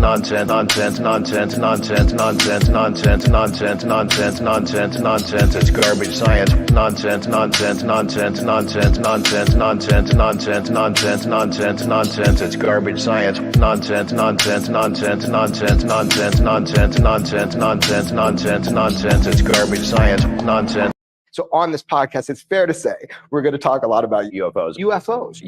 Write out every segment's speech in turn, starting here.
nonsense, nonsense, nonsense, nonsense, nonsense, nonsense, nonsense, nonsense, nonsense, nonsense. It's garbage science. Nonsense, nonsense, nonsense, nonsense, nonsense, nonsense, nonsense, nonsense, nonsense, nonsense. It's garbage science. Nonsense, nonsense, nonsense, nonsense, nonsense, nonsense, nonsense, nonsense, nonsense, nonsense. It's garbage science. Nonsense. So on this podcast, it's fair to say we're going to talk a lot about UFOs. UFOs.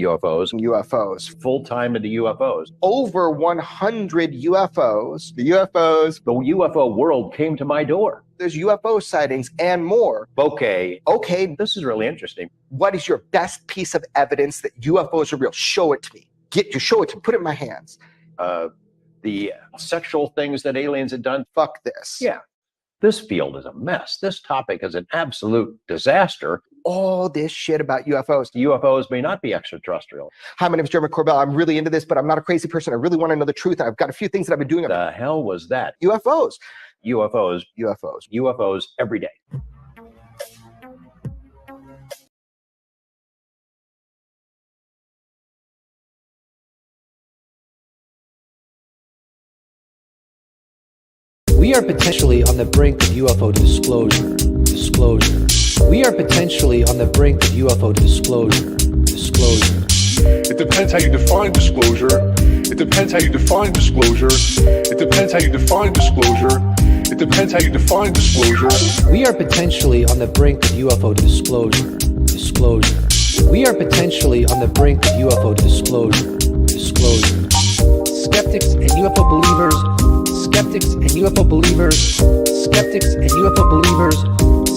Full-time into UFOs. Over 100 UFOs. The UFO world came to my door. There's UFO sightings and more. Okay, this is really interesting. What is your best piece of evidence that UFOs are real? Show it to me. Show it to me. Put it in my hands. The sexual things that aliens had done. Fuck this. Yeah. This field is a mess. This topic is an absolute disaster. All this shit about UFOs. UFOs may not be extraterrestrial. Hi, my name is Jeremy Corbell. I'm really into this, but I'm not a crazy person. I really want to know the truth. I've got a few things that I've been doing. What the hell was that? UFOs. UFOs every day. We are potentially on the brink of UFO disclosure. We are potentially on the brink of UFO disclosure. It depends how you define disclosure. It depends how you define disclosure. It depends how you define disclosure. It depends how you define disclosure. We are potentially on the brink of UFO disclosure. We are potentially on the brink of UFO disclosure. Skeptics and UFO believers. Skeptics and UFO believers. Skeptics and UFO believers.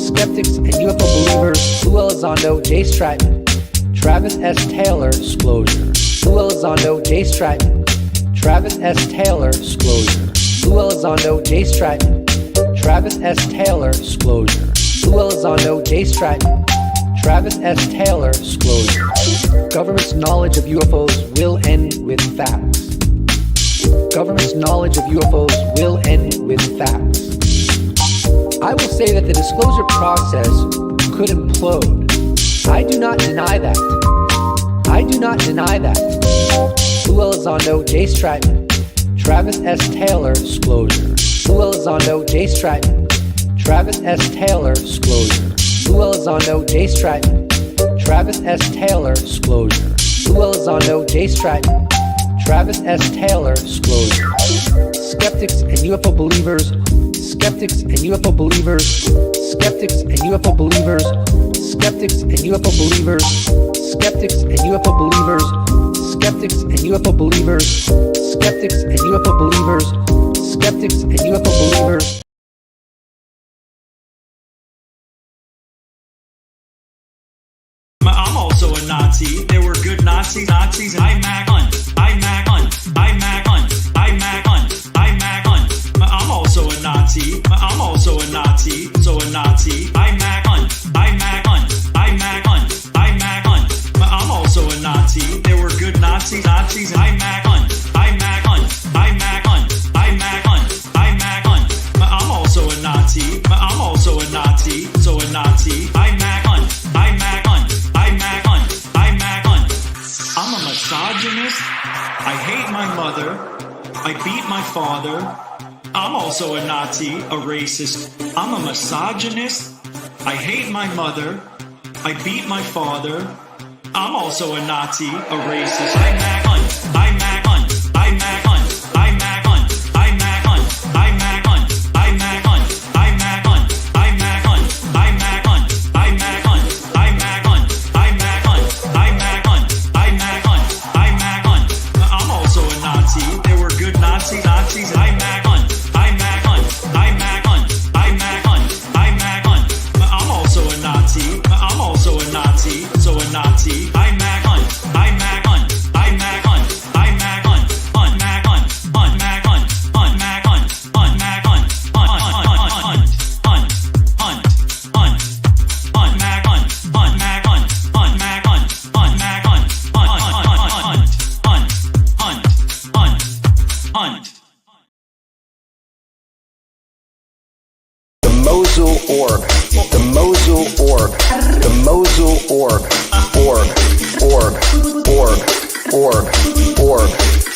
Skeptics and UFO believers. Lou Elizondo, Jay Stratton, Travis S. Taylor, disclosure. Lou Elizondo, Jay Stratton, Travis S. Taylor, disclosure. Lou Elizondo, Jay Stratton, Travis S. Taylor, disclosure. Lou Elizondo, Jay Stratton, Travis S. Taylor, disclosure. Government's knowledge of UFOs will end with facts. Government's knowledge of UFOs will end with facts. I will say that the disclosure process could implode. I do not deny that. Lou Elizondo, Jay Stratton, Travis S. Taylor, disclosure. Lou Elizondo, Jay Stratton, Travis S. Taylor, disclosure. Lou Elizondo, Jay Stratton, Travis S. Taylor, disclosure. Lou Elizondo, Jay Stratton, Travis S. Taylor, disclosure. Skeptics and UFO believers. Skeptics and UFO believers. Skeptics and UFO believers. Skeptics and UFO believers. Skeptics and UFO believers. Skeptics and UFO believers. Skeptics and UFO believers. Skeptics and UFO believers. I'm also a Nazi. There were good Nazis, and I'm also a Nazi. I'm also a Nazi. So a Nazi. I'm also a Nazi. There were good Nazis, and I'm also a Nazi. I'm also a Nazi. So a Nazi. I'm a misogynist. I hate my mother. I beat my father. I'm also a Nazi, a racist. I'm a misogynist. I hate my mother. I beat my father. I'm also a Nazi, a racist.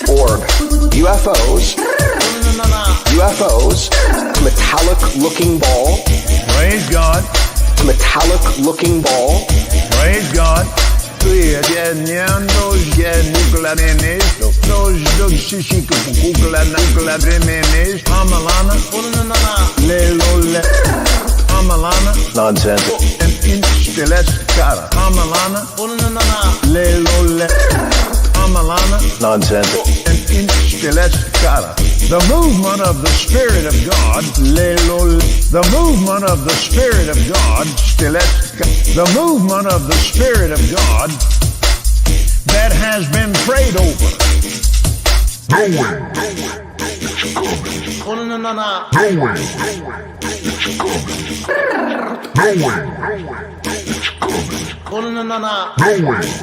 orb. UFOs, metallic-looking ball. Praise God. Metallic-looking ball. Praise God. Nonsense. Nonsense. The movement of the Spirit of God. The movement of the Spirit of God. The movement of the Spirit of God that has been prayed over. Knowing it's coming. Knowing it's coming. Knowing it's coming.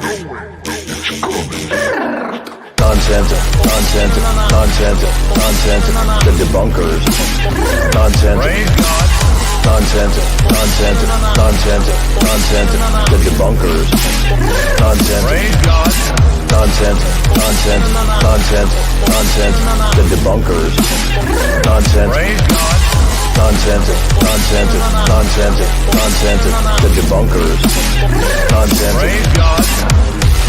Nonsense, nonsense, nonsense, nonsense, the debunkers. Nonsense. Praise God. Nonsense, nonsense, nonsense, nonsense, the debunkers. Nonsense. Praise God. Nonsense, nonsense, nonsense, nonsense, the debunkers. Nonsense. Praise God. Nonsense, nonsense, nonsense, nonsense, the debunkers. Nonsense. Praise God.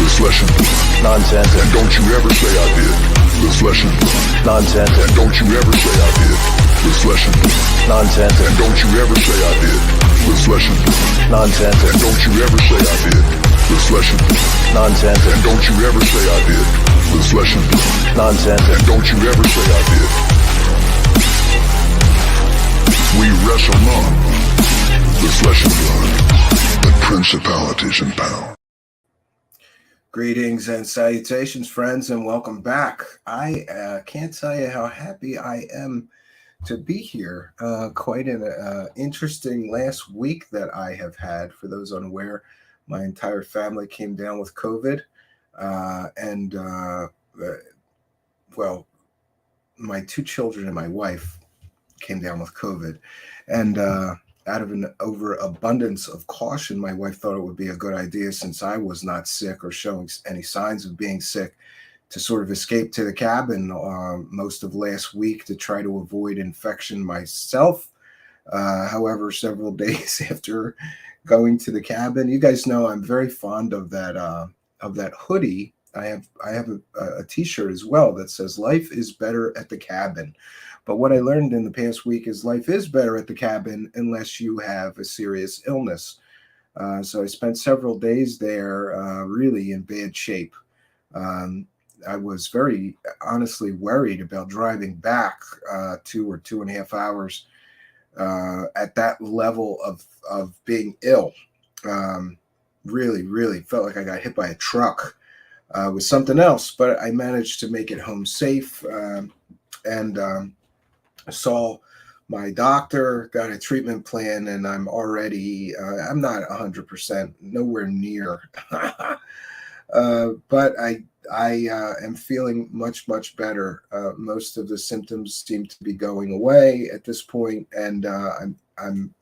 This flesh and blood. Nonsense. And don't you ever say I did. This flesh and blood. Nonsense. And don't you ever say I did. This flesh and blood. Nonsense. And don't you ever say I did. This flesh and blood. Nonsense. And don't you ever say I did. This flesh and blood. Nonsense. And don't you ever say I did. This flesh and blood. Nonsense. And don't you ever say I did. We wrestle not with flesh and blood, but principalities and powers. Greetings and salutations, friends, and welcome back. I can't tell you how happy I am to be here. Quite an interesting last week that I have had. For those unaware, my entire family came down with COVID. Well, my two children and my wife came down with COVID. And out of an overabundance of caution, my wife thought it would be a good idea, since I was not sick or showing any signs of being sick, to sort of escape to the cabin most of last week to try to avoid infection myself. However, several days after going to the cabin, you guys know I'm very fond of that hoodie. I have a t-shirt as well that says "Life is better at the cabin." But what I learned in the past week is life is better at the cabin unless you have a serious illness. So I spent several days there really in bad shape. I was very honestly worried about driving back 2 or 2.5 hours at that level of being ill. Really felt like I got hit by a truck with something else, but I managed to make it home safe. Saw my doctor, got a treatment plan, and I'm already, I'm not 100%, nowhere near, but I am feeling much better. Most of the symptoms seem to be going away at this point, and I'm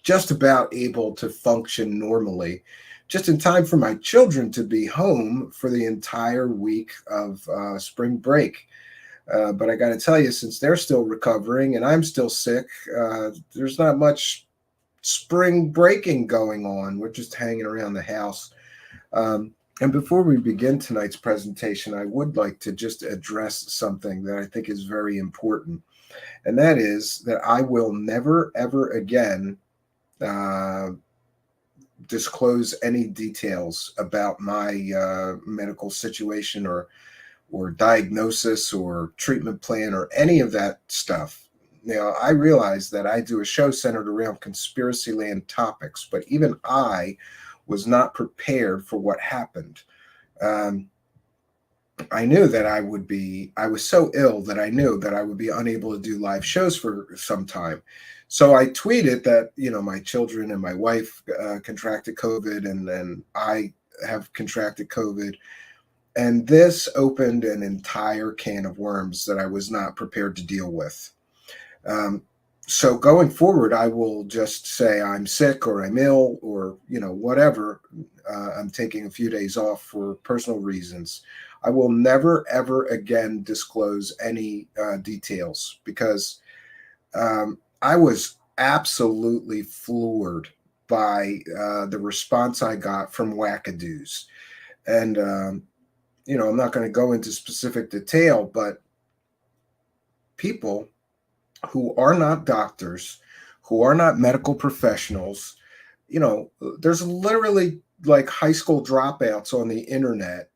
just about able to function normally, just in time for my children to be home for the entire week of spring break. But I got to tell you, since they're still recovering and I'm still sick, there's not much spring breaking going on. We're just hanging around the house. And before we begin tonight's presentation, I would like to just address something that I think is very important. And that is that I will never, ever again disclose any details about my medical situation or diagnosis or treatment plan or any of that stuff. Now, I realize that I do a show centered around conspiracy land topics, but even I was not prepared for what happened. I knew that I was so ill that I knew that I would be unable to do live shows for some time. So I tweeted that, my children and my wife contracted COVID, and then I have contracted COVID. And this opened an entire can of worms that I was not prepared to deal with. So going forward, I will just say I'm sick or I'm ill or, whatever. I'm taking a few days off for personal reasons. I will never, ever again disclose any details because I was absolutely floored by the response I got from wackadoos. And, I'm not going to go into specific detail, but people who are not doctors, who are not medical professionals, there's literally like high school dropouts on the internet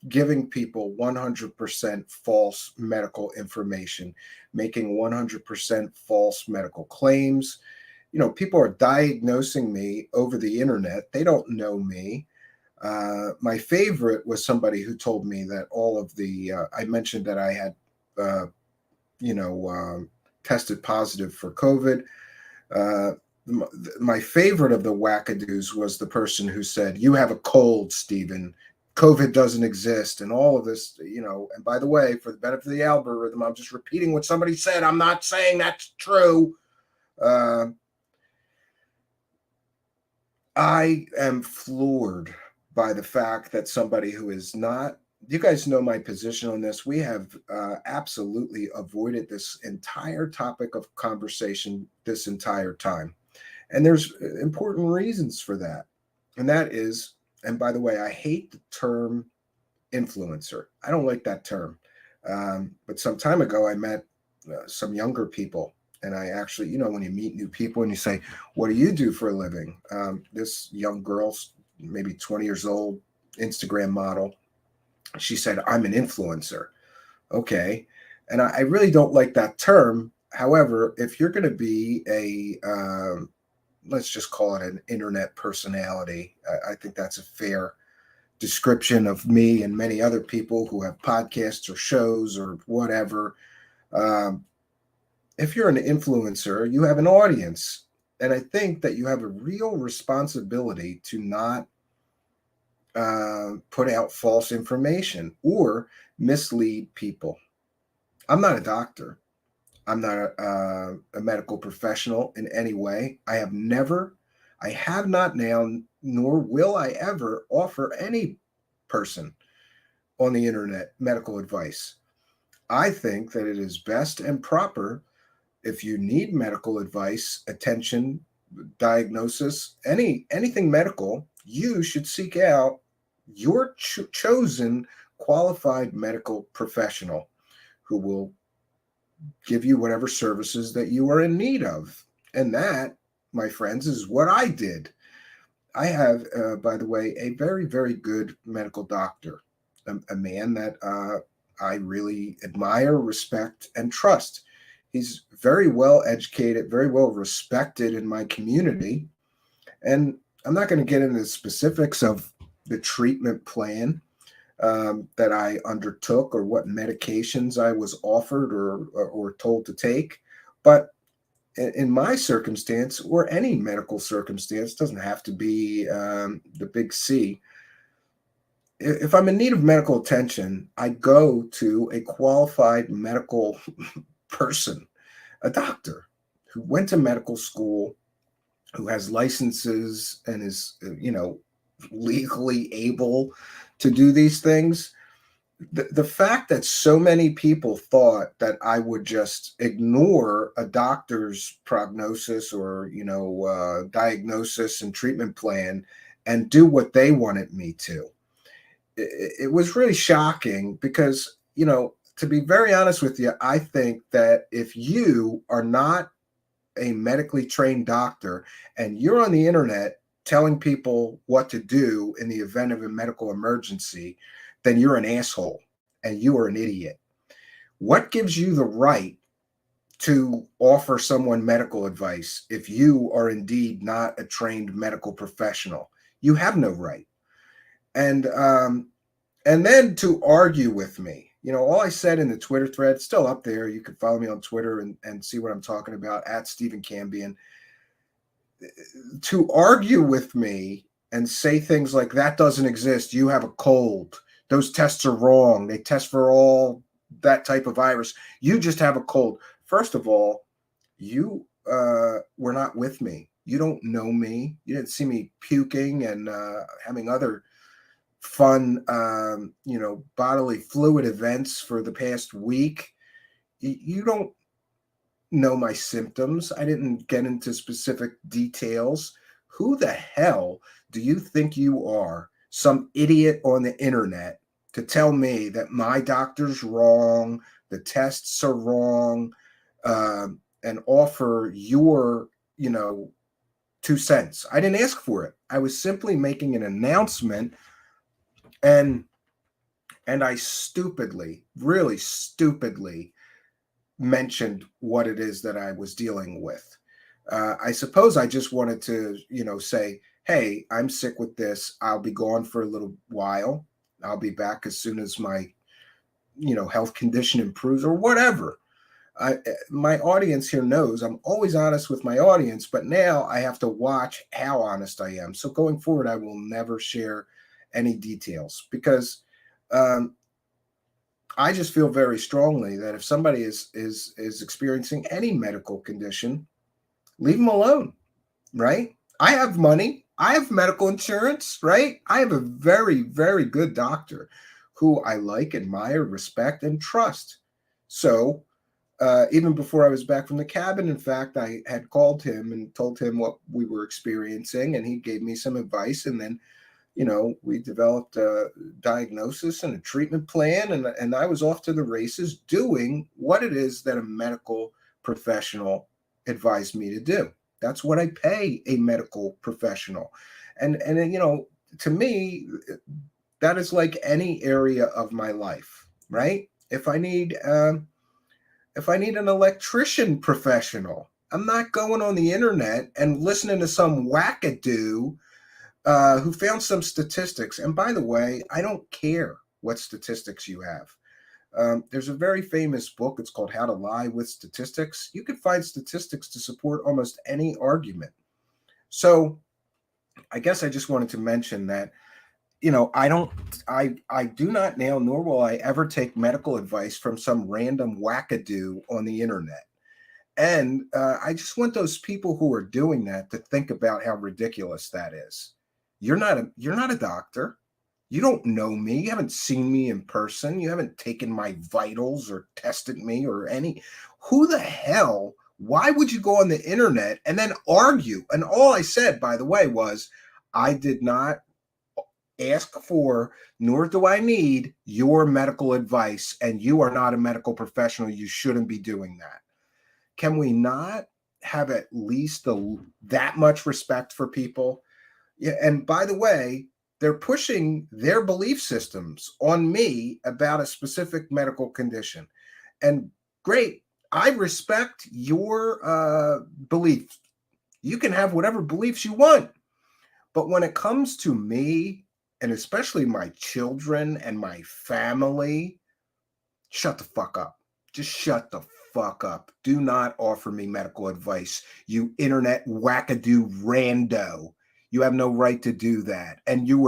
giving people 100% false medical information, making 100% false medical claims. People are diagnosing me over the internet. They don't know me. My favorite was somebody who told me that all of the, I mentioned that I had, tested positive for COVID. My favorite of the wackadoos was the person who said, "You have a cold, Stephen. COVID doesn't exist," and all of this, and by the way, for the benefit of the algorithm, I'm just repeating what somebody said. I'm not saying that's true. I am floored by the fact that somebody who is not, you guys know my position on this. We have absolutely avoided this entire topic of conversation this entire time. And there's important reasons for that. And that is, and by the way, I hate the term influencer. I don't like that term. But some time ago, I met some younger people. And I actually, when you meet new people and you say, "What do you do for a living?" This young girl, maybe 20 years old, Instagram model, she said, "I'm an influencer." Okay. And I really don't like that term. However, if you're going to be a, let's just call it an internet personality, I think that's a fair description of me and many other people who have podcasts or shows or whatever. If you're an influencer, you have an audience. And I think that you have a real responsibility to not put out false information or mislead people. I'm not a doctor. I'm not a medical professional in any way. I have not now, nor will I ever offer any person on the internet medical advice. I think that it is best and proper, if you need medical advice, attention, diagnosis, anything medical, you should seek out your chosen qualified medical professional who will give you whatever services that you are in need of. And that, my friends, is what I did. I have, by the way, a very, very good medical doctor, a man that I really admire, respect, and trust. He's very well educated, very well respected in my community. And I'm not going to get into the specifics of the treatment plan that I undertook or what medications I was offered or told to take. But in my circumstance, or any medical circumstance, doesn't have to be the big C. If I'm in need of medical attention, I go to a qualified medical person, a doctor who went to medical school, who has licenses and is, legally able to do these things. The fact that so many people thought that I would just ignore a doctor's prognosis or, diagnosis and treatment plan and do what they wanted me to, it was really shocking because, to be very honest with you, I think that if you are not a medically trained doctor and you're on the internet telling people what to do in the event of a medical emergency, then you're an asshole and you are an idiot. What gives you the right to offer someone medical advice if you are indeed not a trained medical professional? You have no right. And then to argue with me. All I said in the Twitter thread, still up there. You can follow me on Twitter and see what I'm talking about at Stephen Cambion. To argue with me and say things like, "That doesn't exist. You have a cold. Those tests are wrong. They test for all that type of virus. You just have a cold." First of all, you were not with me. You don't know me. You didn't see me puking and having other fun, bodily fluid events for the past week. You don't know my symptoms. I didn't get into specific details. Who the hell do you think you are? Some idiot on the internet to tell me that my doctor's wrong, the tests are wrong, and offer your, 2 cents. I didn't ask for it. I was simply making an announcement, and I stupidly, really stupidly mentioned what it is that I was dealing with. I suppose I just wanted to, say, hey, I'm sick with this. I'll be gone for a little while. I'll be back as soon as my, health condition improves or whatever. My audience here knows I'm always honest with my audience, but now I have to watch how honest I am. So going forward, I will never share any details because I just feel very strongly that if somebody is experiencing any medical condition, leave them alone, right? I have money. I have medical insurance, right? I have a very, very good doctor who I like, admire, respect, and trust. So even before I was back from the cabin, in fact, I had called him and told him what we were experiencing, and he gave me some advice. And then, we developed a diagnosis and a treatment plan, and I was off to the races doing what it is that a medical professional advised me to do. That's what I pay a medical professional. And to me, that is like any area of my life, right? If I need an electrician professional, I'm not going on the internet and listening to some wackadoo who found some statistics. And by the way, I don't care what statistics you have. There's a very famous book. It's called How to Lie with Statistics. You can find statistics to support almost any argument. So I guess I just wanted to mention that, I do not now, nor will I ever take medical advice from some random wackadoo on the internet. And I just want those people who are doing that to think about how ridiculous that is. You're not a doctor. You don't know me. You haven't seen me in person. You haven't taken my vitals or tested me or any. Who the hell? Why would you go on the internet and then argue? And all I said, by the way, was I did not ask for, nor do I need your medical advice. And you are not a medical professional. You shouldn't be doing that. Can we not have at least that much respect for people? Yeah, and by the way, they're pushing their belief systems on me about a specific medical condition. And great, I respect your beliefs. You can have whatever beliefs you want. But when it comes to me, and especially my children and my family, shut the fuck up. Just shut the fuck up. Do not offer me medical advice, you internet wackadoo rando. You have no right to do that. And you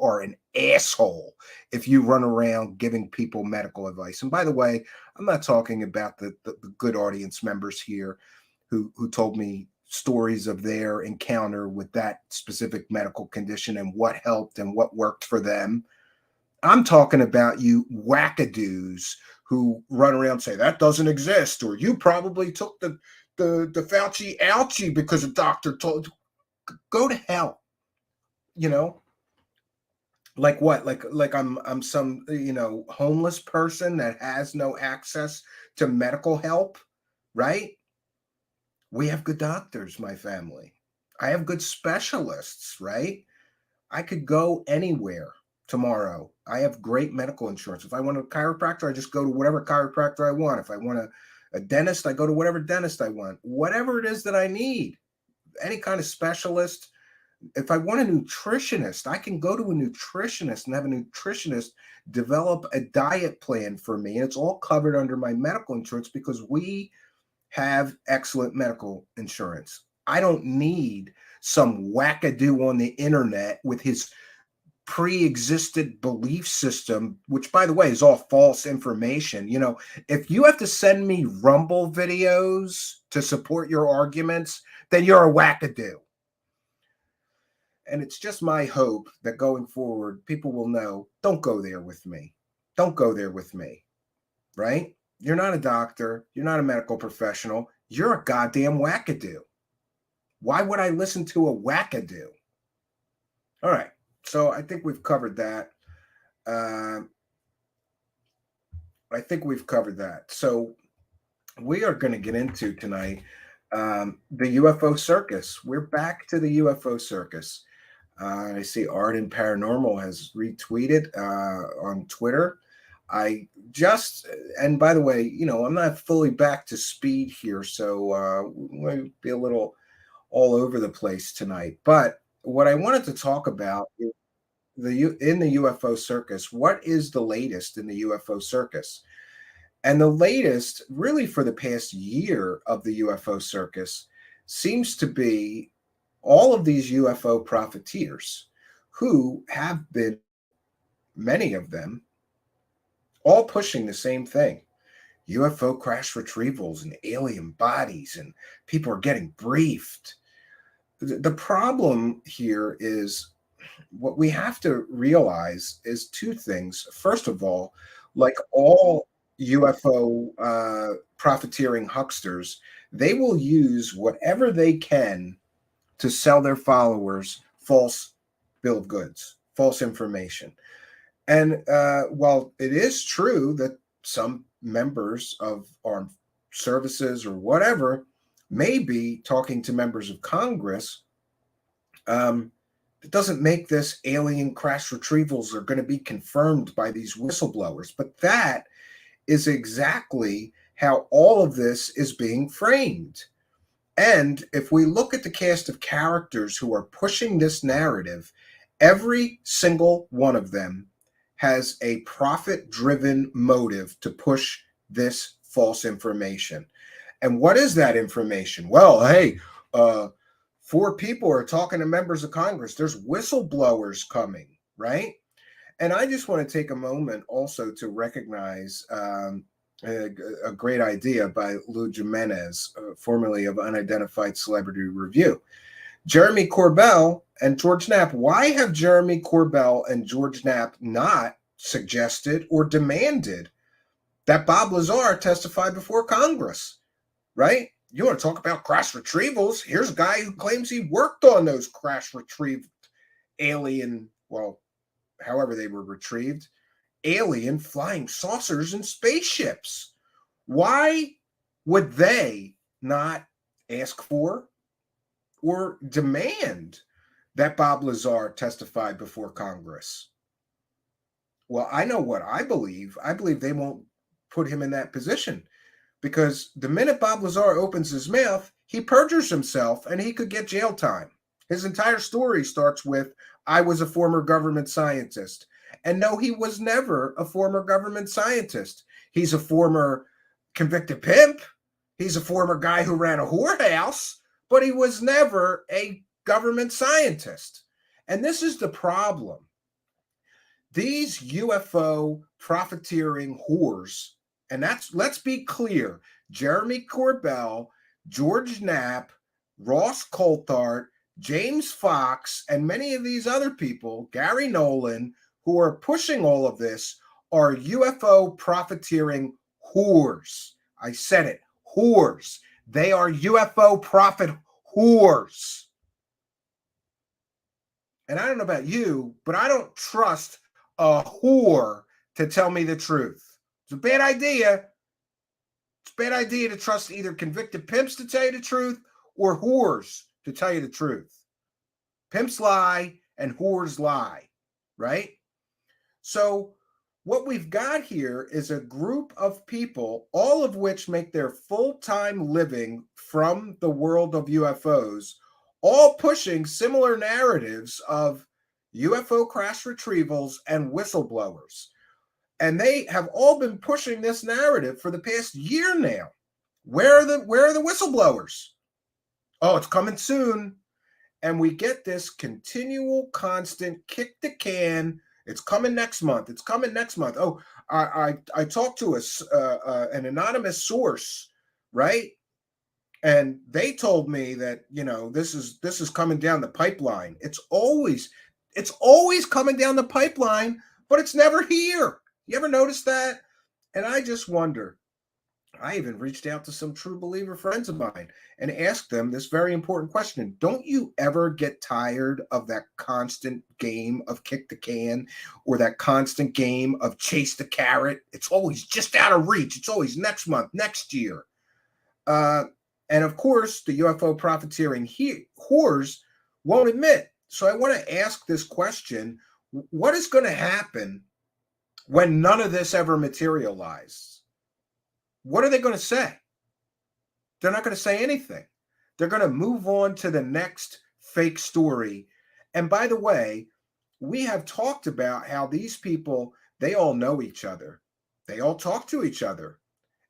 are an asshole if you run around giving people medical advice. And by the way, I'm not talking about the good audience members here who told me stories of their encounter with that specific medical condition and what helped and what worked for them. I'm talking about you wackadoos who run around and say that doesn't exist, or you probably took the Fauci ouchie because a doctor told you. Go to hell. Like what? Like I'm some homeless person that has no access to medical help, right? We have good doctors, my family. I have good specialists, right? I could go anywhere tomorrow. I have great medical insurance. If I want a chiropractor, I just go to whatever chiropractor I want. If I want a dentist, I go to whatever dentist I want. Whatever it is that I need, any kind of specialist. If I want a nutritionist, I can go to a nutritionist and have a nutritionist develop a diet plan for me. And it's all covered under my medical insurance because we have excellent medical insurance. I don't need some wackadoo on the internet with his pre-existed belief system, which, by the way, is all false information. If you have to send me Rumble videos to support your arguments, then you're a wackadoo. And it's just my hope that going forward, people will know, don't go there with me. Don't go there with me, right? You're not a doctor. You're not a medical professional. You're a goddamn wackadoo. Why would I listen to a wackadoo? All right. So I think we've covered that. So we are going to get into tonight the UFO circus. We're back to the UFO circus. I see Arden Paranormal has retweeted on Twitter. And by the way, you know, I'm not fully back to speed here, so we might be a little all over the place tonight. But what I wanted to talk about is in the UFO circus. What is the latest in the UFO circus? And the latest, really for the past year of the UFO circus, seems to be all of these UFO profiteers who have been, many of them, all pushing the same thing. UFO crash retrievals and alien bodies, and people are getting briefed. The problem here is, what we have to realize is two things. First of all, like all UFO profiteering hucksters, they will use whatever they can to sell their followers false bill of goods, false information. And while it is true that some members of armed services or whatever may be talking to members of Congress, it doesn't make this alien crash retrievals are going to be confirmed by these whistleblowers. But that is exactly how all of this is being framed. And if we look at the cast of characters who are pushing this narrative, every single one of them has a profit-driven motive to push this false information. And what is that information? Well, hey, 4 people are talking to members of Congress. There's whistleblowers coming, right? And I just want to take a moment also to recognize a great idea by Lou Jimenez, formerly of Unidentified Celebrity Review. Jeremy Corbell and George Knapp. Why have Jeremy Corbell and George Knapp not suggested or demanded that Bob Lazar testify before Congress, right? You want to talk about crash retrievals? Here's a guy who claims he worked on those crash retrieved alien, well, however they were retrieved, alien flying saucers and spaceships. Why would they not ask for or demand that Bob Lazar testify before Congress? Well, I know what I believe. I believe they won't put him in that position, because the minute Bob Lazar opens his mouth, he perjures himself and he could get jail time. His entire story starts with, I was a former government scientist. And no, he was never a former government scientist. He's a former convicted pimp. He's a former guy who ran a whorehouse, but he was never a government scientist. And this is the problem. These UFO profiteering whores, and let's be clear, Jeremy Corbell, George Knapp, Ross Coulthard, James Fox, and many of these other people, Gary Nolan, who are pushing all of this, are UFO profiteering whores. I said it, whores. They are UFO profit whores. And I don't know about you, but I don't trust a whore to tell me the truth. It's a bad idea. It's a bad idea to trust either convicted pimps to tell you the truth or whores to tell you the truth. Pimps lie and whores lie, right? So what we've got here is a group of people, all of which make their full-time living from the world of UFOs, all pushing similar narratives of UFO crash retrievals and whistleblowers. And they have all been pushing this narrative for the past year now. Where are the whistleblowers? Oh, it's coming soon. And we get this continual, constant kick the can. It's coming next month. It's coming next month. Oh, I talked to an anonymous source, right? And they told me that, this is coming down the pipeline. It's always coming down the pipeline, but it's never here. You ever notice that? And I just wonder. I even reached out to some true believer friends of mine and asked them this very important question. Don't you ever get tired of that constant game of kick the can, or that constant game of chase the carrot? It's always just out of reach. It's always next month, next year. And of course, the UFO profiteering whores won't admit. So I want to ask this question. What is going to happen when none of this ever materializes? What are they going to say? They're not going to say anything. They're going to move on to the next fake story. And by the way, we have talked about how these people, they all know each other. They all talk to each other.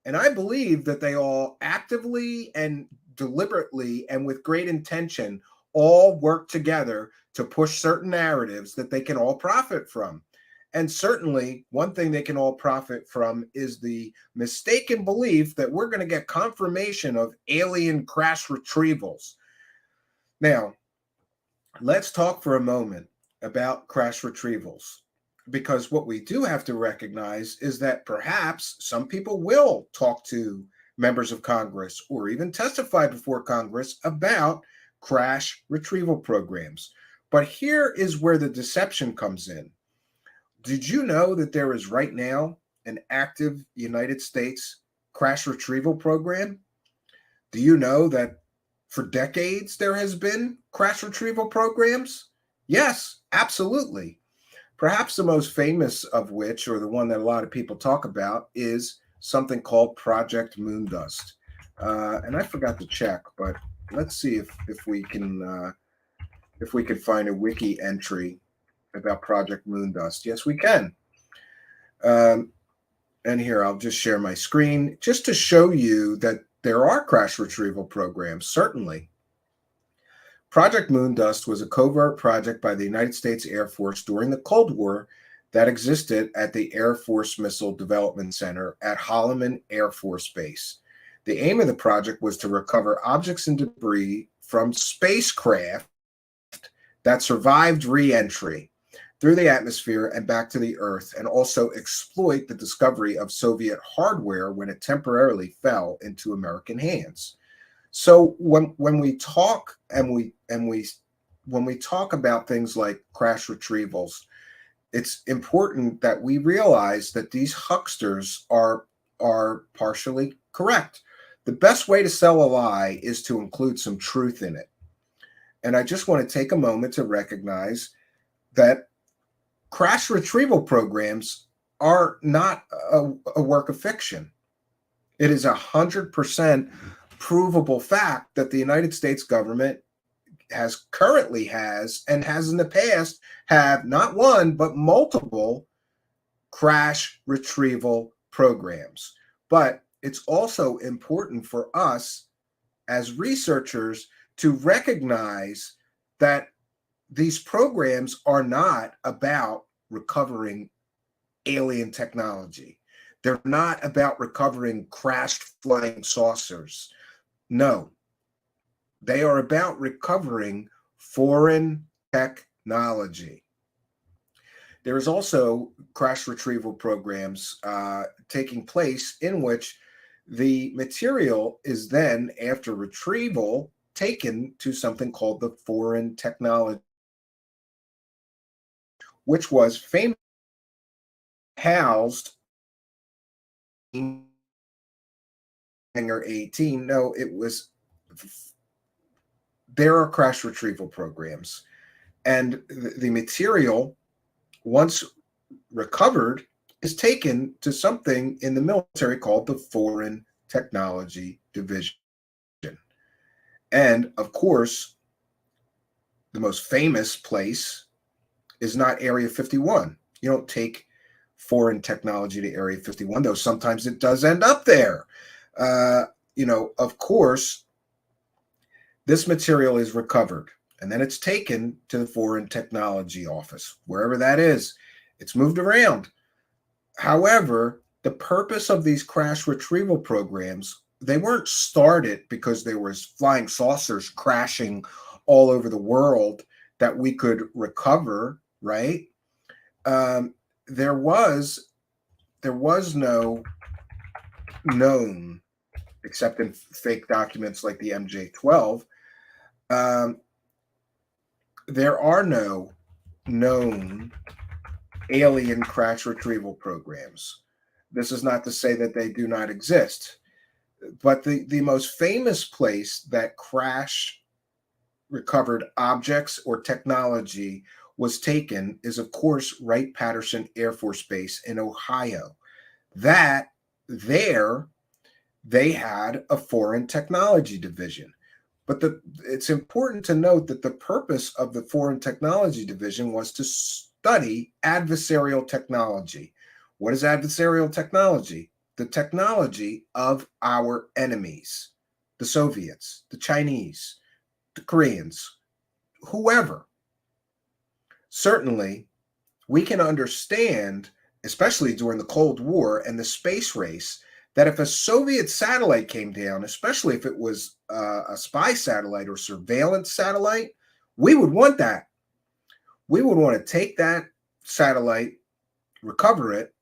And I believe that they all actively and deliberately and with great intention all work together to push certain narratives that they can all profit from. And certainly one thing they can all profit from is the mistaken belief that we're going to get confirmation of alien crash retrievals. Now, let's talk for a moment about crash retrievals, because what we do have to recognize is that perhaps some people will talk to members of Congress or even testify before Congress about crash retrieval programs. But here is where the deception comes in. Did you know that there is right now an active United States crash retrieval program? Do you know that for decades there has been crash retrieval programs? Yes, absolutely. Perhaps the most famous of which, or the one that a lot of people talk about, is something called Project Moondust. And I forgot to check, but let's see if we can find a wiki entry about Project Moondust. Yes, we can. And here, I'll just share my screen just to show you that there are crash retrieval programs, certainly. Project Moondust was a covert project by the United States Air Force during the Cold War that existed at the Air Force Missile Development Center at Holloman Air Force Base. The aim of the project was to recover objects and debris from spacecraft that survived re-entry through the atmosphere and back to the Earth, and also exploit the discovery of Soviet hardware when it temporarily fell into American hands. So when we talk when we talk about things like crash retrievals, it's important that we realize that these hucksters are partially correct. The best way to sell a lie is to include some truth in it. And I just want to take a moment to recognize that crash retrieval programs are not a work of fiction. It is 100% provable fact that the United States government currently has and has in the past have not one, but multiple crash retrieval programs. But it's also important for us as researchers to recognize that these programs are not about recovering alien technology. They're not about recovering crashed flying saucers. No, they are about recovering foreign technology. There is also crash retrieval programs taking place in which the material is then, after retrieval, taken to something called the foreign technology, which was famously housed in Hangar 18. No, it was. There are crash retrieval programs, and the material, once recovered, is taken to something in the military called the Foreign Technology Division. And of course, the most famous place is not Area 51. You don't take foreign technology to Area 51, though sometimes it does end up there. Of course, this material is recovered, and then it's taken to the Foreign Technology Office, wherever that is. It's moved around. However, the purpose of these crash retrieval programs, they weren't started because there was flying saucers crashing all over the world that we could recover, right? There was no known, except in fake documents like the MJ-12. There are no known alien crash retrieval programs. This is not to say that they do not exist, but the most famous place that crash recovered objects or technology was taken is, of course, Wright-Patterson Air Force Base in Ohio. That there they had a foreign technology division. But it's important to note that the purpose of the foreign technology division was to study adversarial technology. What is adversarial technology? The technology of our enemies, the Soviets, the Chinese, the Koreans, whoever. Certainly, we can understand, especially during the Cold War and the space race, that if a Soviet satellite came down, especially if it was a spy satellite or surveillance satellite, we would want that. We would want to take that satellite, recover it,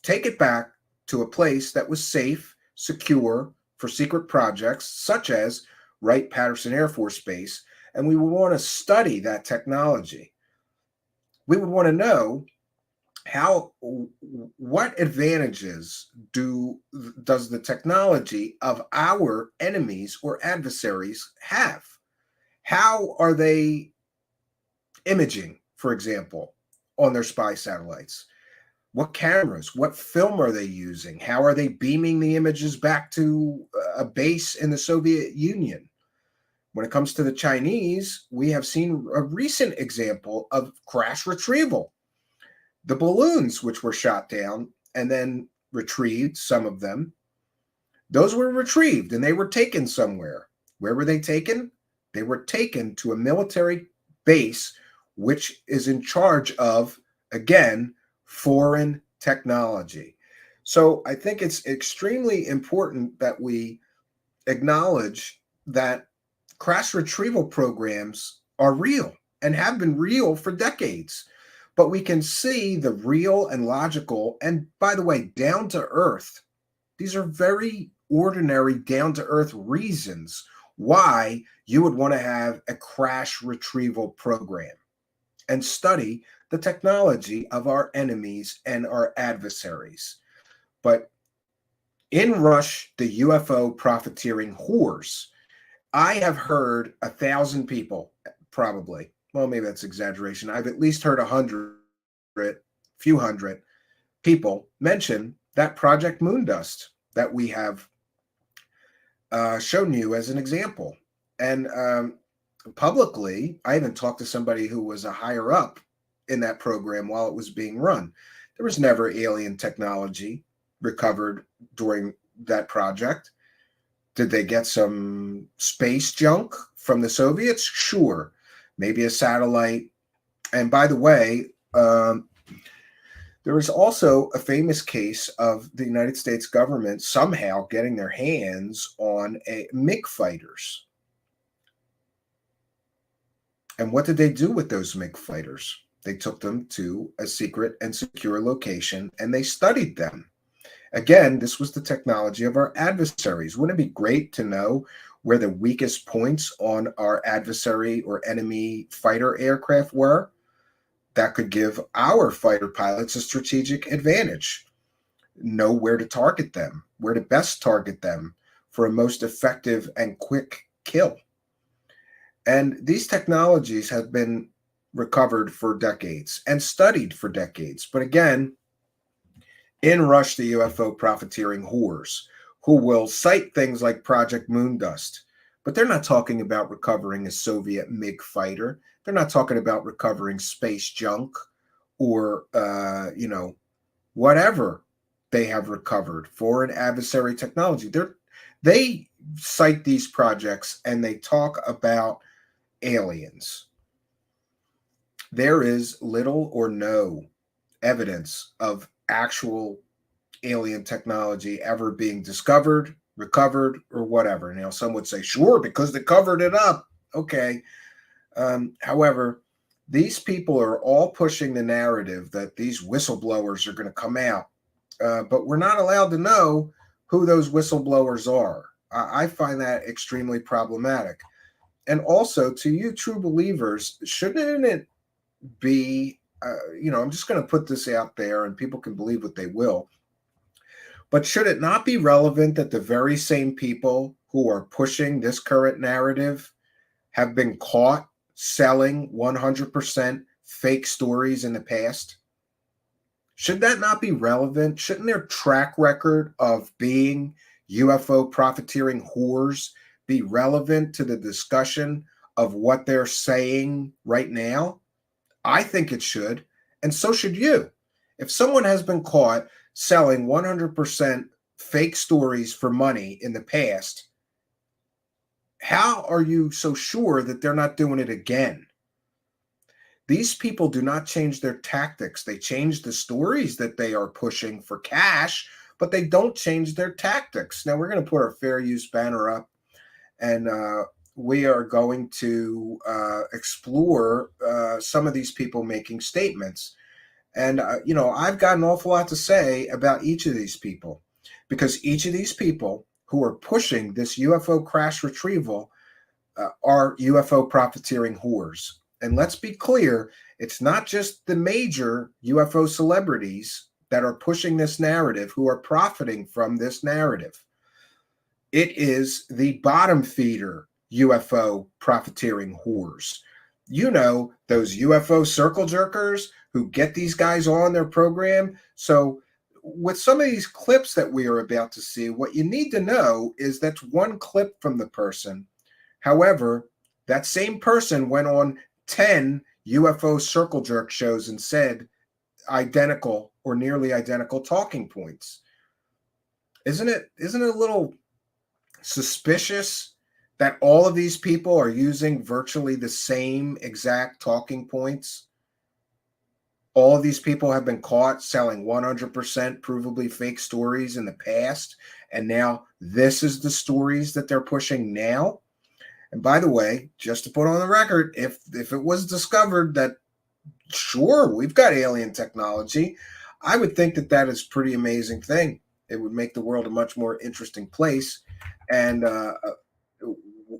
take it back to a place that was safe, secure for secret projects, such as Wright-Patterson Air Force Base, and we would want to study that technology. We would want to know what advantages does the technology of our enemies or adversaries have? How are they imaging, for example, on their spy satellites? What cameras, what film are they using? How are they beaming the images back to a base in the Soviet Union? When it comes to the Chinese, we have seen a recent example of crash retrieval. The balloons, which were shot down and then retrieved, some of them, those were retrieved and they were taken somewhere. Where were they taken? They were taken to a military base, which is in charge of, again, foreign technology. So I think it's extremely important that we acknowledge that crash retrieval programs are real and have been real for decades. But we can see the real and logical, and by the way, down to earth. These are very ordinary, down to earth reasons why you would want to have a crash retrieval program and study the technology of our enemies and our adversaries. But in rush the UFO profiteering whores, I have heard 1,000 people, probably. Well, maybe that's exaggeration. I've at least heard 100, few hundred people mention that Project Moondust that we have shown you as an example. And publicly, I even talked to somebody who was a higher up in that program while it was being run. There was never alien technology recovered during that project. Did they get some space junk from the Soviets? Sure. Maybe a satellite. And by the way, there is also a famous case of the United States government somehow getting their hands on MiG fighters. And what did they do with those MiG fighters? They took them to a secret and secure location and they studied them. Again, this was the technology of our adversaries. Wouldn't it be great to know where the weakest points on our adversary or enemy fighter aircraft were? That could give our fighter pilots a strategic advantage. Know where to target them, where to best target them for a most effective and quick kill. And these technologies have been recovered for decades and studied for decades. But again, in rush the UFO profiteering whores who will cite things like Project Moondust, but they're not talking about recovering a Soviet MiG fighter. They're not talking about recovering space junk or, whatever they have recovered, foreign adversary technology. They cite these projects and they talk about aliens. There is little or no evidence of actual alien technology ever being discovered, recovered or whatever. Now, some would say, sure, because they covered it up. Okay. However, these people are all pushing the narrative that these whistleblowers are going to come out, but we're not allowed to know who those whistleblowers are. I find that extremely problematic. And also, to you true believers, shouldn't it be, I'm just going to put this out there and people can believe what they will, but should it not be relevant that the very same people who are pushing this current narrative have been caught selling 100% fake stories in the past? Should that not be relevant? Shouldn't their track record of being UFO profiteering whores be relevant to the discussion of what they're saying right now? I think it should, and so should you. If someone has been caught selling 100% fake stories for money in the past, how are you so sure that they're not doing it again? These people do not change their tactics. They change the stories that they are pushing for cash, but they don't change their tactics. Now, we're going to put our fair use banner up, and we are going to explore some of these people making statements. And, I've got an awful lot to say about each of these people, because each of these people who are pushing this UFO crash retrieval are UFO profiteering whores. And let's be clear, it's not just the major UFO celebrities that are pushing this narrative who are profiting from this narrative. It is the bottom feeder UFO profiteering whores. You know, those UFO circle jerkers who get these guys on their program. So with some of these clips that we are about to see, what you need to know is that's one clip from the person. However, that same person went on 10 UFO circle jerk shows and said identical or nearly identical talking points. Isn't it a little suspicious that all of these people are using virtually the same exact talking points? All of these people have been caught selling 100% provably fake stories in the past, and now this is the stories that they're pushing now. And by the way, just to put on the record, if it was discovered that, sure, we've got alien technology, I would think that is a pretty amazing thing. It would make the world a much more interesting place. And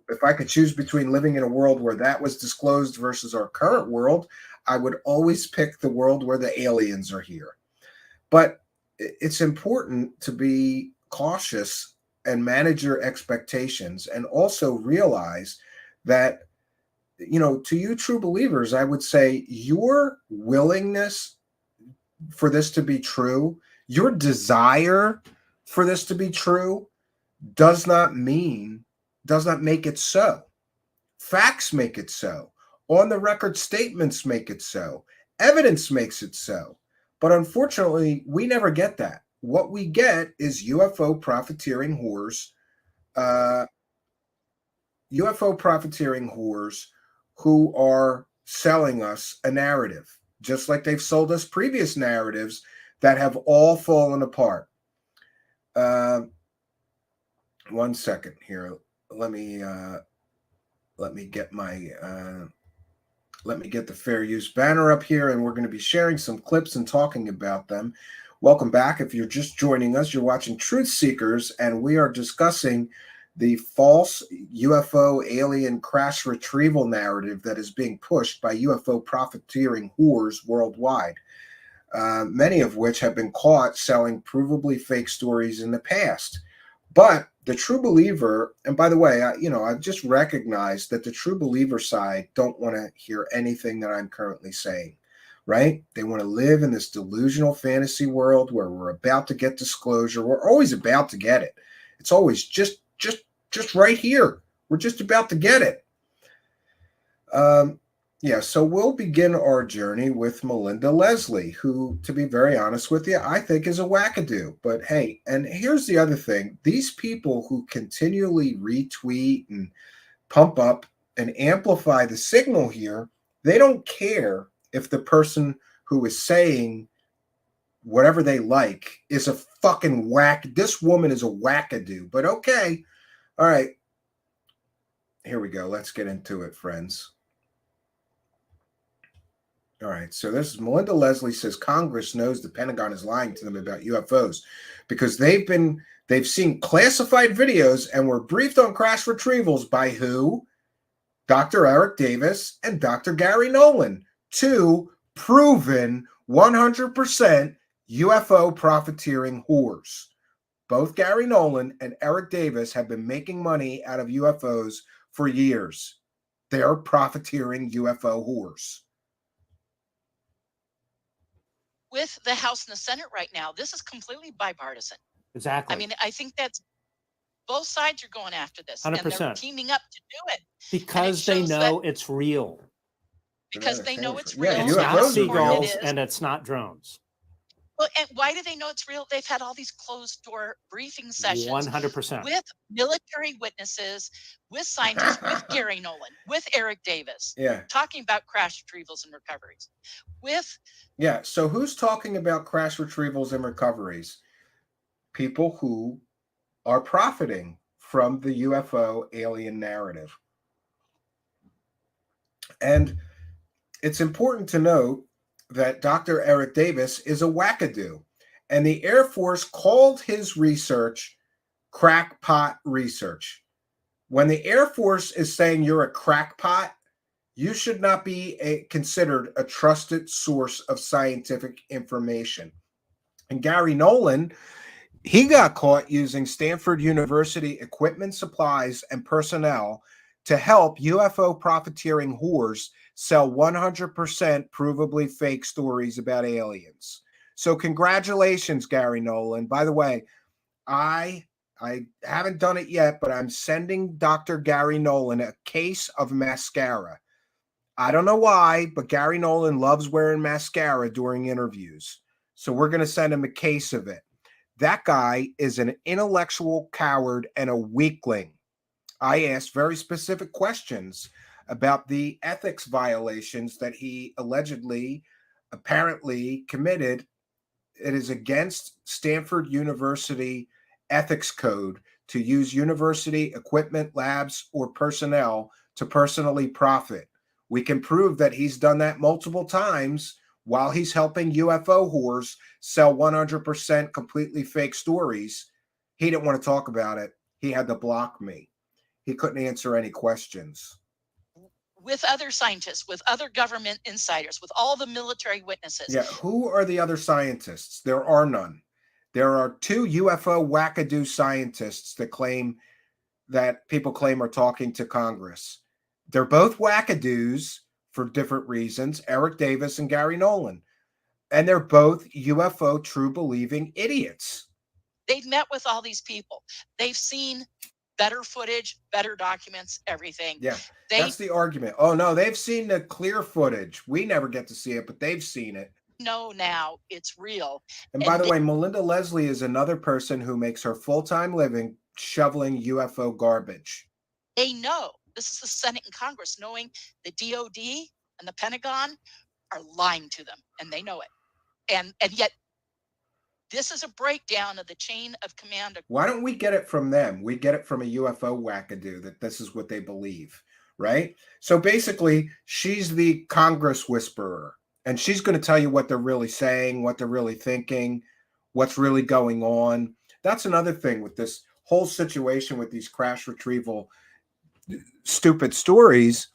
if I could choose between living in a world where that was disclosed versus our current world, I would always pick the world where the aliens are here. But it's important to be cautious and manage your expectations, and also realize that, to you true believers, I would say your willingness for this to be true, your desire for this to be true, does not make it so. Facts make it so. On the record statements make it so. Evidence makes it so. But unfortunately, we never get that. What we get is UFO profiteering whores, who are selling us a narrative, just like they've sold us previous narratives that have all fallen apart. One second here. Let me get the fair use banner up here, and we're going to be sharing some clips and talking about them. Welcome back. If you're just joining us, you're watching Truthseekers, and we are discussing the false UFO alien crash retrieval narrative that is being pushed by UFO profiteering whores worldwide, many of which have been caught selling provably fake stories in the past. But the true believer, and by the way, I've just recognized that the true believer side don't want to hear anything that I'm currently saying, right? They want to live in this delusional fantasy world where we're about to get disclosure. We're always about to get it. It's always just right here. We're just about to get it. So we'll begin our journey with Melinda Leslie, who, to be very honest with you, I think is a wackadoo. But hey, and here's the other thing. These people who continually retweet and pump up and amplify the signal here, they don't care if the person who is saying whatever they like is a fucking whack. This woman is a wackadoo, but okay. All right. Here we go. Let's get into it, friends. All right. So this is Melinda Leslie says Congress knows the Pentagon is lying to them about UFOs because they've seen classified videos and were briefed on crash retrievals by who? Dr. Eric Davis and Dr. Gary Nolan, two proven 100% UFO profiteering whores. Both Gary Nolan and Eric Davis have been making money out of UFOs for years. They're profiteering UFO whores. With the House and the Senate right now, this is completely bipartisan. Exactly. I mean, I think that's both sides are going after this, 100%. and they're teaming up to do it because they know it's real. Because they know it's Yeah, real. It's not UFOs are seagulls real. and it's not drones. Well, and why do they know it's real? They've had all these closed door briefing sessions 100%. with military witnesses, with scientists, with Gary Nolan, with Eric Davis, Yeah. talking about crash retrievals and recoveries. Yeah, so who's talking about crash retrievals and recoveries? People who are profiting from the UFO alien narrative. And it's important to note that Dr. Eric Davis is a wackadoo, and the Air Force called his research crackpot research. When the Air Force is saying you're a crackpot, you should not be considered a trusted source of scientific information. And Gary Nolan, he got caught using Stanford University equipment, supplies, and personnel to help UFO profiteering whores sell 100% provably fake stories about aliens. So congratulations, Gary Nolan. By the way, I haven't done it yet, but I'm sending Dr. Gary Nolan a case of mascara. I don't know why, but Gary Nolan loves wearing mascara during interviews. So we're going to send him a case of it. That guy is an intellectual coward and a weakling. I asked very specific questions about the ethics violations that he apparently committed. It is against Stanford University ethics code to use university equipment, labs, or personnel to personally profit. We can prove that he's done that multiple times while he's helping UFO whores sell 100% completely fake stories. He didn't want to talk about it. He had to block me. He couldn't answer any questions. With other scientists, with other government insiders, with all the military witnesses. Yeah, who are the other scientists? There are none. There are two UFO wackadoo scientists that people claim are talking to Congress. They're both wackadoos for different reasons, Eric Davis and Gary Nolan. And they're both UFO true believing idiots. They've met with all these people. They've seen better footage, better documents, everything. Yeah, that's the argument. Oh, no, they've seen the clear footage. We never get to see it, but they've seen it. Know now it's real. And by the way, Melinda Leslie is another person who makes her full-time living shoveling UFO garbage. They know. This is the Senate and Congress knowing the DOD and the Pentagon are lying to them, and they know it. And yet, this is a breakdown of the chain of command. Why don't we get it from them? We get it from a UFO wackadoo that this is what they believe, right? So basically, she's the Congress whisperer, and she's going to tell you what they're really saying, what they're really thinking, what's really going on. That's another thing with this whole situation with these crash retrieval stupid stories.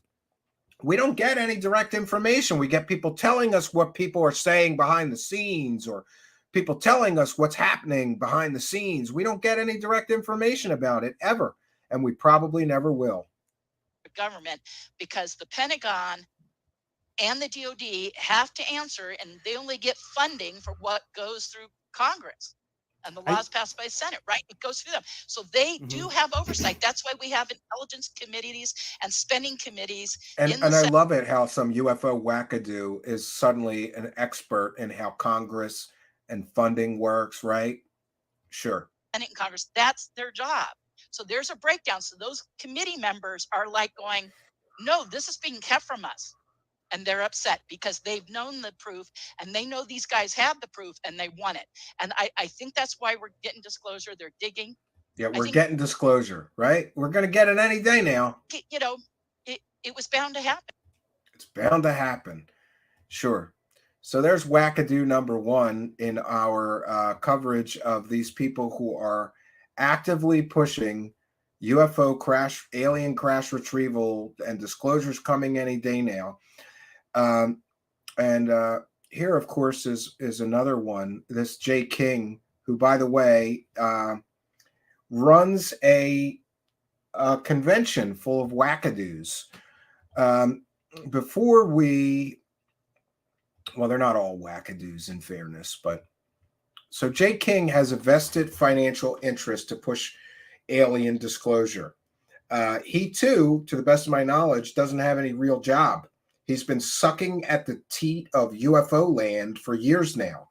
We don't get any direct information. We get people telling us what people are saying behind the scenes, or people telling us what's happening behind the scenes. We don't get any direct information about it ever, and we probably never will. Government, because the Pentagon and the DOD have to answer, and they only get funding for what goes through Congress and the laws passed by Senate, right? It goes through them. So they do have oversight. That's why we have intelligence committees and spending committees. And I love it how some UFO wackadoo is suddenly an expert in how Congress and funding works, right? Sure. Senate and Congress, that's their job. So there's a breakdown. So those committee members are like going, no, this is being kept from us. And they're upset because they've known the proof and they know these guys have the proof and they want it. And I think that's why we're getting disclosure. They're digging. Yeah, we're getting disclosure, right? We're going to get it any day now. You know, it was bound to happen. It's bound to happen. Sure. So there's wackadoo number one in our coverage of these people who are actively pushing UFO crash, alien crash retrieval, and disclosures coming any day now. And here, of course, is another one. This Jay King, who, by the way, runs a convention full of wackadoos. Before we, well, they're not all wackadoos in fairness, but so Jay King has a vested financial interest to push alien disclosure. He too, to the best of my knowledge, doesn't have any real job. He's been sucking at the teat of UFO land for years now.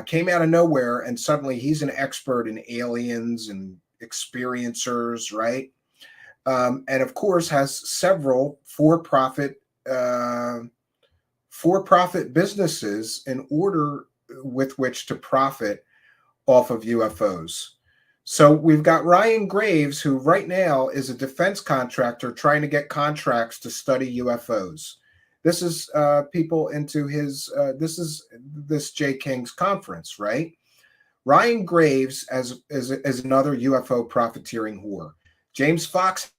Came out of nowhere, and suddenly he's an expert in aliens and experiencers, right? And of course has several for-profit businesses in order with which to profit off of UFOs. So we've got Ryan Graves, who right now is a defense contractor trying to get contracts to study UFOs. This is people into his, this is this Jay King's conference, right? Ryan Graves is another UFO profiteering whore. James Fox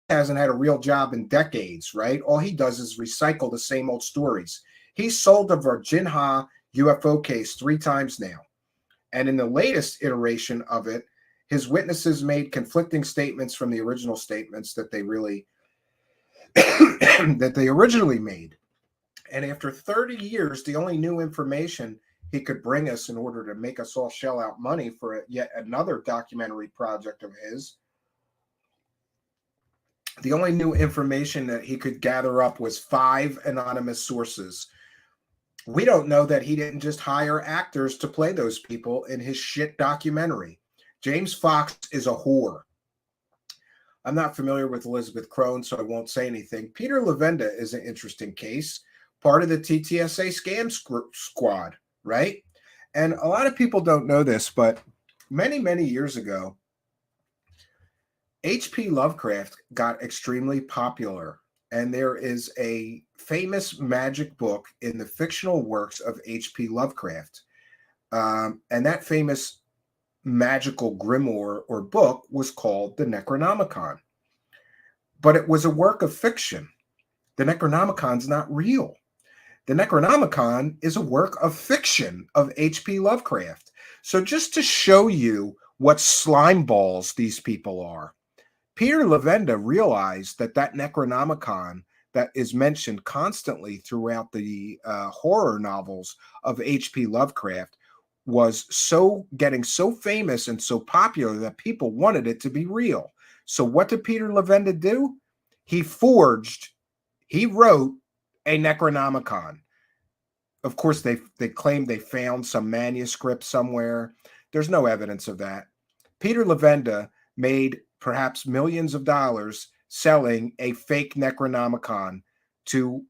hasn't had a real job in decades, right? All he does is recycle the same old stories. He sold the Virginia UFO case 3 times now. And in the latest iteration of it, his witnesses made conflicting statements from the original statements that they really that they originally made. And after 30 years, the only new information he could bring us in order to make us all shell out money for yet another documentary project of his, the only new information that he could gather up was 5 anonymous sources. We don't know that he didn't just hire actors to play those people in his shit documentary. James Fox is a whore. I'm not familiar with Elizabeth Crone, so I won't say anything. Peter Levenda is an interesting case, part of the TTSA scam squad, right? And a lot of people don't know this, but many, many years ago, H.P. Lovecraft got extremely popular, and there is a famous magic book in the fictional works of H.P. Lovecraft. And that famous magical grimoire or book was called the Necronomicon. But it was a work of fiction. The Necronomicon's not real. The Necronomicon is a work of fiction of H.P. Lovecraft. So just to show you what slime balls these people are, Peter Levenda realized that that Necronomicon that is mentioned constantly throughout the horror novels of H.P. Lovecraft was getting so famous and so popular that people wanted it to be real. So what did Peter Levenda do? He wrote a Necronomicon. Of course, they claimed they found some manuscript somewhere. There's no evidence of that. Peter Levenda made perhaps millions of dollars selling a fake Necronomicon to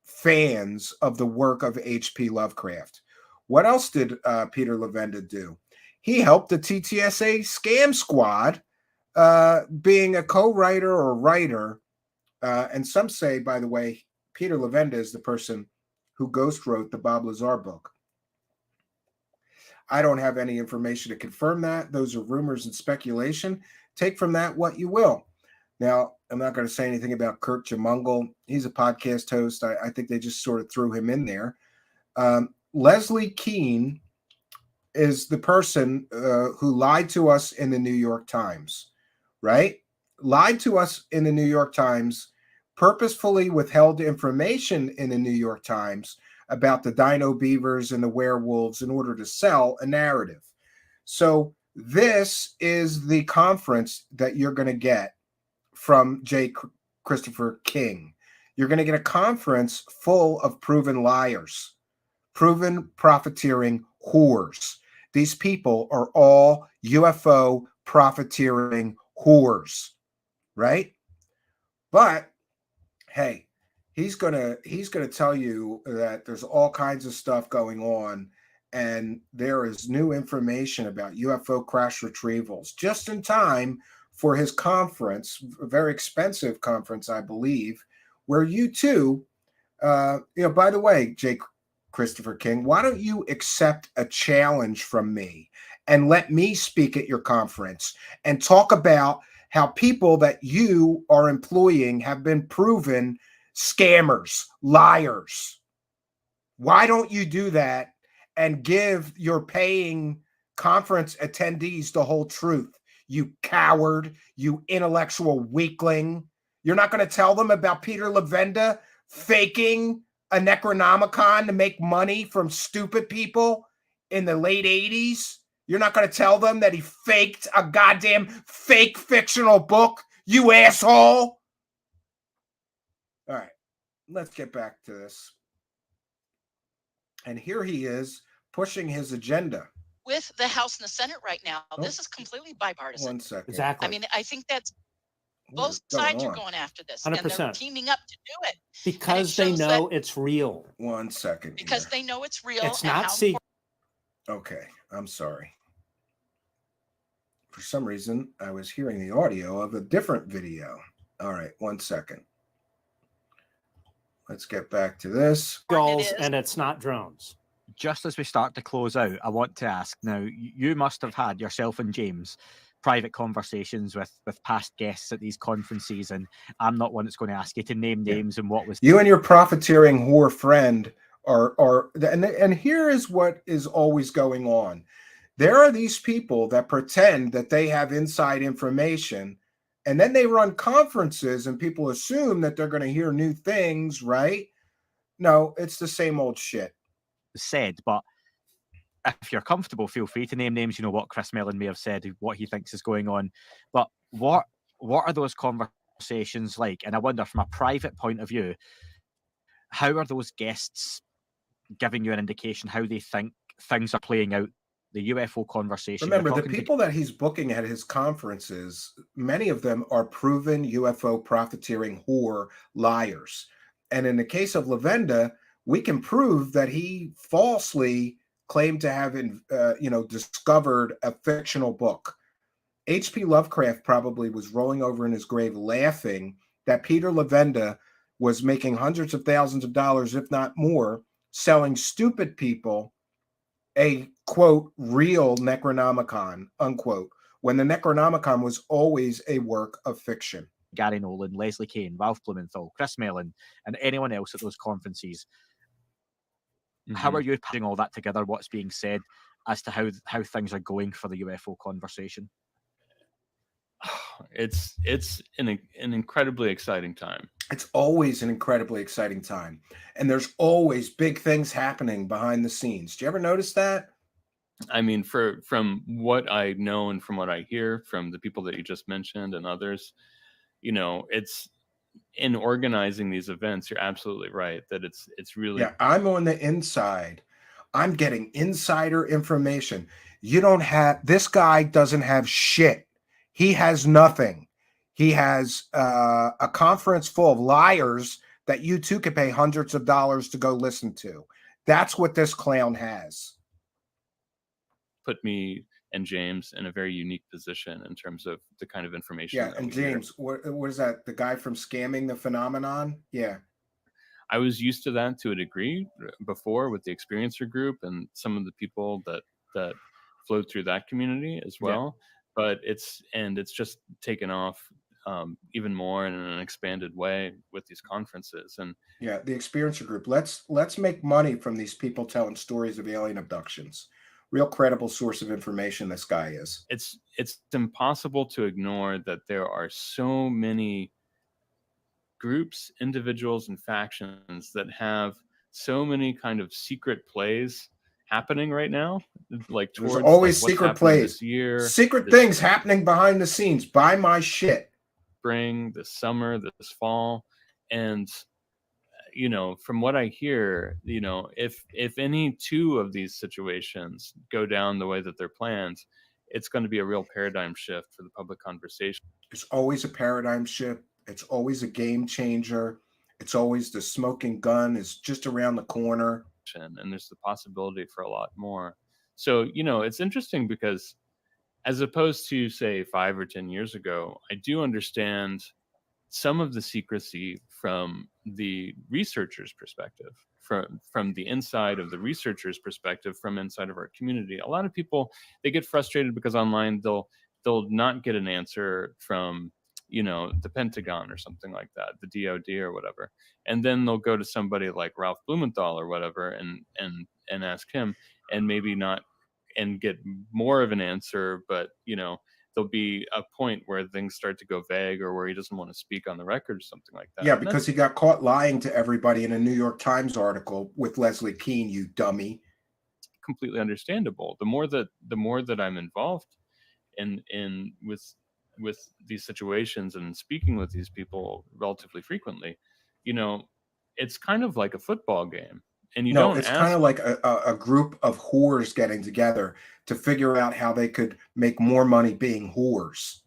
fans of the work of H.P. Lovecraft. What else did Peter Levenda do? He helped the TTSA scam squad, being a co-writer or writer. And some say, by the way, Peter Levenda is the person who ghost wrote the Bob Lazar book. I don't have any information to confirm that. Those are rumors and speculation. Take from that what you will. Now, I'm not going to say anything about Kurt Jamungle. He's a podcast host. I think they just sort of threw him in there. Leslie Keene is the person who lied to us in the New York Times, right? Lied to us in the New York Times, purposefully withheld information in the New York Times about the dino beavers and the werewolves in order to sell a narrative. So this is the conference that you're going to get from J. Christopher King. You're going to get a conference full of proven liars, proven profiteering whores. These people are all UFO profiteering whores, right? But hey, he's gonna tell you that there's all kinds of stuff going on, and there is new information about UFO crash retrievals just in time for his conference, a very expensive conference, I believe, where you too, by the way, Jake Christopher King, why don't you accept a challenge from me and let me speak at your conference and talk about how people that you are employing have been proven scammers, liars. Why don't you do that and give your paying conference attendees the whole truth? You coward, you intellectual weakling. You're not going to tell them about Peter Levenda faking a Necronomicon to make money from stupid people in the late 80s? You're not going to tell them that he faked a goddamn fake fictional book, you asshole? All right, let's get back to this. And here he is pushing his agenda with the House and the Senate right now. This is completely bipartisan. 1 second. Exactly. I mean, I think that's both sides are going after this, 100%. and they're teaming up to do it because they know it's real. 1 second. Because they know it's real. It's not secret. Okay, I'm sorry. For some reason, I was hearing the audio of a different video. All right, 1 second. Let's get back to this. Gulls, and it's not drones. Just as we start to close out, I want to ask now, you must have had, yourself and James, private conversations with past guests at these conferences, and I'm not one that's going to ask you to name names and what was... You and your profiteering whore friend and here is what is always going on. There are these people that pretend that they have inside information, and then they run conferences and people assume that they're going to hear new things, right? No, it's the same old shit. Said, but if you're comfortable, feel free to name names. You know what Chris Mellon may have said, what he thinks is going on. But what are those conversations like? And I wonder, from a private point of view, how are those guests giving you an indication how they think things are playing out? The UFO conversation. Remember, the people that he's booking at his conferences, many of them are proven UFO profiteering whore liars. And in the case of Levenda, we can prove that he falsely claimed to have, discovered a fictional book. H.P. Lovecraft probably was rolling over in his grave laughing that Peter Levenda was making hundreds of thousands of dollars, if not more, selling stupid people a, quote, real Necronomicon, unquote, when the Necronomicon was always a work of fiction. Gary Nolan, Leslie Kane, Ralph Blumenthal, Chris Mellon, and anyone else at those conferences. Mm-hmm. How are you putting all that together, what's being said, as to how things are going for the UFO conversation? It's an incredibly exciting time. It's always an incredibly exciting time. And there's always big things happening behind the scenes. Do you ever notice that? I mean, from what I know and from what I hear from the people that you just mentioned and others, it's in organizing these events, you're absolutely right that it's really... Yeah, I'm on the inside. I'm getting insider information. This guy doesn't have shit. He has nothing. He has a conference full of liars that you too could pay hundreds of dollars to go listen to. That's what this clown has. Put me and James in a very unique position in terms of the kind of information. Yeah, and James, what is that? The guy from Scamming the Phenomenon? Yeah. I was used to that to a degree before with the Experiencer group and some of the people that flowed through that community as well. Yeah. But it's just taken off even more in an expanded way with these conferences. And yeah, the Experiencer group. Let's make money from these people telling stories of alien abductions. Real credible source of information this guy is. It's impossible to ignore that there are so many groups, individuals, and factions that have so many kind of secret plays happening right now. Like there's always secret plays this year, secret things happening behind the scenes. Buy my shit. Spring, this summer, this fall, and from what I hear, if any two of these situations go down the way that they're planned, it's going to be a real paradigm shift for the public conversation. It's always a paradigm shift. It's always a game changer. It's always the smoking gun is just around the corner. And there's the possibility for a lot more. So, you know, it's interesting because as opposed to, say, 5 or 10 years ago, I do understand some of the secrecy from the researcher's perspective, from the inside of the researcher's perspective, from inside of our community. A lot of people, they get frustrated because online they'll not get an answer from, you know, the Pentagon or something like that, the DOD or whatever, and then they'll go to somebody like Ralph Blumenthal or whatever and ask him, and maybe not, and get more of an answer, but you know, there'll be a point where things start to go vague, or where he doesn't want to speak on the record or something like that. Yeah, because he got caught lying to everybody in a New York Times article with Leslie Keene, you dummy. Completely understandable. The more that I'm involved in with these situations and speaking with these people relatively frequently, you know, it's kind of like a football game. And you don't it's ask, kind of like a group of whores getting together to figure out how they could make more money being whores.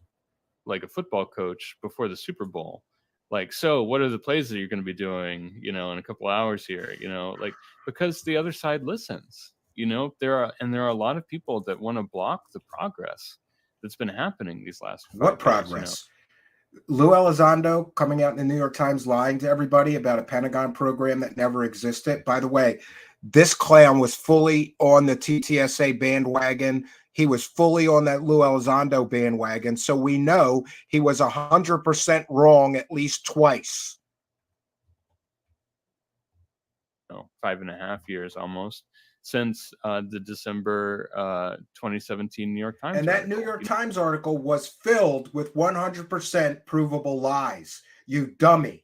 Like a football coach before the Super Bowl. Like, so what are the plays that you're going to be doing, you know, in a couple hours here, you know, like, because the other side listens, you know, there are a lot of people that want to block the progress that's been happening these last 5 What progress? years, you know? Lou Elizondo coming out in the New York Times lying to everybody about a Pentagon program that never existed. By the way, this clown was fully on the TTSA bandwagon. He was fully on that Lou Elizondo bandwagon. So we know he was 100% wrong at least twice. No, 5.5 years almost since the December 2017 New York Times And that article. New York Times article was filled with 100% provable lies. You dummy.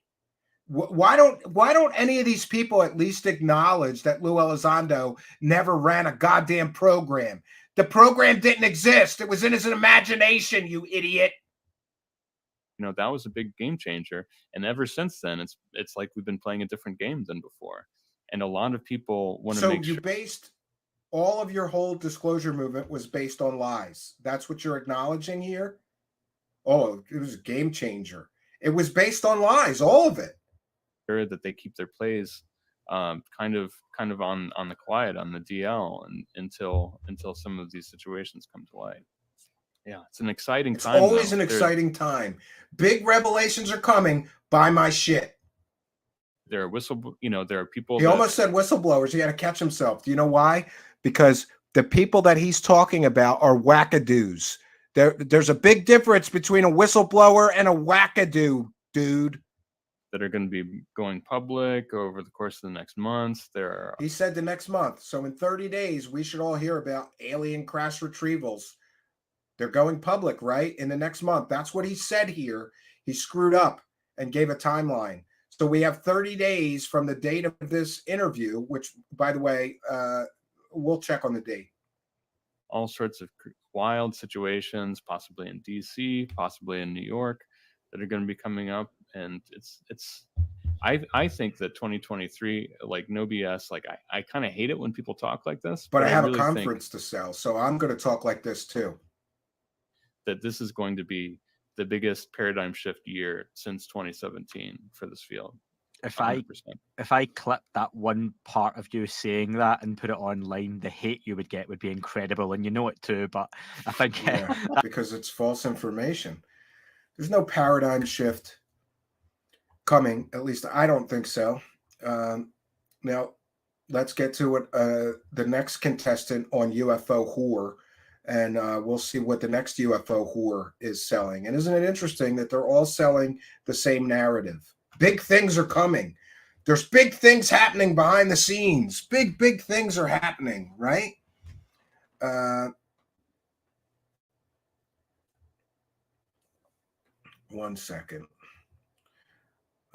Why don't any of these people at least acknowledge that Lou Elizondo never ran a goddamn program? The program didn't exist. It was in his imagination, you idiot. You know, that was a big game changer. And ever since then, it's like we've been playing a different game than before. And a lot of people want to make sure. So you based all of your whole disclosure movement was based on lies. That's what you're acknowledging here? Oh, it was a game changer. It was based on lies, all of it. That they keep their plays kind of on the quiet, on the DL, and until some of these situations come to light. Yeah, it's an exciting time. It's always an exciting time. Big revelations are coming. Buy my shit. There are there are people. He almost said whistleblowers. He had to catch himself. Do you know why? Because the people that he's talking about are wackadoos. There's a big difference between a whistleblower and a wackadoo, dude. That are going to be going public over the course of the next month. He said the next month. So in 30 days, we should all hear about alien crash retrievals. They're going public, right? In the next month. That's what he said here. He screwed up and gave a timeline. So we have 30 days from the date of this interview, which, by the way, we'll check on the date. All sorts of wild situations, possibly in DC, possibly in New York, that are going to be coming up. And I think that 2023, like no BS, like I kind of hate it when people talk like this. But I have really a conference to sell, so I'm going to talk like this too. That this is going to be the biggest paradigm shift year since 2017 for this field. If I clip that one part of you saying that and put it online, the hate you would get would be incredible, and you know it too. But I think because it's false information. There's no paradigm shift coming. At least I don't think so. Now, let's get to it. The next contestant on UFO Whore, and we'll see what the next UFO whore is selling. And isn't it interesting that they're all selling the same narrative? Big things are coming. There's big things happening behind the scenes. Big things are happening, right? 1 second.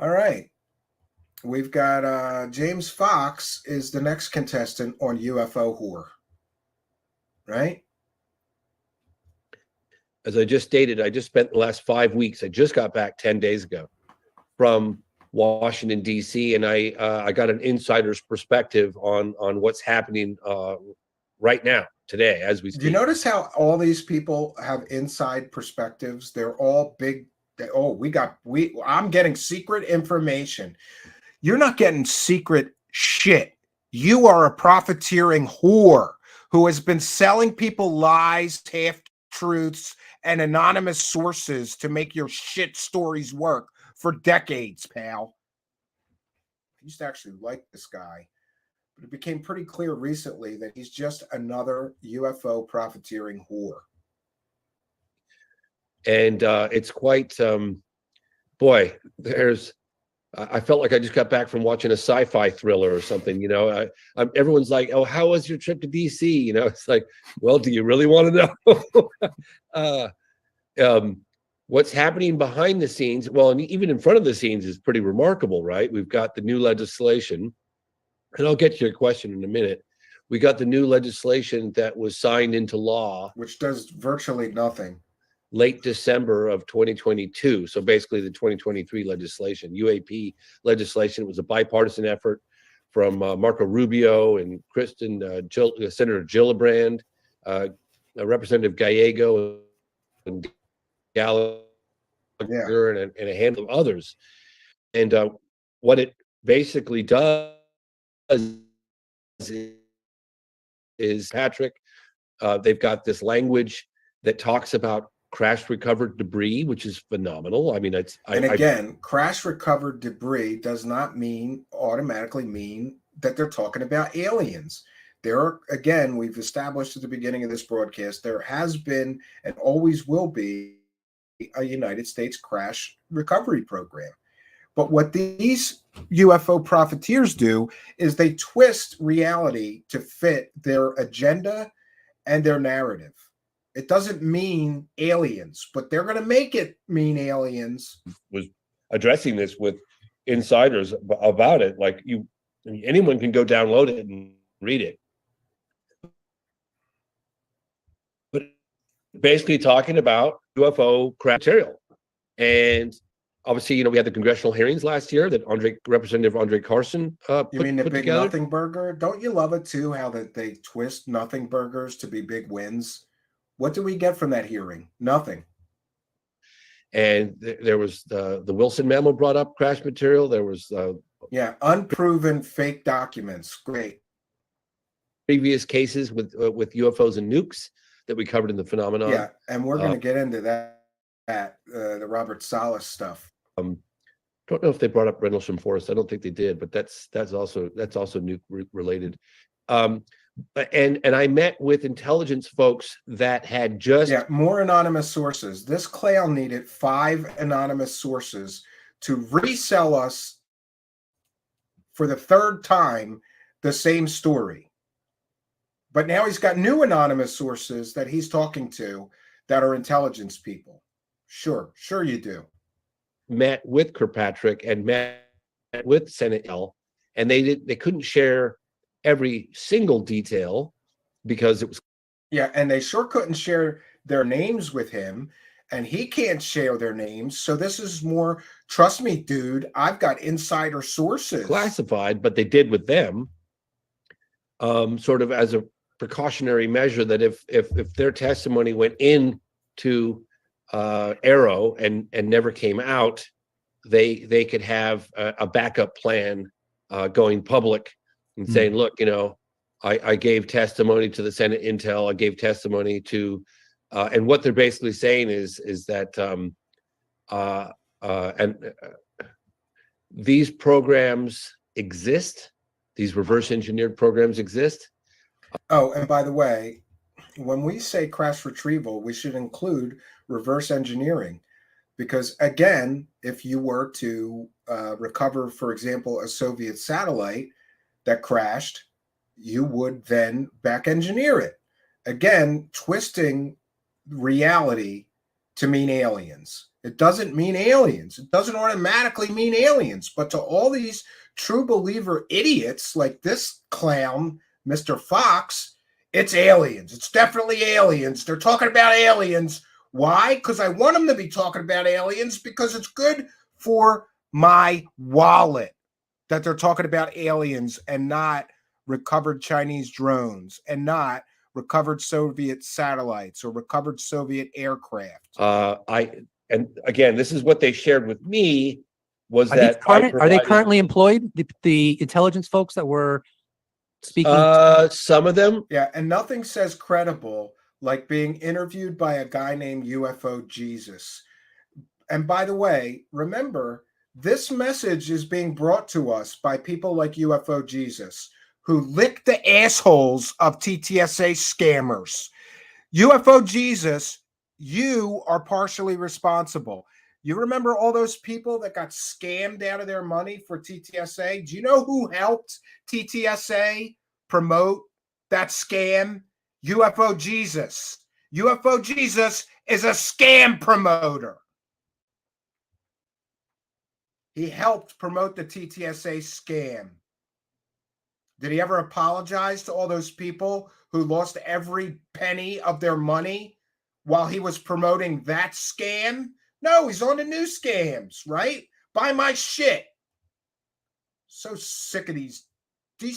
All right. We've got James Fox is the next contestant on UFO Whore, right? As I just stated, I just spent the last 5 weeks. I just got back 10 days ago from Washington, D.C., and I got an insider's perspective on what's happening right now, today, as we speak. Do you notice how all these people have inside perspectives? They're all big I'm getting secret information. You're not getting secret shit. You are a profiteering whore who has been selling people lies, half truths, and anonymous sources to make your shit stories work for decades, pal. I used to actually like this guy, but it became pretty clear recently that he's just another UFO profiteering whore. And it's quite, boy, I felt like I just got back from watching a sci-fi thriller or something, you know. Everyone's like, oh, how was your trip to DC? You know, it's like, well, do you really want to know? What's happening behind the scenes? Well, and even in front of the scenes is pretty remarkable, right? We've got the new legislation, and I'll get to your question in a minute. We got the new legislation that was signed into law, which does virtually nothing. Late December of 2022. So basically the 2023 legislation, UAP legislation. It was a bipartisan effort from Marco Rubio and Senator Gillibrand, Representative Gallego and Gallagher, and a handful of others. And what it basically does is, Patrick, they've got this language that talks about crash recovered debris, which is phenomenal. I mean, crash recovered debris does not automatically mean that they're talking about aliens. There are, again, we've established at the beginning of this broadcast, there has been and always will be a United States crash recovery program. But what these UFO profiteers do is they twist reality to fit their agenda and their narrative. It doesn't mean aliens, but they're going to make it mean aliens. Was addressing this with insiders about it. Like anyone can go download it and read it. But basically talking about UFO crash material. And obviously, you know, we had the congressional hearings last year that Representative Andre Carson you mean the big together. nothing burger? Don't you love it too, how that they twist nothing burgers to be big wins? What do we get from that hearing? Nothing. And there was the Wilson memo brought up crash material. There was unproven fake documents. Great. Previous cases with UFOs and nukes that we covered in the phenomenon. Yeah, and we're going to get into that the Robert Salas stuff. Don't know if they brought up Rendlesham Forest. I don't think they did, but that's also nuke related. And I met with intelligence folks that had just more anonymous sources. This clown needed 5 anonymous sources to resell us for the 3rd time the same story. But now he's got new anonymous sources that he's talking to that are intelligence people. Sure you do. Met with Kirkpatrick and met with Senate L, and they couldn't share every single detail because it was and they sure couldn't share their names with him, and he can't share their names. So this is more, trust me, dude, I've got insider sources. Classified, but they did with them sort of as a precautionary measure that if their testimony went into Arrow and never came out, they could have a backup plan going public and saying, look, you know, I gave testimony to the Senate Intel, I gave testimony to, and what they're basically saying is that these programs exist, these reverse engineered programs exist. Oh, and by the way, when we say crash retrieval, we should include reverse engineering, because again, if you were to recover, for example, a Soviet satellite that crashed, you would then back engineer it. Again, twisting reality to mean aliens. It doesn't mean aliens. It doesn't automatically mean aliens. But to all these true believer idiots like this clown, Mr. Fox, it's aliens. It's definitely aliens. They're talking about aliens. Why? Because I want them to be talking about aliens, because it's good for my wallet that they're talking about aliens and not recovered Chinese drones and not recovered Soviet satellites or recovered Soviet aircraft. And again, this is what they shared with me was Are they that I current? Are they provided- currently employed? The intelligence folks that were speaking. Some of them. Yeah, and nothing says credible like being interviewed by a guy named UFO Jesus. And by the way, remember, this message is being brought to us by people like UFO Jesus, who lick the assholes of TTSA scammers. UFO Jesus, you are partially responsible. You remember all those people that got scammed out of their money for TTSA? Do you know who helped TTSA promote that scam? UFO Jesus. UFO Jesus is a scam promoter. He helped promote the TTSA scam. Did he ever apologize to all those people who lost every penny of their money while he was promoting that scam? No, he's on the new scams, right? Buy my shit. So sick of these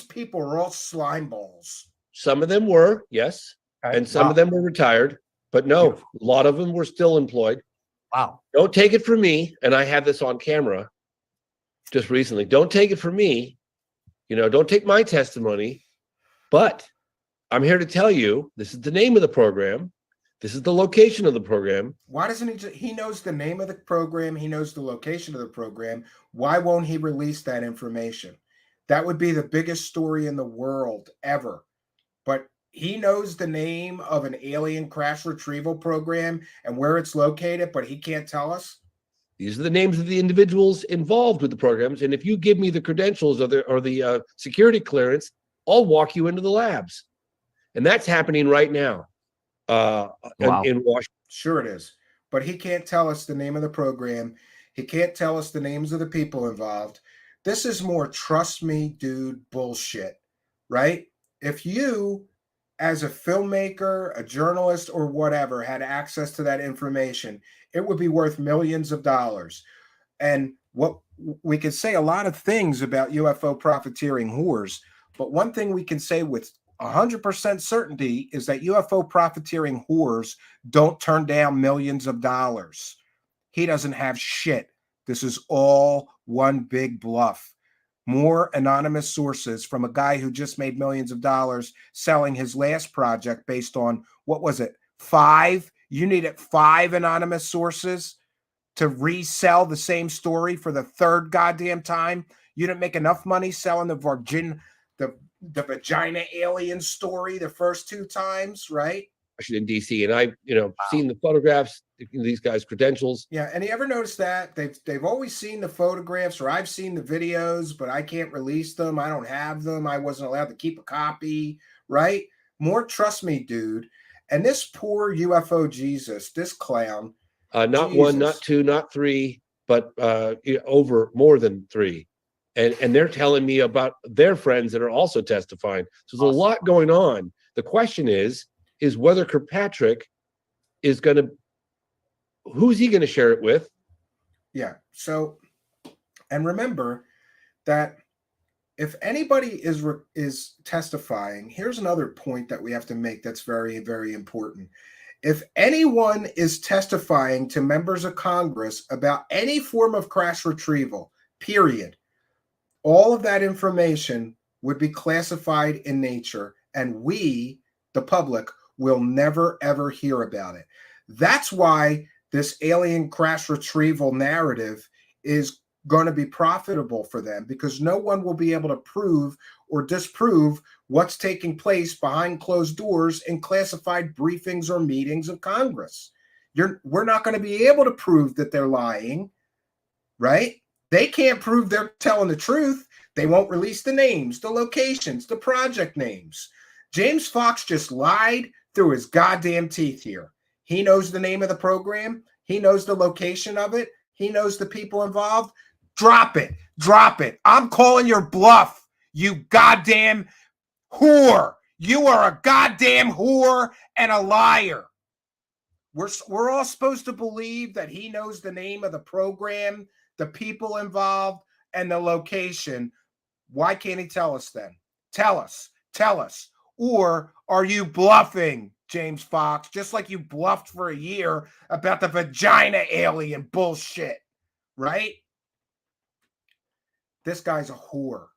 people are all slime balls. Some of them were, yes, and some of them were retired, but no, a lot of them were still employed. Wow. Don't take it from me, and I have this on camera just recently. Don't take it from me. Don't take my testimony, but I'm here to tell you, this is the name of the program. This is the location of the program. Why doesn't he knows the name of the program. He knows the location of the program. Why won't he release that information? That would be the biggest story in the world ever. But he knows the name of an alien crash retrieval program and where it's located, but he can't tell us. These are the names of the individuals involved with the programs. And if you give me the credentials or the security clearance, I'll walk you into the labs. And that's happening right now in Washington. Sure it is. But he can't tell us the name of the program. He can't tell us the names of the people involved. This is more trust me, dude, bullshit, right? If you, as a filmmaker, a journalist, or whatever, had access to that information, it would be worth millions of dollars. And what we could say a lot of things about UFO profiteering whores, but one thing we can say with 100% certainty is that UFO profiteering whores don't turn down millions of dollars. He doesn't have shit. This is all one big bluff. More anonymous sources from a guy who just made millions of dollars selling his last project based on, what was it, 5? You needed 5 anonymous sources to resell the same story for the third goddamn time. You didn't make enough money selling the vagina alien story the first 2 times, right? Washington, D.C. And I've, seen the photographs, these guys' credentials. Yeah, and you ever notice that they've always seen the photographs, or I've seen the videos, but I can't release them. I don't have them. I wasn't allowed to keep a copy, right? More trust me, dude. And this poor UFO Jesus, this clown. Not 1, not 2, not 3, but over more than 3. And they're telling me about their friends that are also testifying. So there's a lot going on. The question is whether Kirkpatrick is going to, who's he going to share it with? Yeah. So, and remember that if anybody is testifying, here's another point that we have to make that's very, very important. If anyone is testifying to members of Congress about any form of crash retrieval, period, all of that information would be classified in nature, and we, the public, will never, ever hear about it. That's why this alien crash retrieval narrative is going to be profitable for them, because no one will be able to prove or disprove what's taking place behind closed doors in classified briefings or meetings of Congress. We're not going to be able to prove that they're lying, right? They can't prove they're telling the truth. They won't release the names, the locations, the project names. James Fox just lied through his goddamn teeth here. He knows the name of the program. He knows the location of it. He knows the people involved. Drop it. Drop it. I'm calling your bluff, you goddamn whore. You are a goddamn whore and a liar. We're all supposed to believe that he knows the name of the program, the people involved, and the location. Why can't he tell us then? Tell us. Tell us. Or are you bluffing? James Fox, just like you bluffed for a year about the vagina alien bullshit, right? This guy's a whore.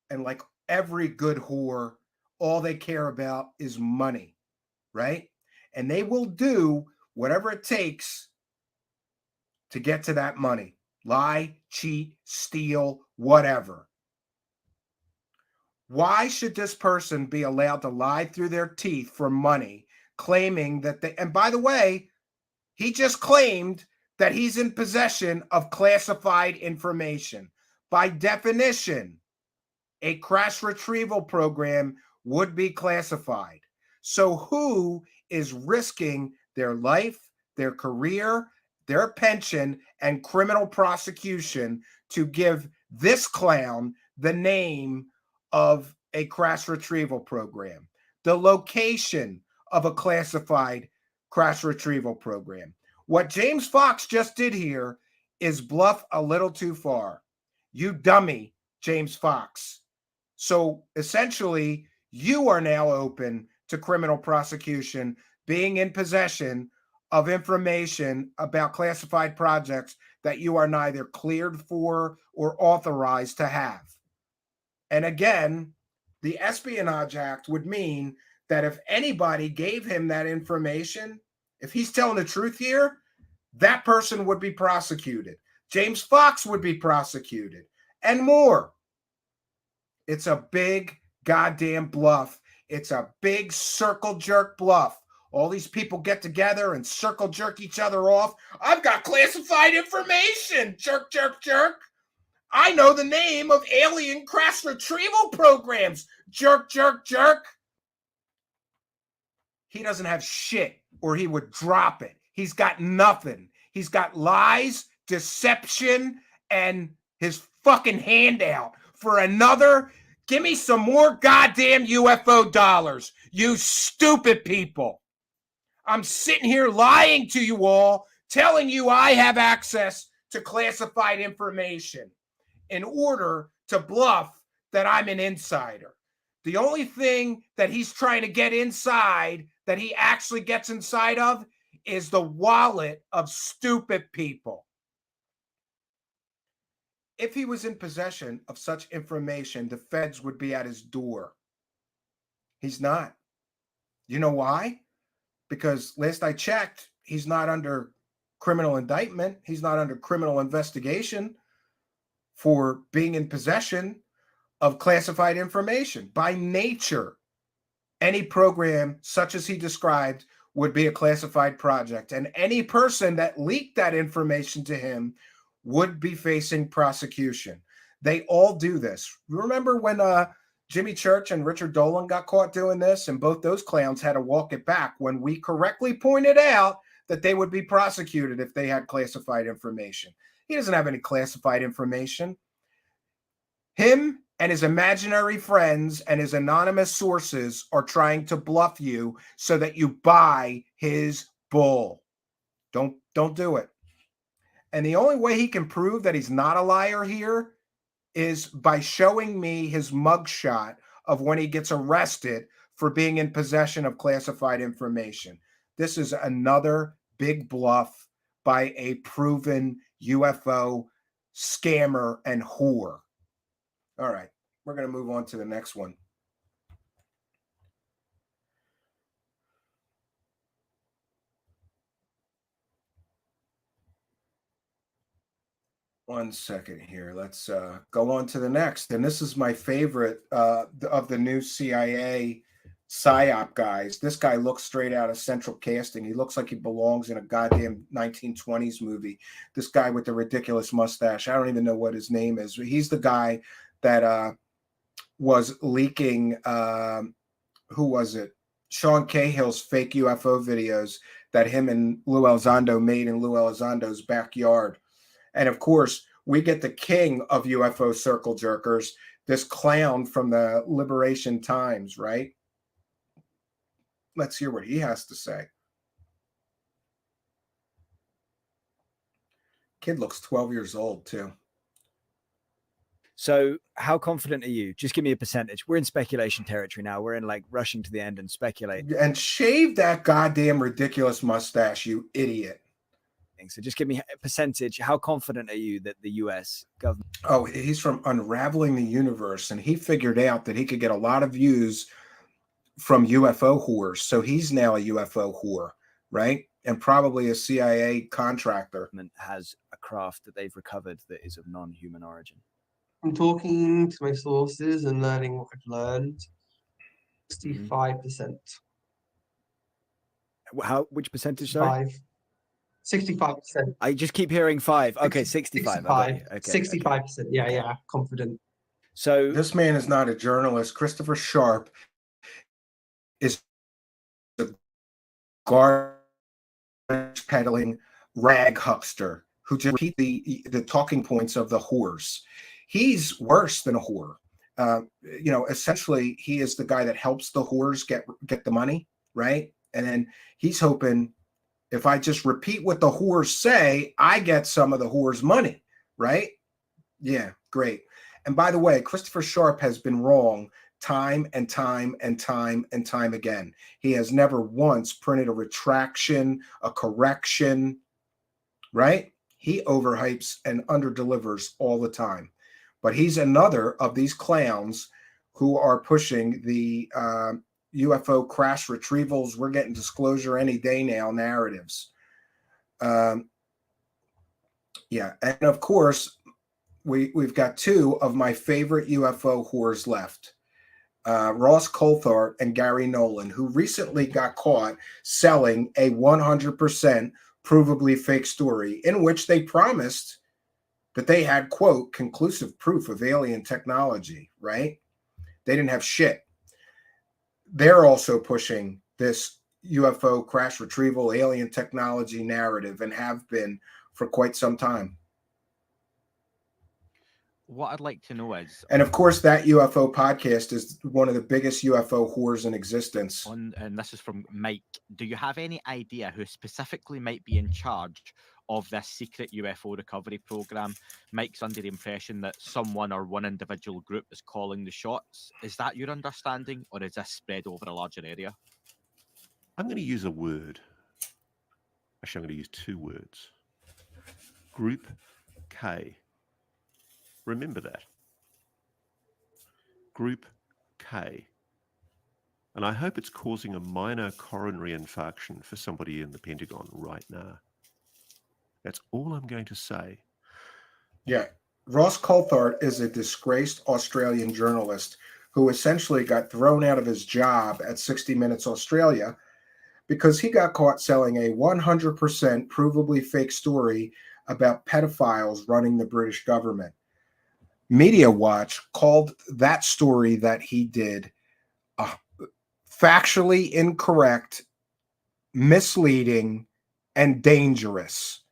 And like every good whore, all they care about is money, right? And they will do whatever it takes to get to that money. Lie, cheat, steal, whatever. Why should this person be allowed to lie through their teeth for money, claiming that they, and by the way, he just claimed that he's in possession of classified information. By definition, a crash retrieval program would be classified. So who is risking their life, their career, their pension, and criminal prosecution to give this clown the name of a crash retrieval program, the location of a classified crash retrieval program? What James Fox just did here is bluff a little too far. You dummy, James Fox. So essentially, you are now open to criminal prosecution, being in possession of information about classified projects that you are neither cleared for or authorized to have. And again, the Espionage Act would mean that if anybody gave him that information, if he's telling the truth here, that person would be prosecuted. James Fox would be prosecuted, and more. It's a big goddamn bluff. It's a big circle jerk bluff. All these people get together and circle jerk each other off. I've got classified information. Jerk, jerk, jerk. I know the name of alien crash retrieval programs. Jerk, jerk, jerk. He doesn't have shit, or he would drop it. He's got nothing. He's got lies, deception, and his fucking handout for another. Give me some more goddamn UFO dollars, you stupid people. I'm sitting here lying to you all, telling you I have access to classified information in order to bluff that I'm an insider. The only thing that he's trying to get inside, that he actually gets inside of, is the wallet of stupid people. If he was in possession of such information, the feds would be at his door. He's not. You know why? Because last I checked, he's not under criminal indictment. He's not under criminal investigation for being in possession of classified information. By nature, any program such as he described would be a classified project, and any person that leaked that information to him would be facing prosecution. They all do this. Remember when Jimmy Church and Richard Dolan got caught doing this, and both those clowns had to walk it back when we correctly pointed out that they would be prosecuted if they had classified information. He doesn't have any classified information. Him and his imaginary friends and his anonymous sources are trying to bluff you so that you buy his bull. Don't do it. And the only way he can prove that he's not a liar here is by showing me his mugshot of when he gets arrested for being in possession of classified information. This is another big bluff by a proven UFO scammer and whore. All right, we're going to move on to the next one. One second here. Let's go on to the next. And this is my favorite of the new CIA PSYOP guys. This guy looks straight out of Central Casting. He looks like he belongs in a goddamn 1920s movie. This guy with the ridiculous mustache. I don't even know what his name is. He's the guy that was leaking, who was it? Sean Cahill's fake UFO videos that him and Lou Elizondo made in Lou Elizondo's backyard. And of course, we get the king of UFO circle jerkers, this clown from the Liberation Times, right? Let's hear what he has to say. Kid looks 12 years old, too. So how confident are you? Just give me a percentage. We're in speculation territory now. We're in like rushing to the end and speculate. And shave that goddamn ridiculous mustache, you idiot. So just give me a percentage. How confident are you that the US government? Oh, he's from Unraveling the Universe, and he figured out that he could get a lot of views from UFO whores. So he's now a UFO whore, right? And probably a CIA contractor. Has a craft that they've recovered that is of non-human origin. I'm talking to my sources and learning what I've learned. 65%. Which percentage? Sorry? 65%. I just keep hearing 5. Okay, 65. 65. Okay, 65%. Yeah, confident. So this man is not a journalist. Christopher Sharp is a garbage peddling rag huckster who just repeat the talking points of the whores. He's worse than a whore. Essentially, he is the guy that helps the whores get the money, right? And then he's hoping, if I just repeat what the whores say, I get some of the whores' money, right? Yeah, great. And by the way, Christopher Sharp has been wrong time and time and time and time again. He has never once printed a retraction, a correction, right? He overhypes and underdelivers all the time. But he's another of these clowns who are pushing the UFO crash retrievals, we're getting disclosure any day now narratives. And of course, we've got two of my favorite UFO whores left. Ross Coulthard and Gary Nolan, who recently got caught selling a 100% provably fake story in which they promised that they had, quote, conclusive proof of alien technology, right? They didn't have shit. They're also pushing this UFO crash retrieval alien technology narrative and have been for quite some time. What I'd like to know is... And of course, that UFO podcast is one of the biggest UFO whores in existence. And this is from Mike. Do you have any idea who specifically might be in charge of this secret UFO recovery program? Mike's under the impression that someone or one individual group is calling the shots. Is that your understanding, or is this spread over a larger area? I'm going to use a word. Actually, I'm going to use 2 words. Group K. Remember that. Group K. And I hope it's causing a minor coronary infarction for somebody in the Pentagon right now. That's all I'm going to say. Yeah. Ross Coulthard is a disgraced Australian journalist who essentially got thrown out of his job at 60 Minutes Australia because he got caught selling a 100% provably fake story about pedophiles running the British government. Media Watch called that story that he did factually incorrect, misleading, and dangerous.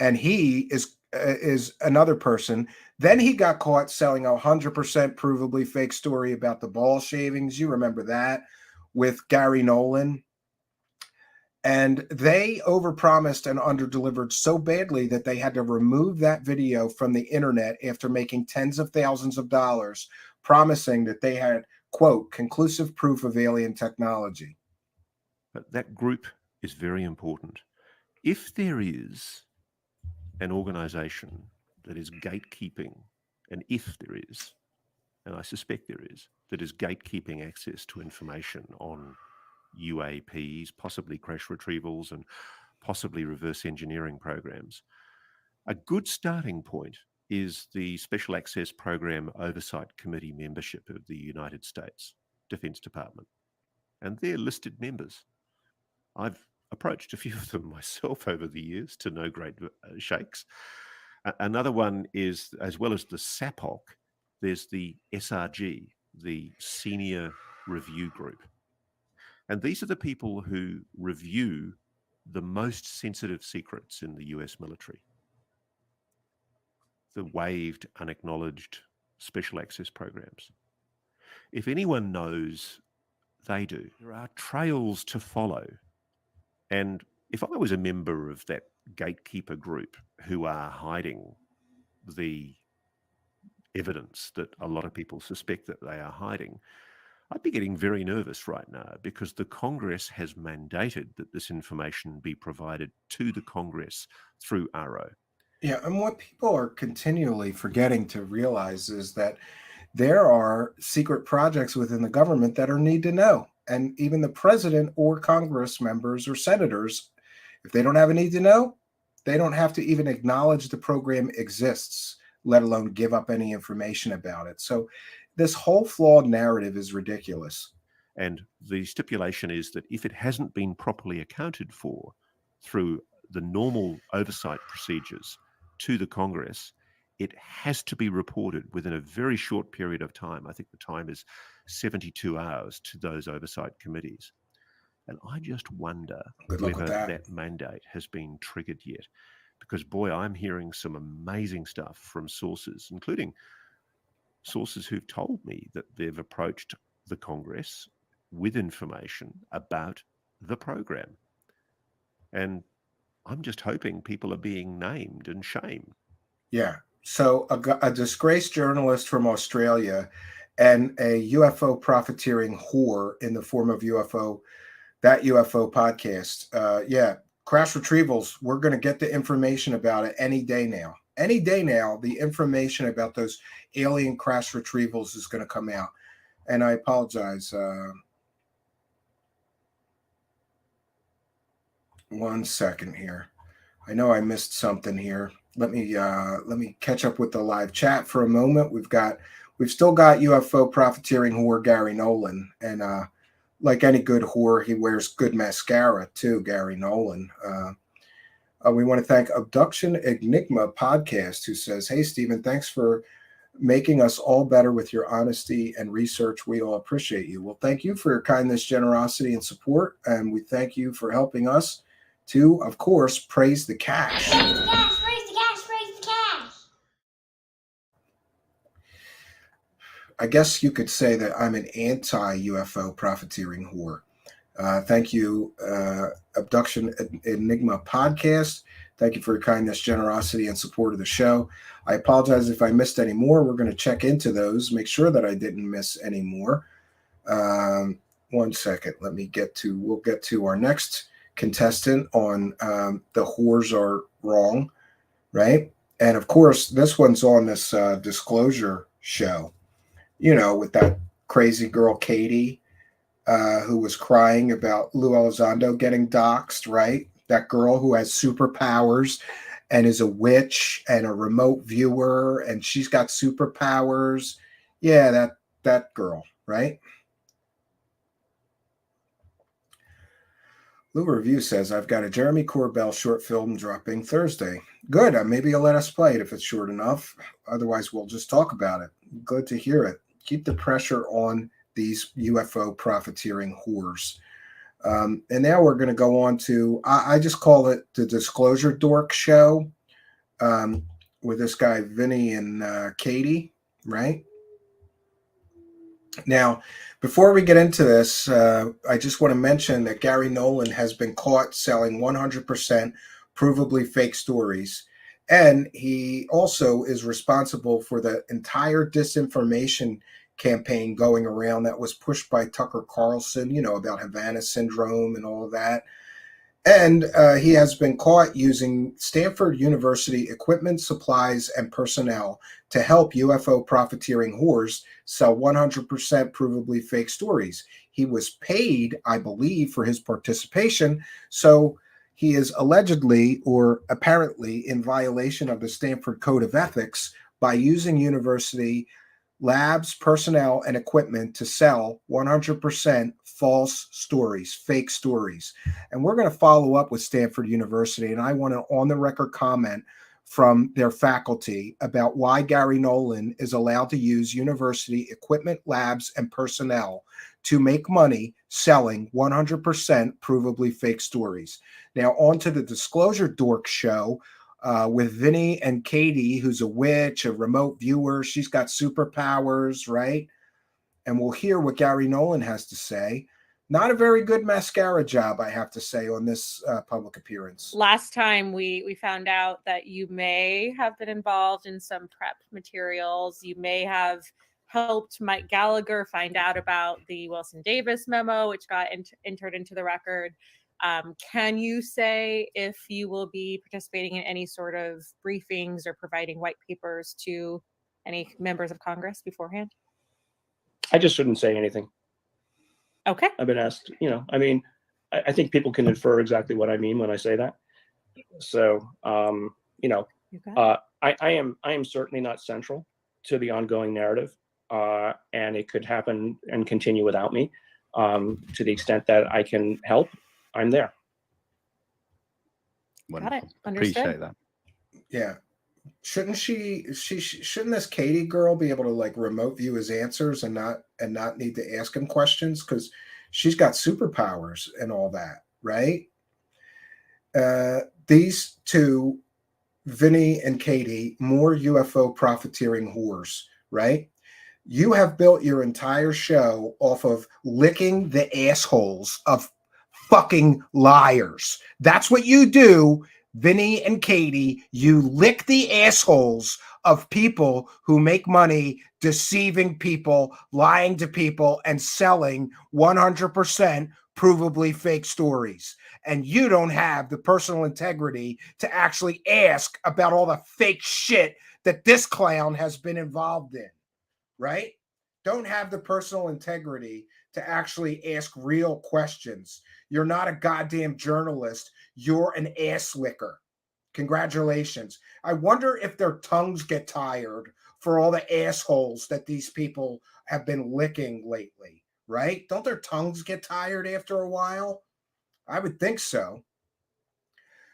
And he is another person. Then he got caught selling a 100% provably fake story about the ball shavings. You remember that with Gary Nolan. And they overpromised and underdelivered so badly that they had to remove that video from the internet after making tens of thousands of dollars, promising that they had, quote, conclusive proof of alien technology. But that group is very important. If there is an organization that is gatekeeping, and if there is, and I suspect there is, that is gatekeeping access to information on UAPs, possibly crash retrievals, and possibly reverse engineering programs. A good starting point is the Special Access Program Oversight Committee membership of the United States Defense Department. And they're listed members. I've approached a few of them myself over the years to no great shakes. Another one is, as well as the SAPOC, there's the SRG, the Senior Review Group. And these are the people who review the most sensitive secrets in the US military. The waived, unacknowledged special access programs. If anyone knows, they do. There are trails to follow. And if I was a member of that gatekeeper group who are hiding the evidence that a lot of people suspect that they are hiding, I'd be getting very nervous right now, because the Congress has mandated that this information be provided to the Congress through RO. Yeah, and what people are continually forgetting to realize is that there are secret projects within the government that are need to know. And even the president or Congress members or senators, if they don't have a need to know, they don't have to even acknowledge the program exists, let alone give up any information about it. So this whole flawed narrative is ridiculous. And the stipulation is that if it hasn't been properly accounted for through the normal oversight procedures to the Congress, it has to be reported within a very short period of time. I think the time is 72 hours to those oversight committees. And I just wonder whether that mandate has been triggered yet. Because, boy, I'm hearing some amazing stuff from sources, including sources who've told me that they've approached the Congress with information about the program. And I'm just hoping people are being named and shamed. Yeah. So a disgraced journalist from Australia and a UFO profiteering whore in the form of UFO podcast. Yeah. Crash retrievals. We're going to get the information about it any day now. Any day now, the information about those alien crash retrievals is going to come out. And I apologize. One second here. I know I missed something here. Let me catch up with the live chat for a moment. We've still got UFO profiteering whore Gary Nolan, and like any good whore, he wears good mascara too. Gary Nolan. We want to thank Abduction Enigma Podcast, who says, "Hey Stephen, thanks for making us all better with your honesty and research. We all appreciate you." Well, thank you for your kindness, generosity, and support, and we thank you for helping us to, of course, praise the cash. Praise the cash, praise the cash, praise the cash. I guess you could say that I'm an anti-UFO profiteering whore. Thank you, Abduction Enigma Podcast. Thank you for your kindness, generosity, and support of the show. I apologize if I missed any more. We're going to check into those, make sure that I didn't miss any more. 1 second. We'll get to our next contestant on the whores are wrong, right? And of course, this one's on this disclosure show, with that crazy girl, Katie, who was crying about Lou Elizondo getting doxxed, right? That girl who has superpowers and is a witch and a remote viewer, and she's got superpowers. Yeah, that girl, right? Lou Review says, I've got a Jeremy Corbell short film dropping Thursday. Good. Maybe you'll let us play it if it's short enough. Otherwise, we'll just talk about it. Good to hear it. Keep the pressure on these UFO profiteering whores. And now we're going to go on to, I just call it the Disclosure Dork Show, with this guy, Vinny and Katie, right? Now, before we get into this, I just want to mention that Gary Nolan has been caught selling 100% provably fake stories. And he also is responsible for the entire disinformation campaign going around that was pushed by Tucker Carlson, about Havana syndrome and all of that. And he has been caught using Stanford University equipment, supplies, and personnel to help UFO profiteering whores sell 100% provably fake stories. He was paid, I believe, for his participation. So he is allegedly or apparently in violation of the Stanford Code of Ethics by using university labs, personnel, and equipment to sell 100% false stories, fake stories. And we're going to follow up with Stanford University, and I want an on-the-record comment from their faculty about why Gary Nolan is allowed to use university equipment, labs, and personnel to make money selling 100% provably fake stories. Now, on to the Disclosure Dork Show, with Vinny and Katie, who's a witch, a remote viewer. She's got superpowers, right? And we'll hear what Gary Nolan has to say. Not a very good mascara job, I have to say, on this public appearance. Last time we found out that you may have been involved in some prep materials. You may have helped Mike Gallagher find out about the Wilson Davis memo, which got entered into the record. Can you say if you will be participating in any sort of briefings or providing white papers to any members of Congress beforehand? I just shouldn't say anything. Okay. I've been asked, I mean, I think people can infer exactly what I mean when I say that. So, I am certainly not central to the ongoing narrative, and it could happen and continue without me. To the extent that I can help, I'm there. Got it. Understood. Appreciate that. Yeah. Shouldn't shouldn't this Katie girl be able to like remote view his answers and not need to ask him questions, because she's got superpowers and all that, right? These two, Vinny and Katie, more UFO profiteering whores, right? You have built your entire show off of licking the assholes of fucking liars. That's what you do, Vinny and Katie. You lick the assholes of people who make money deceiving people, lying to people, and selling 100% provably fake stories. And you don't have the personal integrity to actually ask about all the fake shit that this clown has been involved in, right? Don't have the personal integrity to actually ask real questions. You're not a goddamn journalist. You're an ass licker. Congratulations. I wonder if their tongues get tired for all the assholes that these people have been licking lately, right? Don't their tongues get tired after a while? I would think so.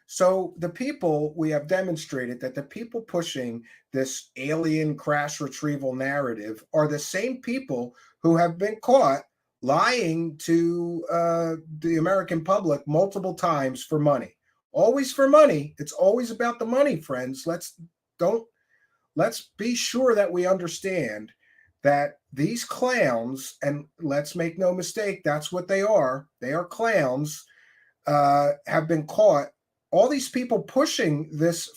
So the people, we have demonstrated that the people pushing this alien crash retrieval narrative are the same people who have been caught lying to the American public multiple times for money. Always for money. It's always about the money, friends. Let's be sure that we understand that these clowns, and let's make no mistake, that's what they are. They are clowns, have been caught. All these people pushing this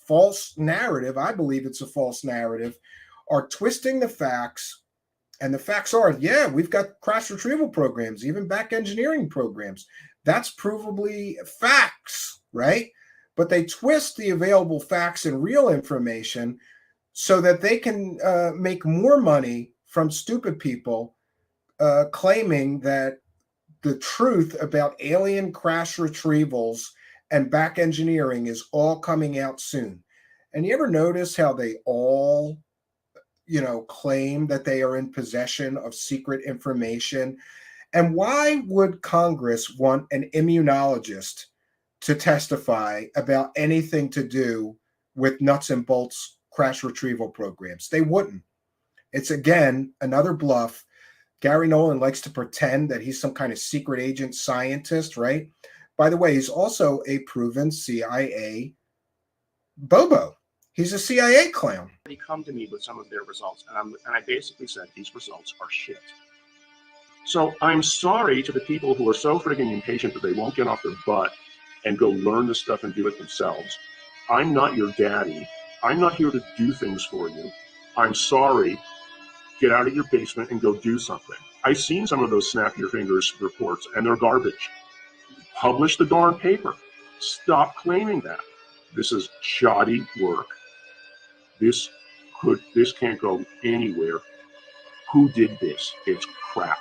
false narrative, I believe it's a false narrative, are twisting the facts. And the facts are, yeah, we've got crash retrieval programs, even back engineering programs. That's provably facts, right? But they twist the available facts and real information so that they can make more money from stupid people claiming that the truth about alien crash retrievals and back engineering is all coming out soon. And you ever notice how they all, claim that they are in possession of secret information? And why would Congress want an immunologist to testify about anything to do with nuts and bolts crash retrieval programs? They wouldn't. It's, again, another bluff. Gary Nolan likes to pretend that he's some kind of secret agent scientist, right? By the way, he's also a proven CIA bobo. He's a CIA clown. They come to me with some of their results, and I basically said these results are shit. So I'm sorry to the people who are so friggin' impatient that they won't get off their butt and go learn this stuff and do it themselves. I'm not your daddy. I'm not here to do things for you. I'm sorry. Get out of your basement and go do something. I've seen some of those snap your fingers reports, and they're garbage. Publish the darn paper. Stop claiming that. This is shoddy work. This can't go anywhere. Who did this? It's crap.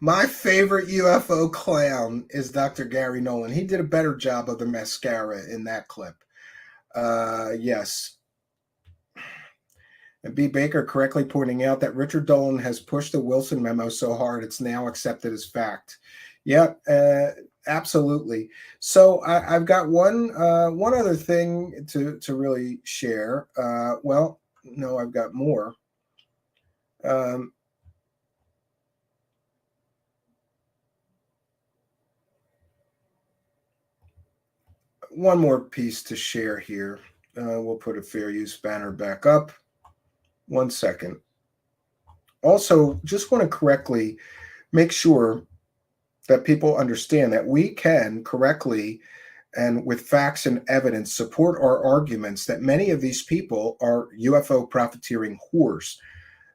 My favorite UFO clown is Dr. Gary Nolan. He did a better job of the mascara in that clip. Yes. And B. Baker correctly pointing out that Richard Dolan has pushed the Wilson memo so hard it's now accepted as fact. Yeah, absolutely. So I've got one other thing to really share. Well, no, I've got more. One more piece to share here. We'll put a fair use banner back up. 1 second. also just want to correctly make sure that people understand that we can correctly and with facts and evidence support our arguments that many of these people are UFO profiteering whores.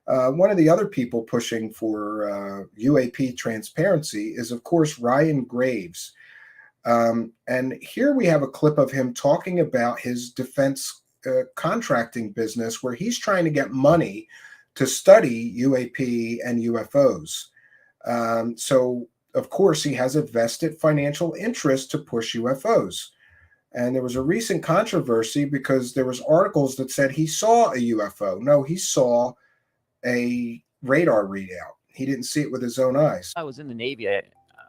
One of the other people pushing for UAP transparency is, of course, Ryan Graves. And here we have a clip of him talking about his defense contracting business, where he's trying to get money to study UAP and UFOs. So, of course, he has a vested financial interest to push UFOs. And there was a recent controversy because there was articles that said he saw a UFO. No, he saw a radar readout. He didn't see it with his own eyes. I was in the Navy.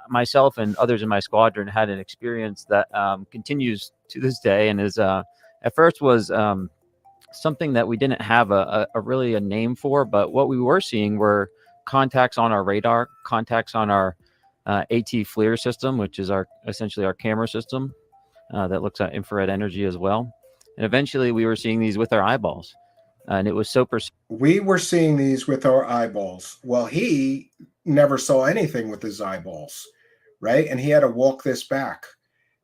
Myself and others in my squadron had an experience that continues to this day, and is at first was something that we didn't have a really a name for, but what we were seeing were contacts on our radar, contacts on our AT FLIR system, which is essentially our camera system that looks at infrared energy as well. And eventually we were seeing these with our eyeballs. And it was so we were seeing these with our eyeballs. Well, he never saw anything with his eyeballs, right? And he had to walk this back.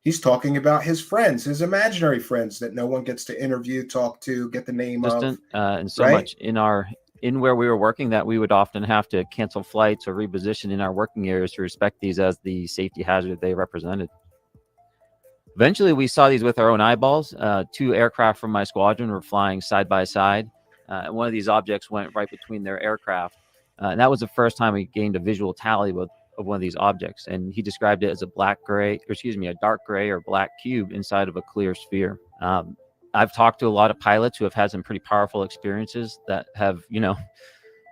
He's talking about his friends, his imaginary friends that no one gets to interview, talk to, get the name of. And so right? much in where we were working that we would often have to cancel flights or reposition in our working areas to respect these as the safety hazard they represented. Eventually, we saw these with our own eyeballs. 2 aircraft from my squadron were flying side by side. One of these objects went right between their aircraft. And that was the first time we gained a visual tally of one of these objects. And he described it as a dark gray or black cube inside of a clear sphere. I've talked to a lot of pilots who have had some pretty powerful experiences that have,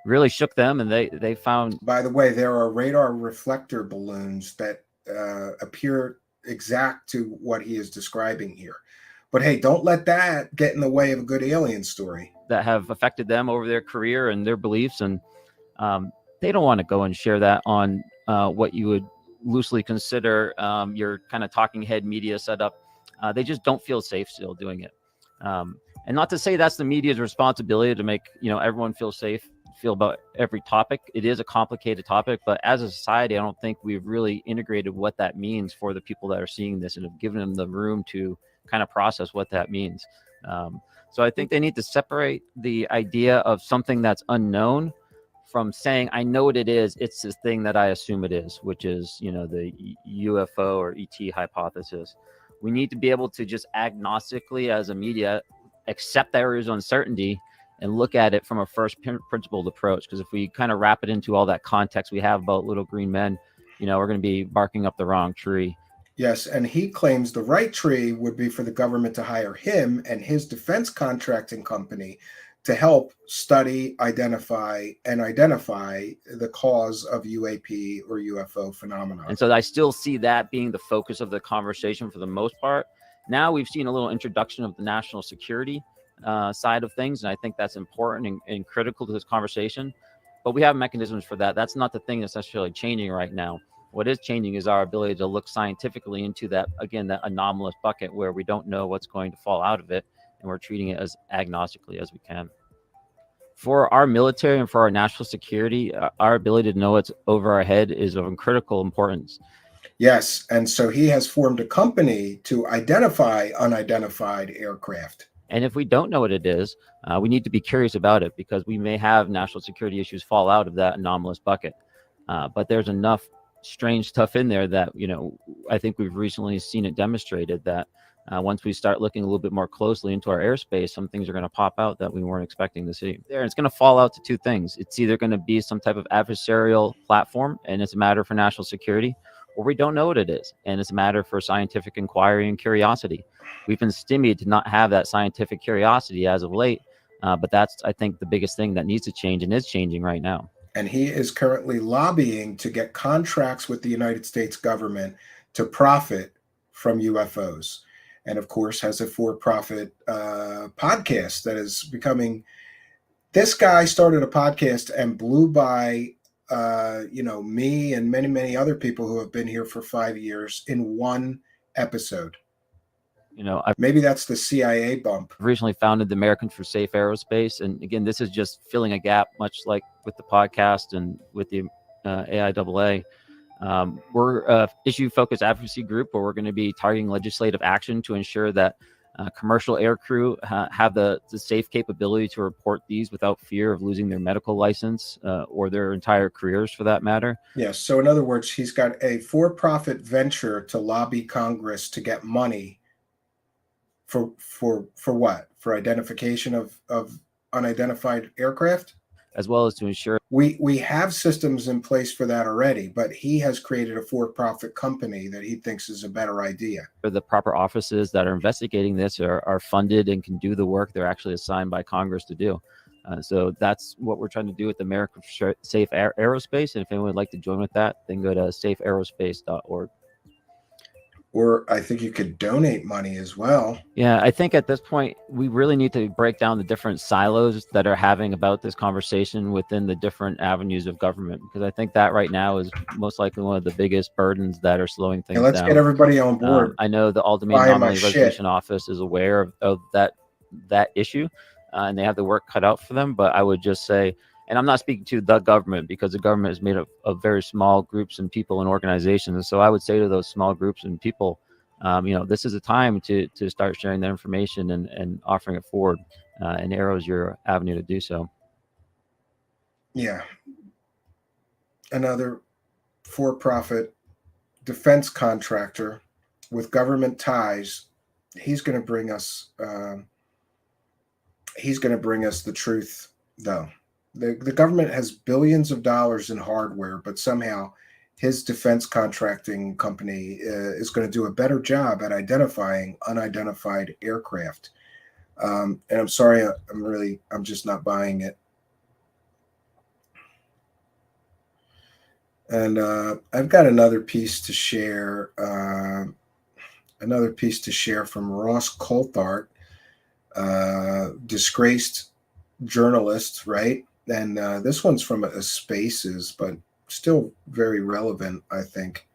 really shook them. And they found. By the way, there are radar reflector balloons that appear exact to what he is describing here. But hey, don't let that get in the way of a good alien story. That have affected them over their career and their beliefs. And they don't want to go and share that on what you would loosely consider your kind of talking head media setup. They just don't feel safe still doing it. And not to say that's the media's responsibility to make, everyone feel safe, feel about every topic. It is a complicated topic, but as a society, I don't think we've really integrated what that means for the people that are seeing this and have given them the room to kind of process what that means. So I think they need to separate the idea of something that's unknown from saying, I know what it is. It's this thing that I assume it is, which is, the UFO or ET hypothesis. We need to be able to just agnostically as a media accept there is uncertainty and look at it from a first principled approach. Because if we kind of wrap it into all that context we have about little green men, we're going to be barking up the wrong tree. Yes, and he claims the right tree would be for the government to hire him and his defense contracting company to help study, identify the cause of UAP or UFO phenomena. And so I still see that being the focus of the conversation for the most part. Now we've seen a little introduction of the national security side of things, and I think that's important and critical to this conversation. But we have mechanisms for that. That's not the thing that's necessarily changing right now. What is changing is our ability to look scientifically into that, again, that anomalous bucket where we don't know what's going to fall out of it, and we're treating it as agnostically as we can. For our military and for our national security, our ability to know what's over our head is of critical importance. Yes, and so he has formed a company to identify unidentified aircraft. And if we don't know what it is, we need to be curious about it, because we may have national security issues fall out of that anomalous bucket. But there's enough strange stuff in there that, I think we've recently seen it demonstrated that once we start looking a little bit more closely into our airspace, some things are going to pop out that we weren't expecting to see there. It's going to fall out to 2 things. It's either going to be some type of adversarial platform, and it's a matter for national security, or we don't know what it is, and it's a matter for scientific inquiry and curiosity. We've been stymied to not have that scientific curiosity as of late, but that's, I think, the biggest thing that needs to change and is changing right now. And he is currently lobbying to get contracts with the United States government to profit from UFOs. And of course, has a for-profit podcast that is becoming. This guy started a podcast and blew by, me and many, many other people who have been here for 5 years in one episode. maybe that's the CIA bump. I've recently founded the Americans for Safe Aerospace, and again, this is just filling a gap, much like with the podcast and with the AIAA. We're a issue-focused advocacy group where we're going to be targeting legislative action to ensure that commercial air crew have the safe capability to report these without fear of losing their medical license or their entire careers, for that matter. Yes. So in other words, he's got a for-profit venture to lobby Congress to get money for what? For identification of unidentified aircraft? As well as to ensure we have systems in place for that already, but he has created a for-profit company that he thinks is a better idea. the proper offices that are investigating this are funded and can do the work they're actually assigned by Congress to do. So that's what we're trying to do with the American Safe Aerospace. And if anyone would like to join with that, then go to safeaerospace.org. Or I think you could donate money as well. Yeah, I think at this point, we really need to break down the different silos that are having about this conversation within the different avenues of government, because I think that right now is most likely one of the biggest burdens that are slowing things down. Let's get everybody on board. I know the All-Domain Anomaly Resolution Office is aware of that issue, and they have the work cut out for them. But I would just say, and I'm not speaking to the government, because the government is made up of very small groups and people and organizations. And so I would say to those small groups and people, this is a time to start sharing that information and offering it forward. And Arrow is your avenue to do so. Yeah. Another for-profit defense contractor with government ties. He's going to bring us. He's going to bring us the truth, though. The government has billions of dollars in hardware, but somehow his defense contracting company is going to do a better job at identifying unidentified aircraft. And I'm sorry, I'm just not buying it. And I've got another piece to share. Another piece to share from Ross Coulthart, disgraced journalist, right? And this one's from a Spaces, but still very relevant, I think.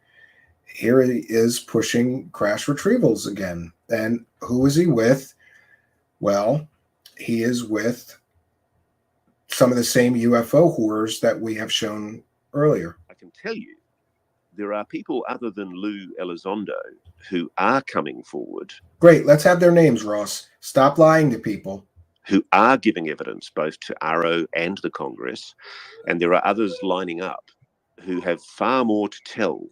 Here he is pushing crash retrievals again. And who is he with? Well, he is with some of the same UFO horrors that we have shown earlier. I can tell you, there are people other than Lou Elizondo who are coming forward. Great. Let's have their names, Ross. Stop lying to people. Who are giving evidence both to Arrow and the Congress. And there are others lining up who have far more to tell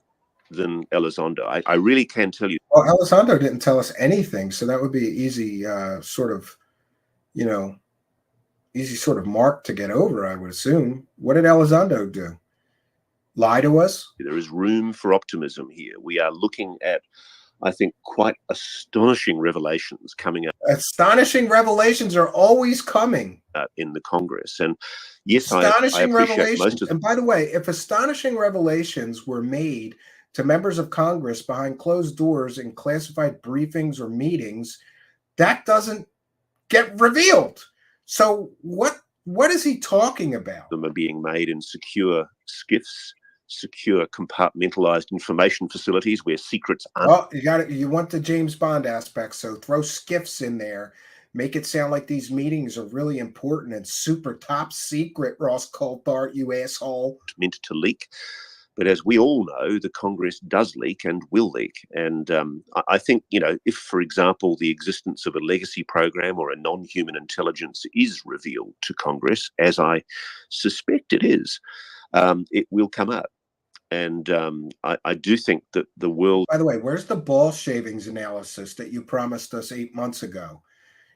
than Elizondo. I really can tell you. Well, Elizondo didn't tell us anything, so that would be an easy sort of mark to get over, I would assume. What did Elizondo do? Lie to us? There is room for optimism here. We are looking at, I think, quite astonishing revelations coming up. Astonishing revelations are always coming in the Congress. And yes, astonishing I appreciate most of them. And by the way, if astonishing revelations were made to members of Congress behind closed doors in classified briefings or meetings, that doesn't get revealed. So what is he talking about? Them are being made in secure SCIFs, secure compartmentalized information facilities where secrets aren't. Well, you want the James Bond aspect, so throw SCIFs in there, make it sound like these meetings are really important and super top secret, Ross Coulthart, you asshole. Meant to leak. But as we all know, the Congress does leak and will leak. And I think, if, for example, the existence of a legacy program or a non-human intelligence is revealed to Congress, as I suspect it is, it will come up. And I do think that the world... By the way, where's the ball shavings analysis that you promised us 8 months ago?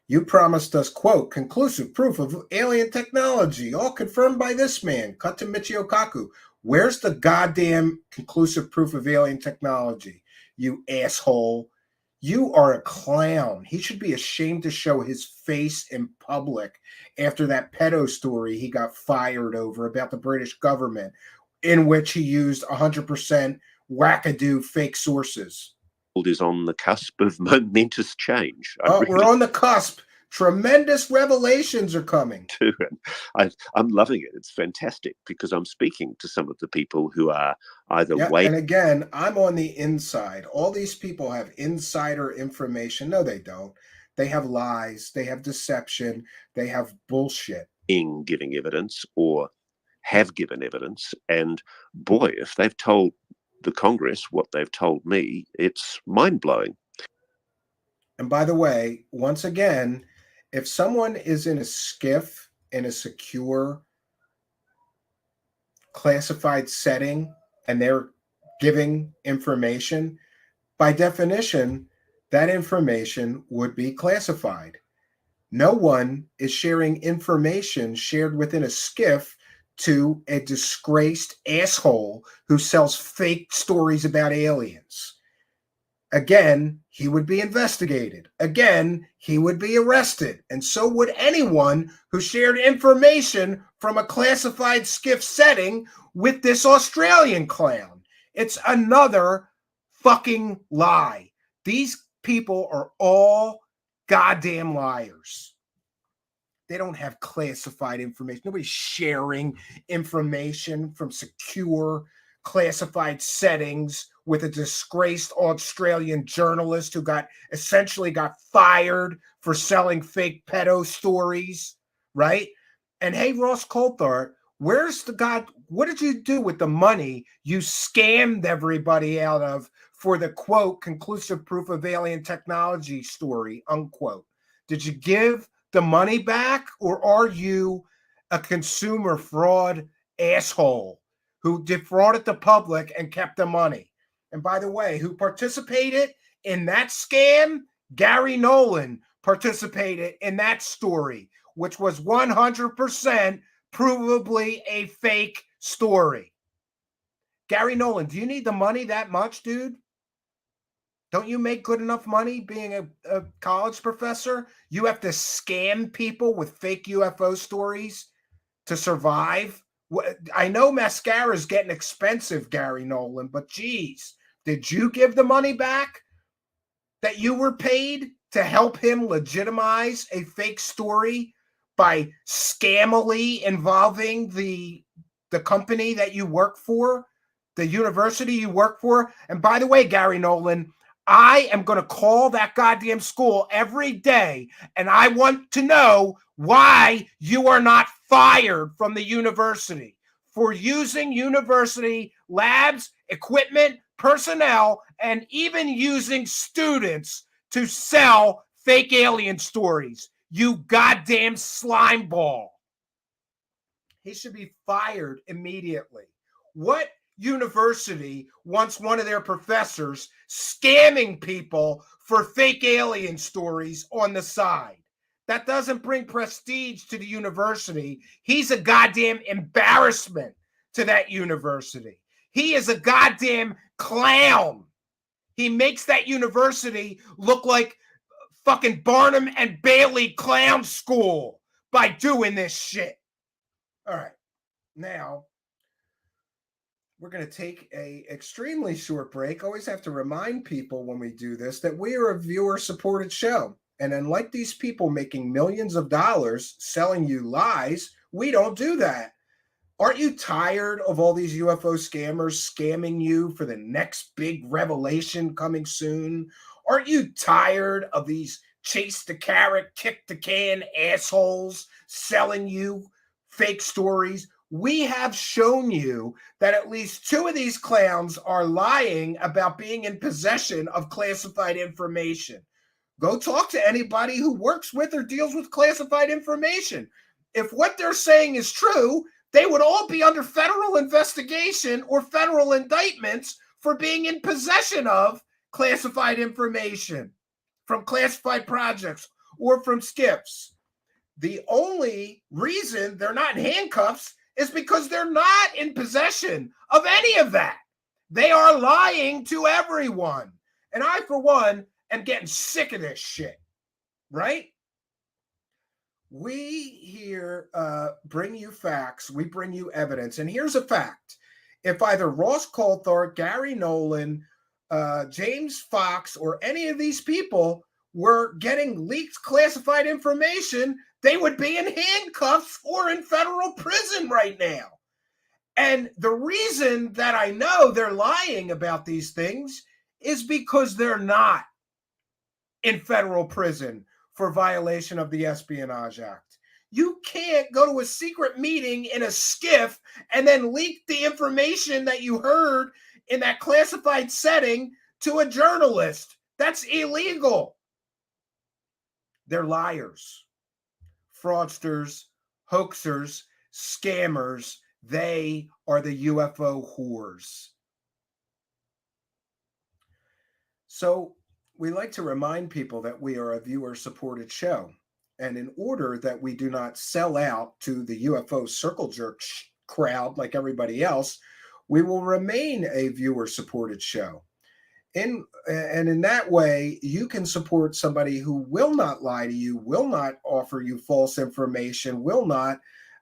You promised us, quote, conclusive proof of alien technology, all confirmed by this man, cut to Michio Kaku. Where's the goddamn conclusive proof of alien technology, you asshole? You are a clown. He should be ashamed to show his face in public after that pedo story he got fired over about the British government, in which he used 100% wackadoo fake sources. Is on the cusp of momentous change. We're on the cusp. Tremendous revelations are coming. Too, and I'm loving it. It's fantastic because I'm speaking to some of the people who are either Yeah, way. and again, I'm on the inside. All these people have insider information. No, they don't. They have lies. They have deception. They have bullshit. In giving evidence or have given evidence, and boy, if they've told the Congress what they've told me, it's mind-blowing. And by the way, once again, if someone is in a skiff in a secure, classified setting and they're giving information, by definition, that information would be classified. No one is sharing information shared within a skiff to a disgraced asshole who sells fake stories about aliens. Again, he would be investigated. Again, he would be arrested. And so would anyone who shared information from a classified skiff setting with this Australian clown. It's another fucking lie. These people are all goddamn liars. They don't have classified information. Nobody's sharing information from secure, classified settings with a disgraced Australian journalist who essentially got fired for selling fake pedo stories, right? And hey, Ross Coulthard, where's the God? What did you do with the money you scammed everybody out of for the quote conclusive proof of alien technology story, unquote? Did you give the money back, or are you a consumer fraud asshole who defrauded the public and kept the money? And by the way, who participated in that scam? Gary Nolan participated in that story, which was 100% provably a fake story. Gary Nolan, do you need the money that much, dude? Don't you make good enough money being a college professor? You have to scam people with fake UFO stories to survive? I know mascara is getting expensive, Gary Nolan, but geez, did you give the money back that you were paid to help him legitimize a fake story by scammily involving the company that you work for, the university you work for? And by the way, Gary Nolan, I am going to call that goddamn school every day, and I want to know why you are not fired from the university for using university labs, equipment, personnel, and even using students to sell fake alien stories. You goddamn slime ball. He should be fired immediately. What university wants one of their professors scamming people for fake alien stories on the side? That doesn't bring prestige to the university. He's a goddamn embarrassment to that university. He is a goddamn clown. He makes that university look like fucking Barnum and Bailey clown school by doing this shit. All right, now we're going to take a extremely short break. Always have to remind people when we do this that we are a viewer-supported show. And unlike these people making millions of dollars selling you lies, we don't do that. Aren't you tired of all these UFO scammers scamming you for the next big revelation coming soon? Aren't you tired of these chase the carrot, kick the can assholes selling you fake stories? We have shown you that at least two of these clowns are lying about being in possession of classified information. Go talk to anybody who works with or deals with classified information. If what they're saying is true, they would all be under federal investigation or federal indictments for being in possession of classified information from classified projects or from skiffs. The only reason they're not in handcuffs is because they're not in possession of any of that. They are lying to everyone. And I, for one, am getting sick of this shit, right? We here bring you facts. We bring you evidence. And here's a fact. If either Ross Coulthard, Gary Nolan, James Fox, or any of these people were getting leaked classified information, they would be in handcuffs or in federal prison right now. And the reason that I know they're lying about these things is because they're not in federal prison for violation of the Espionage Act. You can't go to a secret meeting in a skiff and then leak the information that you heard in that classified setting to a journalist. That's illegal. They're liars, fraudsters, hoaxers, scammers. They are the UFO whores. So we like to remind people that we are a viewer-supported show. And in order that we do not sell out to the UFO circle jerk crowd like everybody else, we will remain a viewer-supported show. And in that way, you can support somebody who will not lie to you, will not offer you false information, will not,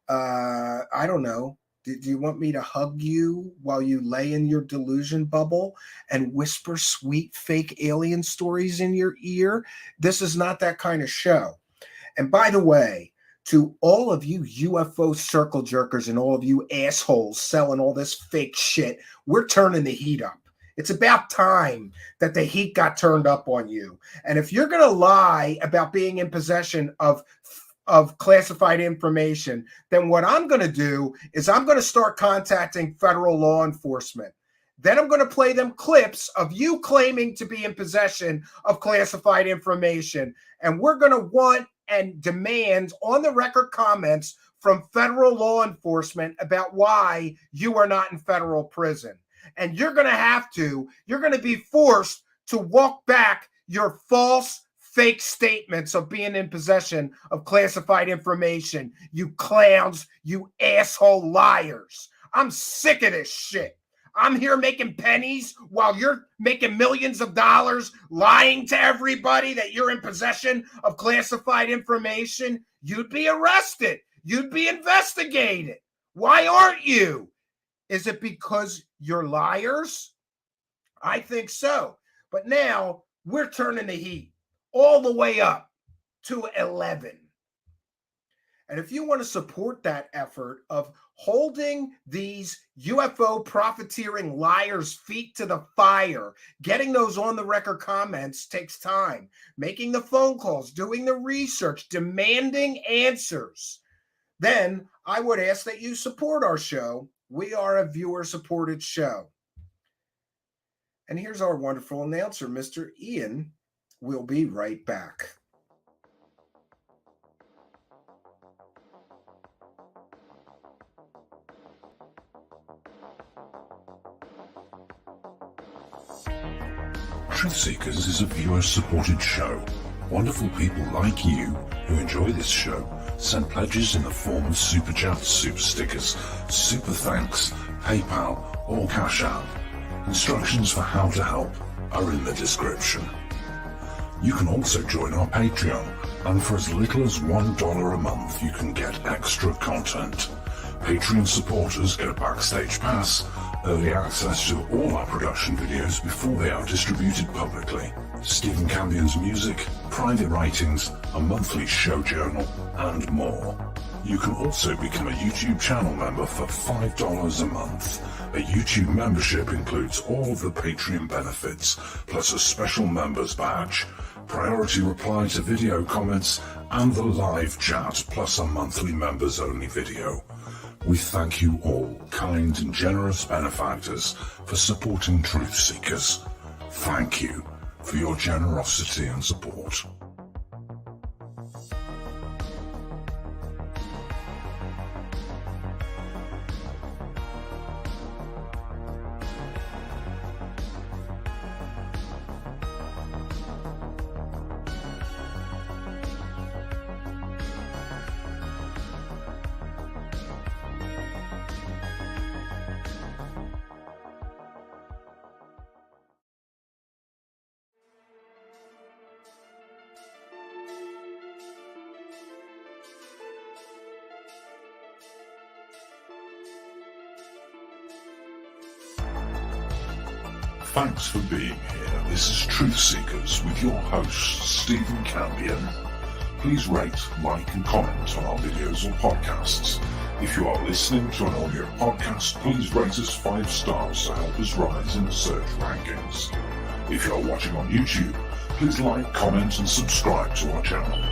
I don't know, do you want me to hug you while you lay in your delusion bubble and whisper sweet fake alien stories in your ear? This is not that kind of show. And by the way, to all of you UFO circle jerkers and all of you assholes selling all this fake shit, we're turning the heat up. It's about time that the heat got turned up on you. And if you're going to lie about being in possession of classified information, then what I'm going to do is I'm going to start contacting federal law enforcement. Then I'm going to play them clips of you claiming to be in possession of classified information. And we're going to want and demand on the record comments from federal law enforcement about why you are not in federal prison. And you're going to be forced to walk back your false, fake statements of being in possession of classified information. You clowns, you asshole liars. I'm sick of this shit. I'm here making pennies while you're making millions of dollars, lying to everybody that you're in possession of classified information. You'd be arrested. You'd be investigated. Why aren't you? Is it because you're liars? I think so. But now we're turning the heat all the way up to 11. And if you want to support that effort of holding these UFO profiteering liars' feet to the fire, getting those on the record comments takes time. Making the phone calls, doing the research, demanding answers. Then I would ask that you support our show. We are a viewer-supported show. And here's our wonderful announcer, Mr. Ian. We'll be right back. Truthseekers is a viewer-supported show. Wonderful people like you who enjoy this show send pledges in the form of super chats, super stickers, super thanks, PayPal, or Cash App. Instructions for how to help are in the description. You can also join our Patreon, and for as little as $1 a month you can get extra content. Patreon supporters get a backstage pass, early access to all our production videos before they are distributed publicly, Stephen Campion's music, private writings, a monthly show journal, and more. You can also become a YouTube channel member for $5 a month. A YouTube membership includes all of the Patreon benefits, plus a special members badge, priority reply to video comments, and the live chat, plus a monthly members-only video. We thank you all, kind and generous benefactors, for supporting Truthseekers. Thank you for your generosity and support. Thanks for being here. This is Truthseekers with your host, Stephen Cambion. Please rate, like, and comment on our videos or podcasts. If you are listening to an audio podcast, please rate us 5 stars to help us rise in the search rankings. If you are watching on YouTube, please like, comment, and subscribe to our channel.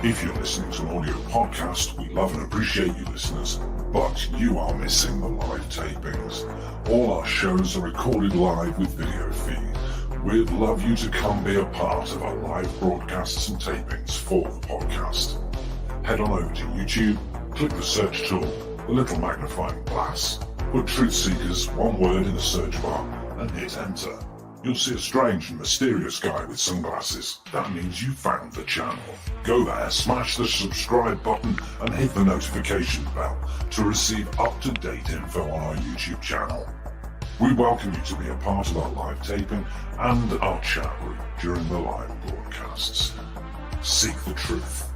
If you're listening to an audio podcast, we love and appreciate you listeners, but you are missing the live tapings. All our shows are recorded live with video feed. We'd love you to come be a part of our live broadcasts and tapings for the podcast. Head on over to YouTube, click the search tool, the little magnifying glass, put Truthseekers, one word in the search bar, and hit enter. You'll see a strange and mysterious guy with sunglasses. That means you found the channel. Go there, smash the subscribe button, and hit the notification bell to receive up-to-date info on our YouTube channel. We welcome you to be a part of our live taping and our chat group during the live broadcasts. Seek the truth.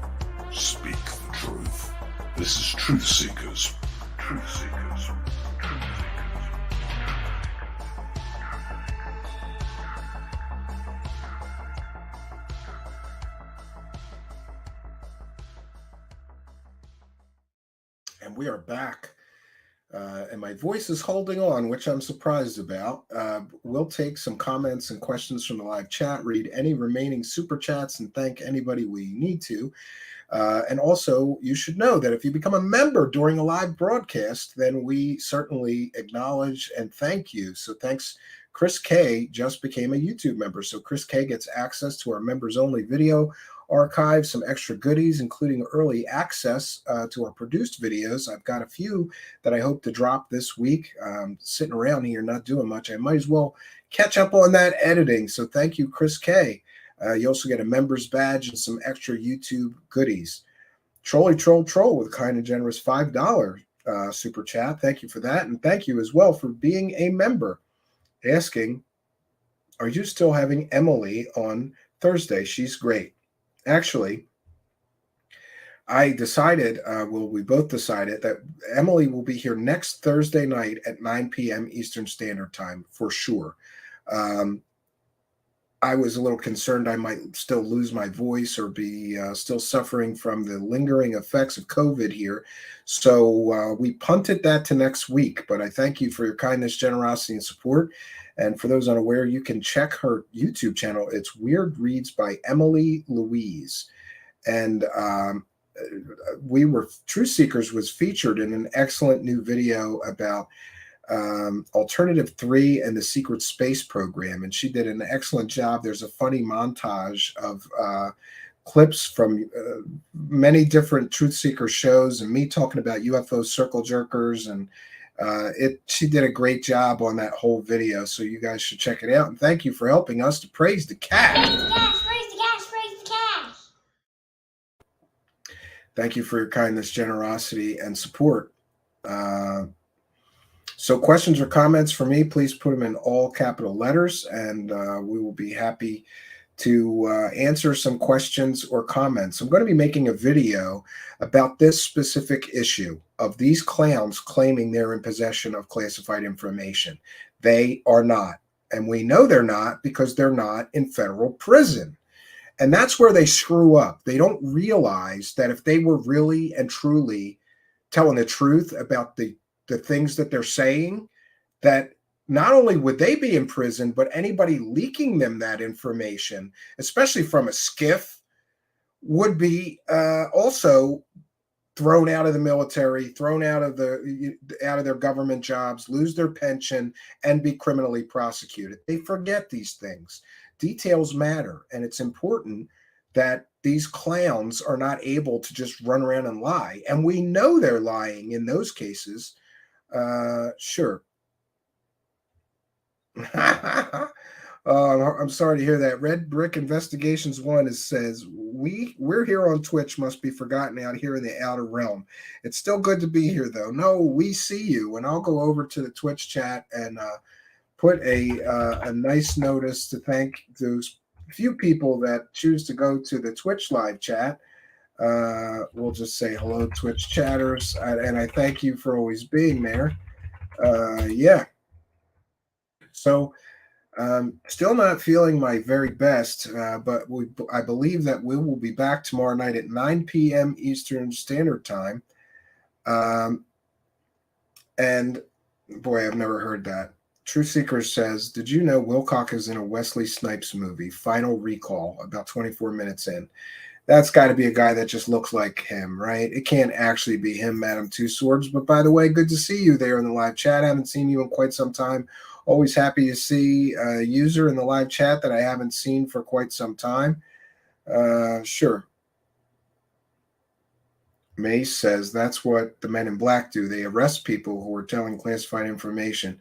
Speak the truth. This is Truthseekers. Truthseekers. And we are back. And my voice is holding on, which I'm surprised about. We'll take some comments and questions from the live chat, read any remaining super chats, and thank anybody we need to. And also, you should know that if you become a member during a live broadcast, then we certainly acknowledge and thank you. So thanks. Chris K just became a YouTube member. So Chris K gets access to our members-only video archive, some extra goodies, including early access to our produced videos. I've got a few that I hope to drop this week. Sitting around here not doing much. I might as well catch up on that editing. So thank you, Chris K. You also get a member's badge and some extra YouTube goodies. Trolly Troll Troll with a kind and generous $5 super chat. Thank you for that. And thank you as well for being a member. Asking, are you still having Emily on Thursday? She's great. Actually, I decided, we both decided that Emily will be here next Thursday night at 9 p.m. Eastern Standard Time for sure. I was a little concerned I might still lose my voice or be still suffering from the lingering effects of COVID here. So we punted that to next week, but I thank you for your kindness, generosity, and support. And for those unaware, you can check her YouTube channel. It's Weird Reads by Emily Louise. And Truthseekers was featured in an excellent new video about Alternative 3 and the Secret Space Program. And she did an excellent job. There's a funny montage of clips from many different Truthseeker shows and me talking about UFO circle jerkers, and she did a great job on that whole video, so you guys should check it out. And thank you for helping us to praise the cash. Praise the cash, praise the cash, praise the cash. Thank you for your kindness, generosity, and support. So questions or comments for me, please put them in all capital letters, and we will be happy to answer some questions or comments. I'm going to be making a video about this specific issue of these clowns claiming they're in possession of classified information. They are not. And we know they're not because they're not in federal prison. And that's where they screw up. They don't realize that if they were really and truly telling the truth about the things that they're saying, that not only would they be in prison, but anybody leaking them that information, especially from a skiff, would be also thrown out of the military, thrown out of their government jobs, lose their pension, and be criminally prosecuted. They forget these things. Details matter, and it's important that these clowns are not able to just run around and lie. And we know they're lying in those cases. Sure. I'm sorry to hear that. Red Brick Investigations 1 says, we're here on Twitch must be forgotten out here in the outer realm. It's still good to be here, though. No, we see you. And I'll go over to the Twitch chat and put a nice notice to thank those few people that choose to go to the Twitch live chat. We'll just say hello, Twitch chatters. And I thank you for always being there. Yeah. So Still not feeling my very best, but I believe that we will be back tomorrow night at 9 p.m. Eastern Standard Time. And boy, I've never heard that. Truthseekers says, did you know Wilcock is in a Wesley Snipes movie, Final Recall, about 24 minutes in? That's got to be a guy that just looks like him, right? It can't actually be him, Madam Two Swords. But by the way, good to see you there in the live chat. I haven't seen you in quite some time. Always happy to see a user in the live chat that I haven't seen for quite some time. Sure. Mace says that's what the Men in Black do. They arrest people who are telling classified information.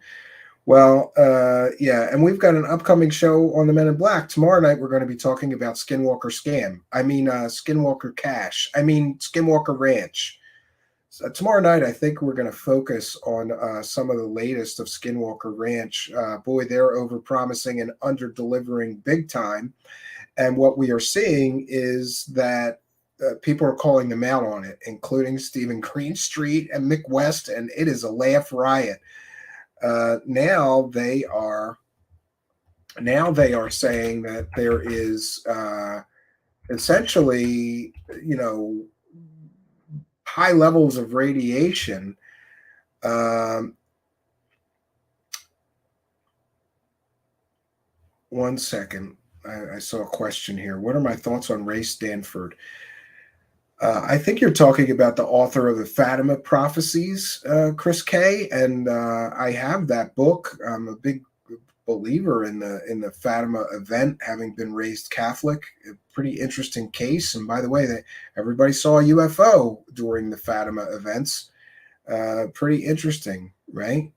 Well, yeah, and we've got an upcoming show on the Men in Black. Tomorrow night, we're going to be talking about Skinwalker Scam. Skinwalker Cash. Skinwalker Ranch. So tomorrow night, I think we're going to focus on some of the latest of Skinwalker Ranch. Boy, they're over-promising and under-delivering big time. And what we are seeing is that people are calling them out on it, including Stephen Greenstreet and Mick West, and it is a laugh riot. Now they are saying that there is essentially, high levels of radiation. One second. I saw a question here. What are my thoughts on Ray Stanford? I think you're talking about the author of the Fatima Prophecies, Chris K. And I have that book. I'm a big believer in the Fatima event, having been raised Catholic. A pretty interesting case. And by the way, everybody saw a UFO during the Fatima events. Pretty interesting, right?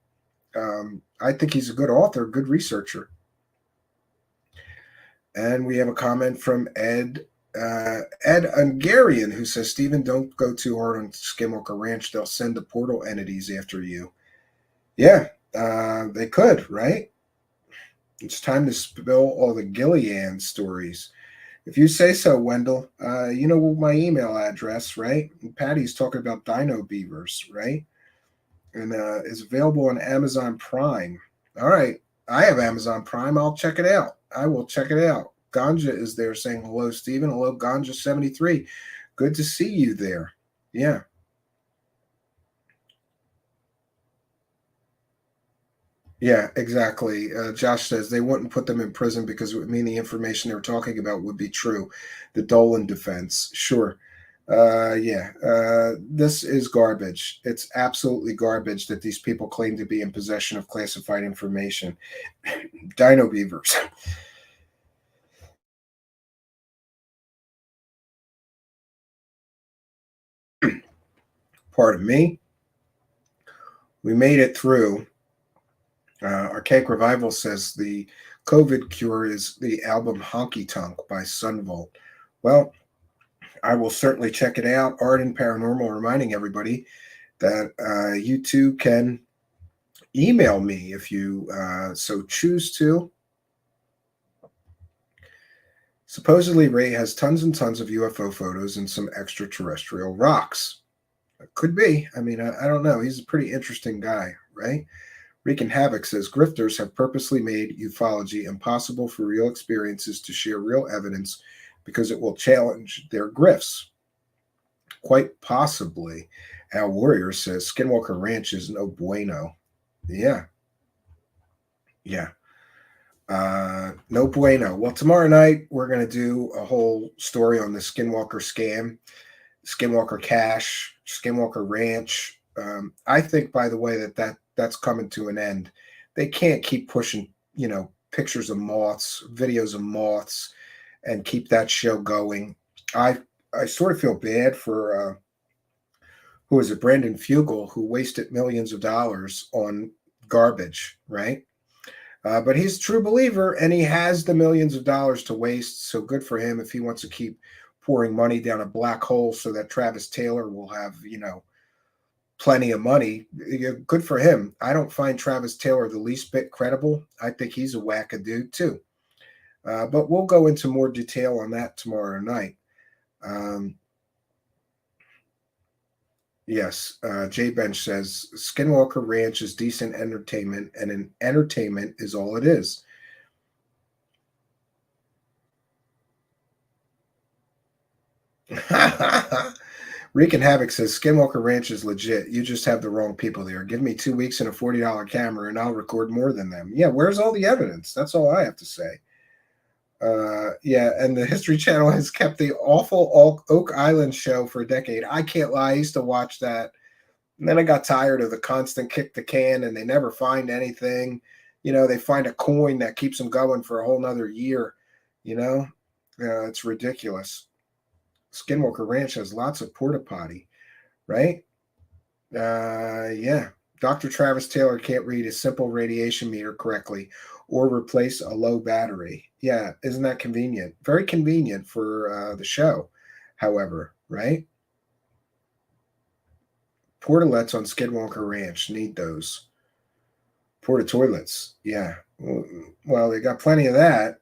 I think he's a good author, good researcher. And we have a comment from Ed Ungarian, who says, Stephen, don't go too hard on Skinwalker Ranch. They'll send the portal entities after you. Yeah, they could, right? It's time to spill all the Gillian stories. If you say so, Wendell, you know my email address, right? And Patty's talking about dino beavers, right? And is available on Amazon Prime. All right, I have Amazon Prime. I'll check it out. I will check it out. Ganja is there saying hello, Stephen. Hello, Ganja73. Good to see you there. Yeah. Yeah, exactly. Josh says they wouldn't put them in prison because it would mean the information they were talking about would be true. The Dolan defense. Sure. This is garbage. It's absolutely garbage that these people claim to be in possession of classified information. Dino beavers. Pardon me. We made it through. Archaic Revival says the COVID cure is the album Honky Tonk by Sunvolt. Well, I will certainly check it out. Art and Paranormal reminding everybody that you too can email me if you so choose to. Supposedly, Ray has tons and tons of UFO photos and some extraterrestrial rocks. It could be. I mean, I don't know. He's a pretty interesting guy, right? Wreaking Havoc says grifters have purposely made ufology impossible for real experiences to share real evidence because it will challenge their grifts. Quite possibly. Al Warrior says Skinwalker Ranch is no bueno. Yeah. Yeah. No bueno. Well, tomorrow night we're going to do a whole story on the Skinwalker scam, Skinwalker Cash, Skinwalker Ranch. I think, by the way, that's coming to an end. They can't keep pushing, pictures of moths, videos of moths, and keep that show going. I sort of feel bad for who is it, Brandon Fugel, who wasted millions of dollars on garbage, right? But he's a true believer, and he has the millions of dollars to waste. So good for him if he wants to keep pouring money down a black hole so that Travis Taylor will have, plenty of money. Good for him. I don't find Travis Taylor the least bit credible. I think he's a wackadoo too. But we'll go into more detail on that tomorrow night. Yes, Jay Bench says Skinwalker Ranch is decent entertainment, and an entertainment is all it is. Wreaking Havoc says Skinwalker Ranch is legit. You just have the wrong people there. Give me 2 weeks and a $40 camera and I'll record more than them. Yeah, where's all the evidence? That's all I have to say. Yeah, and the History Channel has kept the awful Oak Island show for a decade. I can't lie, I used to watch that. And then I got tired of the constant kick the can and they never find anything. You know, they find a coin that keeps them going for a whole nother year. You know, it's ridiculous. Skinwalker Ranch has lots of porta potty, right? Yeah. Dr. Travis Taylor can't read a simple radiation meter correctly or replace a low battery. Yeah, isn't that convenient? Very convenient for the show, however, right? Portalets on Skinwalker Ranch, need those. Porta toilets, yeah. Well, they got plenty of that.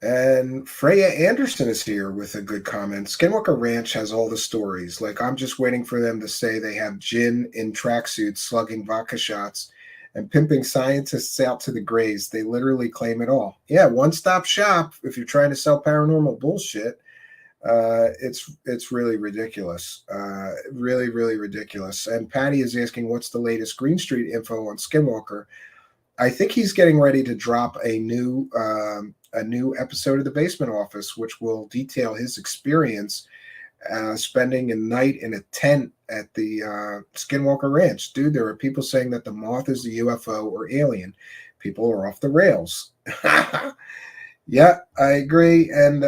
And Freya Anderson is here with a good comment. Skinwalker Ranch has all the stories. Like, I'm just waiting for them to say they have Jin in tracksuits slugging vodka shots and pimping scientists out to the graves. They literally claim it all. Yeah, one-stop shop. If you're trying to sell paranormal bullshit, it's really ridiculous. Really, really ridiculous. And Patty is asking, what's the latest Green Street info on Skinwalker? I think he's getting ready to drop a new episode of The Basement Office, which will detail his experience spending a night in a tent at the Skinwalker Ranch. Dude, there are people saying that the moth is a UFO or alien. People are off the rails. Yeah, I agree. And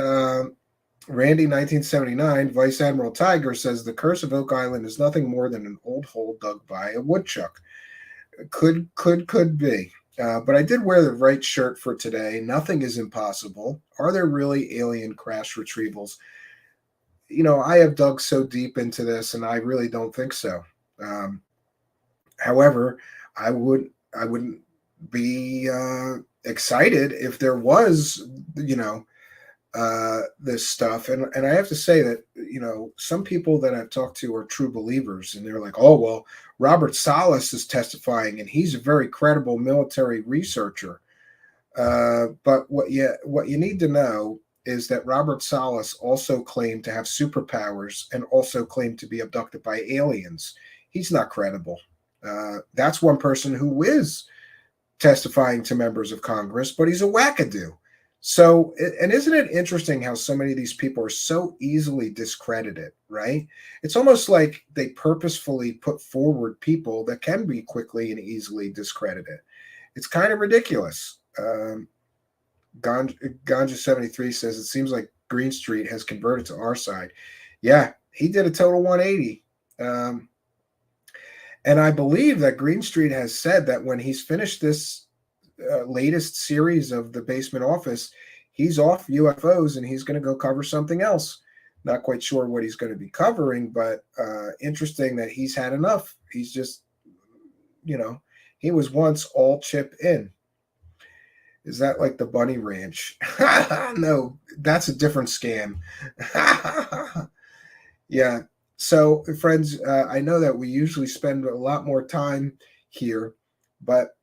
Randy 1979, Vice Admiral Tiger, says the curse of Oak Island is nothing more than an old hole dug by a woodchuck. Could be. But I did wear the right shirt for today. Nothing is impossible. Are there really alien crash retrievals? You know, I have dug so deep into this, and I really don't think so. However, I wouldn't be excited if there was, you know, this stuff. And I have to say that, you know, some people that I've talked to are true believers, and they're like, oh, well, Robert Salas is testifying and he's a very credible military researcher. But what you need to know is that Robert Salas also claimed to have superpowers and also claimed to be abducted by aliens. He's not credible. That's one person who is testifying to members of Congress, but he's a wackadoo. So, and isn't it interesting how so many of these people are so easily discredited, right? It's almost like they purposefully put forward people that can be quickly and easily discredited. It's kind of ridiculous. Ganja 73 says, it seems like Green Street has converted to our side. Yeah, he did a total 180. And I believe that Green Street has said that when he's finished this latest series of The Basement Office, he's off UFOs and he's going to go cover something else. Not quite sure what he's going to be covering, but interesting that he's had enough. He's just, you know, he was once all chip in. Is that like the Bunny Ranch? No, that's a different scam. Yeah. So, friends, I know that we usually spend a lot more time here, but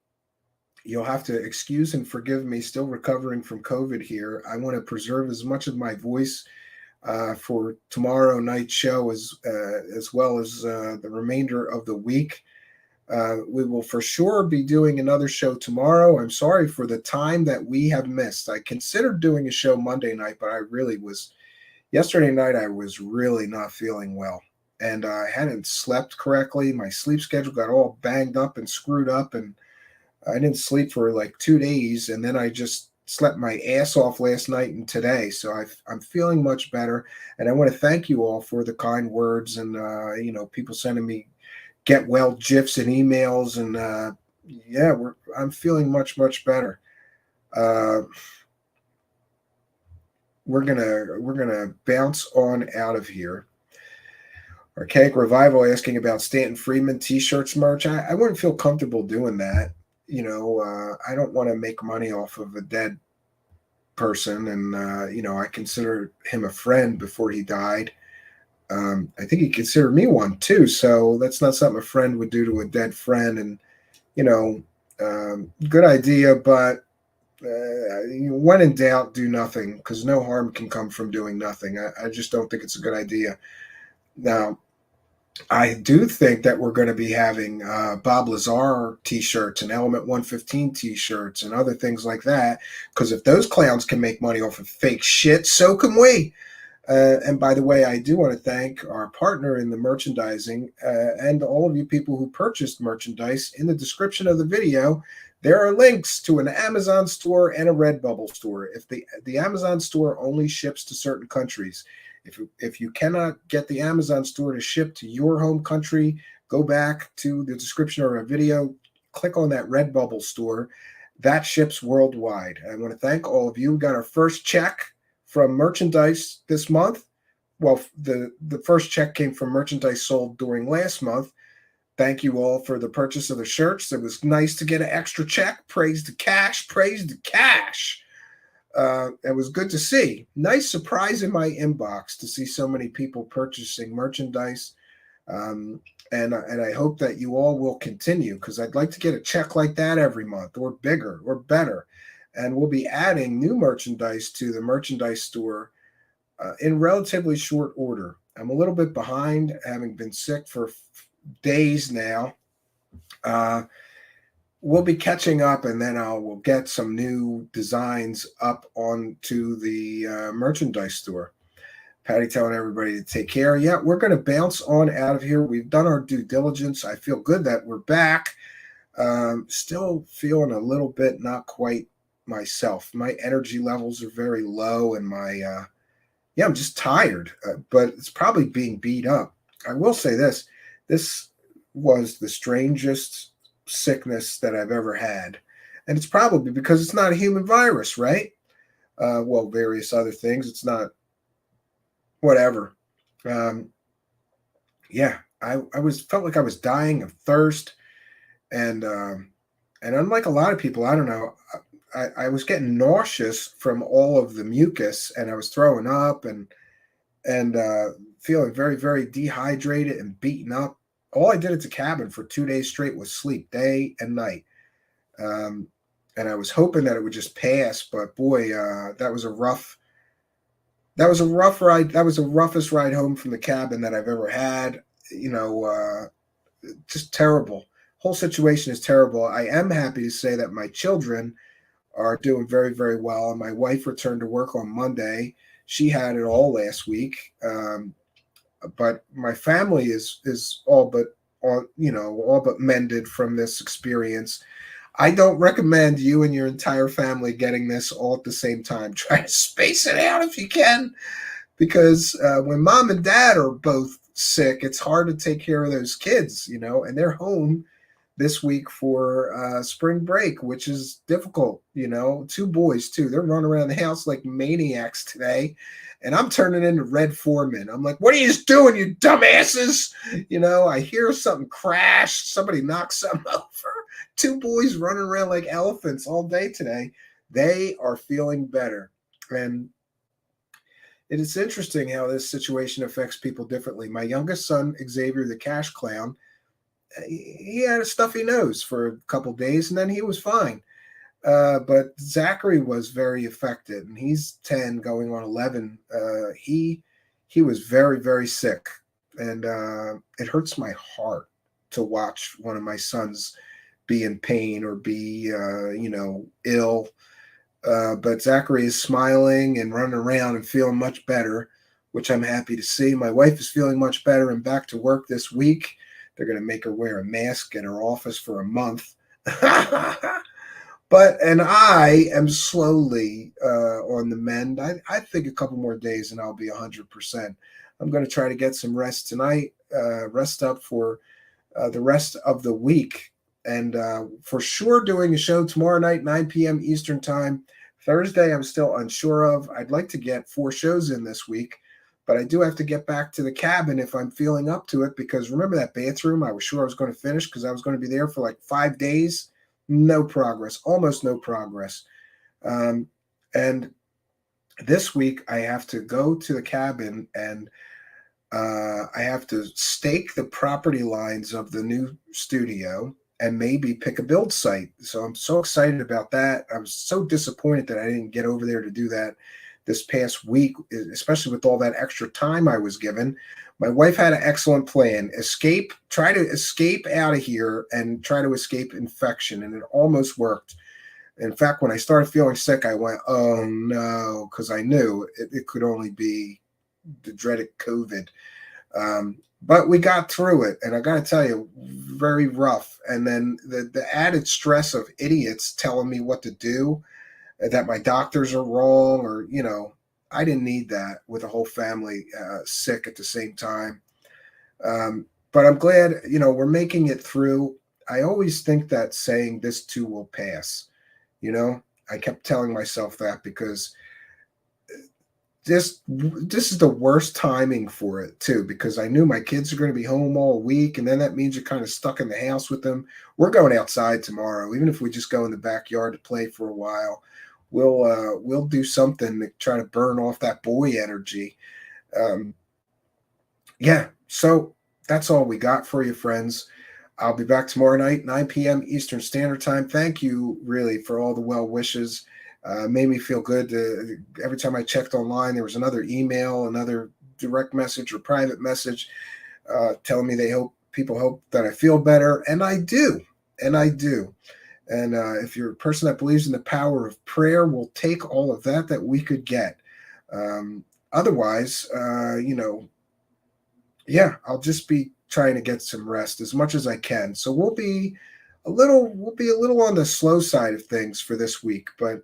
you'll have to excuse and forgive me, still recovering from COVID here. I want to preserve as much of my voice for tomorrow night's show as well as the remainder of the week. We will for sure be doing another show tomorrow. I'm sorry for the time that we have missed. I considered doing a show Monday night, but yesterday night I was really not feeling well. And I hadn't slept correctly. My sleep schedule got all banged up and screwed up, and I didn't sleep for like 2 days, and then I just slept my ass off last night and today. So I'm feeling much better, and I want to thank you all for the kind words and you know, people sending me get well gifs and emails, and yeah, I'm feeling much better. We're gonna bounce on out of here. Archaic Revival asking about Stanton Friedman t-shirts merch. I wouldn't feel comfortable doing that. You know, I don't want to make money off of a dead person, and you know, I consider him a friend before he died. I think he considered me one too, so that's not something a friend would do to a dead friend. And you know, good idea, but when in doubt, do nothing, because no harm can come from doing nothing. I just don't think it's a good idea. Now, I do think that we're going to be having Bob Lazar t-shirts and Element 115 t-shirts and other things like that, because if those clowns can make money off of fake shit, so can we. And by the way, I do want to thank our partner in the merchandising and all of you people who purchased merchandise. In the description of the video, there are links to an Amazon store and a Redbubble store. If the Amazon store only ships to certain countries. If you cannot get the Amazon store to ship to your home country, go back to the description of our video, click on that Redbubble store. That ships worldwide. I want to thank all of you. We got our first check from merchandise this month. Well, the first check came from merchandise sold during last month. Thank you all for the purchase of the shirts. It was nice to get an extra check. Praise the cash. Praise the cash. It was good to see. Nice surprise in my inbox to see so many people purchasing merchandise. And I hope that you all will continue, because I'd like to get a check like that every month, or bigger or better. And we'll be adding new merchandise to the merchandise store in relatively short order. I'm a little bit behind, having been sick for days now. We'll be catching up, and then we'll get some new designs up onto the merchandise store. Patty telling everybody to take care. Yeah, we're going to bounce on out of here. We've done our due diligence. I feel good that we're back. Still feeling a little bit not quite myself. My energy levels are very low, and I'm just tired, but it's probably being beat up. I will say this was the strangest sickness that I've ever had, and it's probably because it's not a human virus, right? Well, various other things. It's not whatever. I felt like I was dying of thirst, and unlike a lot of people, I don't know, I was getting nauseous from all of the mucus, and I was throwing up and feeling very, very dehydrated and beaten up. All I did at the cabin for 2 days straight was sleep, day and night. And I was hoping that it would just pass, but boy, that was a rough ride. That was the roughest ride home from the cabin that I've ever had. Just terrible. Whole situation is terrible. I am happy to say that my children are doing very, very well. And my wife returned to work on Monday. She had it all last week. But my family is all but mended from this experience. I don't recommend you and your entire family getting this all at the same time. Try to space it out if you can, because when mom and dad are both sick, it's hard to take care of those kids, and they're home this week for spring break, which is difficult. 2 boys too. They're running around the house like maniacs today. And I'm turning into Red Foreman. I'm like, what are you doing, you dumbasses? I hear something crash. Somebody knocks something over. 2 boys running around like elephants all day today. They are feeling better. And it is interesting how this situation affects people differently. My youngest son, Xavier, the cash clown, he had a stuffy nose for a couple days, and then he was fine. But Zachary was very affected, and he's 10 going on 11. He was very, very sick, and it hurts my heart to watch one of my sons be in pain or be ill. But Zachary is smiling and running around and feeling much better, which I'm happy to see. My wife is feeling much better and back to work this week. They're going to make her wear a mask in her office for a month. And I am slowly on the mend. I think a couple more days and I'll be 100%. I'm going to try to get some rest tonight, rest up for the rest of the week. And for sure doing a show tomorrow night, 9 p.m. Eastern time. Thursday, I'm still unsure of. I'd like to get 4 shows in this week, but I do have to get back to the cabin if I'm feeling up to it, because remember that bathroom I was sure I was going to finish because I was going to be there for like 5 days. No progress, almost no progress. And this week I have to go to the cabin and I have to stake the property lines of the new studio. and maybe pick a build site. So I'm so excited about that. I was so disappointed that I didn't get over there to do that this past week, especially with all that extra time I was given. My wife had an excellent plan. Try to escape out of here and try to escape infection. And it almost worked. In fact, when I started feeling sick, I went, oh no, because I knew it could only be the dreaded COVID. But we got through it. And I got to tell you, very rough. And then the added stress of idiots telling me what to do, that my doctors are wrong, or, you know, I didn't need that with a whole family sick at the same time. But I'm glad, you know, we're making it through. I always think that saying this too will pass. You know, I kept telling myself that because this is the worst timing for it too, because I knew my kids are going to be home all week, and then that means you're kind of stuck in the house with them. We're going outside tomorrow, even if we just go in the backyard to play for a while. We'll do something to try to burn off that boy energy. Yeah, so that's all we got for you, friends. I'll be back tomorrow night, 9 p.m. Eastern Standard Time. Thank you, really, for all the well wishes. Made me feel good. Every time I checked online, there was another email, another direct message or private message telling me people hope that I feel better, and I do, and I do. And if you're a person that believes in the power of prayer, we'll take all of that we could get. Otherwise, you know, yeah, I'll just be trying to get some rest as much as I can. So we'll be a little on the slow side of things for this week. But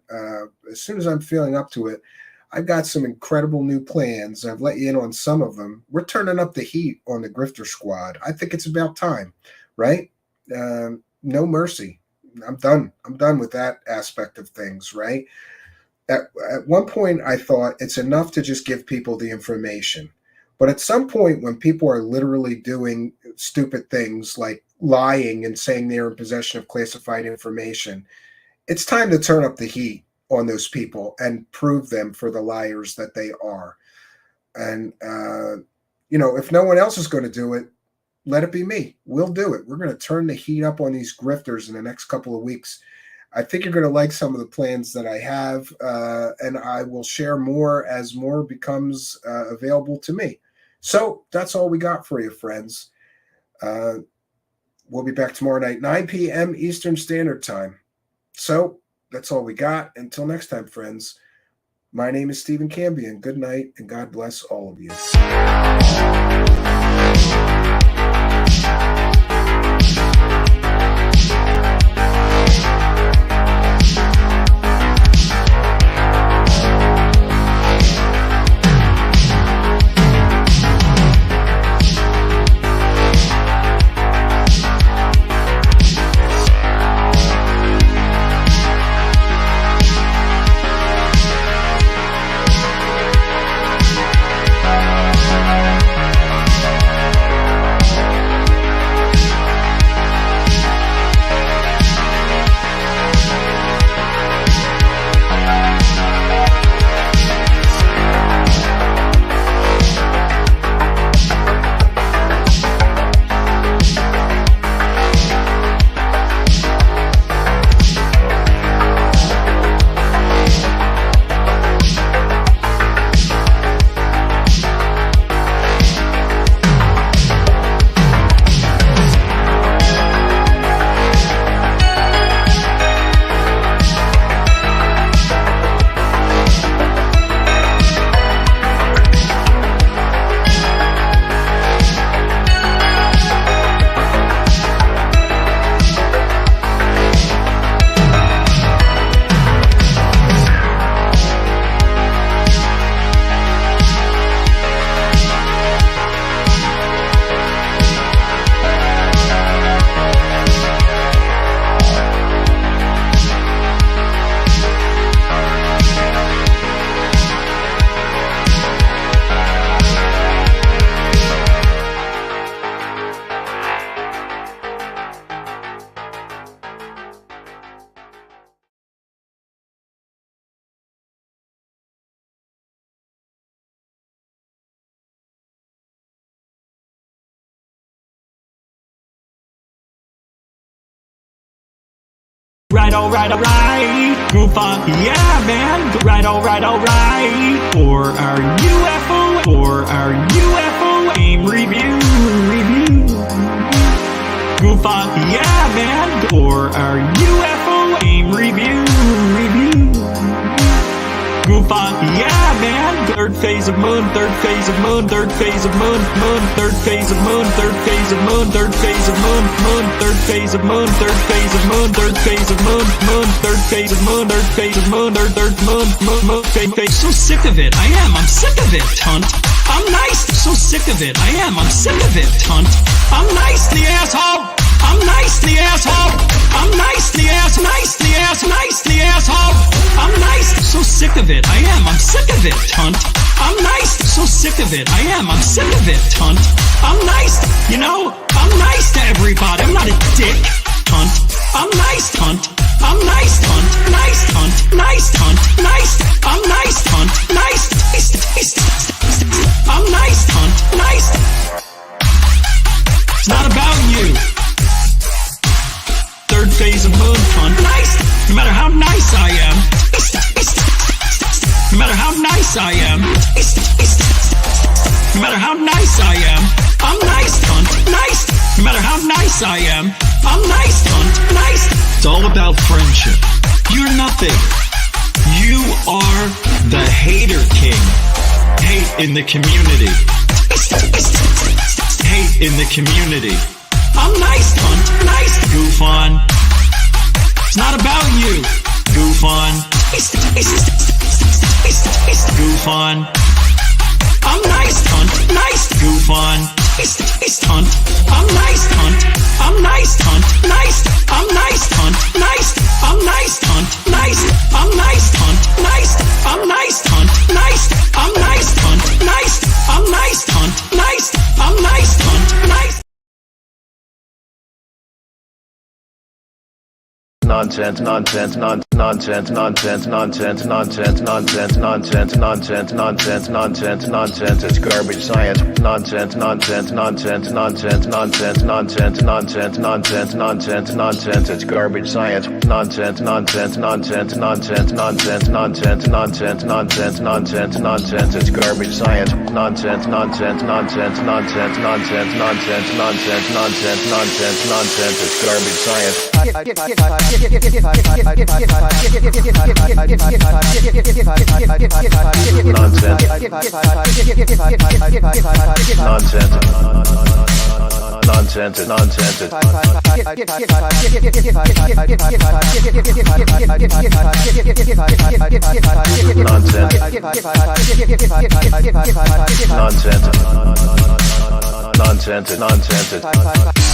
as soon as I'm feeling up to it, I've got some incredible new plans. I've let you in on some of them. We're turning up the heat on the Grifter Squad. I think it's about time, right? No mercy. I'm done. I'm done with that aspect of things, right? At one point, I thought it's enough to just give people the information. But at some point, when people are literally doing stupid things like lying and saying they're in possession of classified information, it's time to turn up the heat on those people and prove them for the liars that they are. And, you know, if no one else is going to do it, let it be me. We'll do it. We're going to turn the heat up on these grifters in the next couple of weeks. I think you're going to like some of the plans that I have, and I will share more as more becomes available to me. So that's all we got for you, friends. We'll be back tomorrow night, 9 p.m. Eastern Standard Time. So that's all we got. Until next time, friends, my name is Stephen Cambion. Good night, and God bless all of you. alright, alright. Goof on, yeah, man. Alright, alright. For our UFO game review. Goof on, yeah, man. For our UFO game review. Goof on, yeah, man. Third phase of moon, third phase of moon, third phase of moon, moon, third phase of moon, third phase of moon, third phase of moon, moon, third phase of moon, third phase of moon, third phase of moon, moon, third phase of moon, third phase of moon, third moon, moon, phase. So sick of it, I am. I'm sick of it, hunt. I'm nice. So sick of it, I am. I'm sick of it, hunt. I'm nice, the asshole. I'm nice, the asshole. I'm nice, the ass, nice, the ass, nice, the asshole. I'm nice, so sick of it, I am. I'm sick of it, hunt. I'm nice, so sick of it, I am. I'm sick of it, hunt. I'm nice, you know, I'm nice to everybody. I'm not a dick, hunt. I'm nice, hunt. I'm nice, hunt. Nice, hunt. Nice, hunt. Nice. I'm nice, hunt. Nice. I'm nice, hunt. Nice. It's not about you. Third phase of moon hunt. Nice. No matter how nice I am. No matter how nice I am. No matter how nice I am. I'm nice, hunt. Nice. No matter how nice I am. I'm nice, hunt. Nice. It's all about friendship. You're nothing. You are the hater king. Hate in the community. Hate in the community. I'm nice, hunt, nice, goof on. It's not about you, goof on. Goof on. I'm nice, hunt, nice, goof on. Hunt. I'm nice, hunt. I'm nice, hunt, nice. I'm nice, hunt, nice. I'm nice, hunt, nice. I'm nice, hunt, nice. I'm nice, hunt, nice. I'm nice, hunt, nice. I'm nice, hunt, nice. I'm nice, hunt, nice. Nonsense, nonsense, nonsense, nonsense, nonsense, nonsense, nonsense, nonsense, nonsense, nonsense, nonsense, nonsense. It's garbage science. Nonsense, nonsense, nonsense, nonsense, nonsense, nonsense, nonsense, nonsense, nonsense, nonsense. It's garbage science. Nonsense, nonsense, nonsense, nonsense, nonsense, nonsense, nonsense, nonsense, nonsense, nonsense. It's garbage science. Nonsense, nonsense, nonsense, nonsense, nonsense, nonsense, nonsense, nonsense, nonsense, nonsense. It's garbage science. Nonsense, nonsense. Nonsense, nonsense.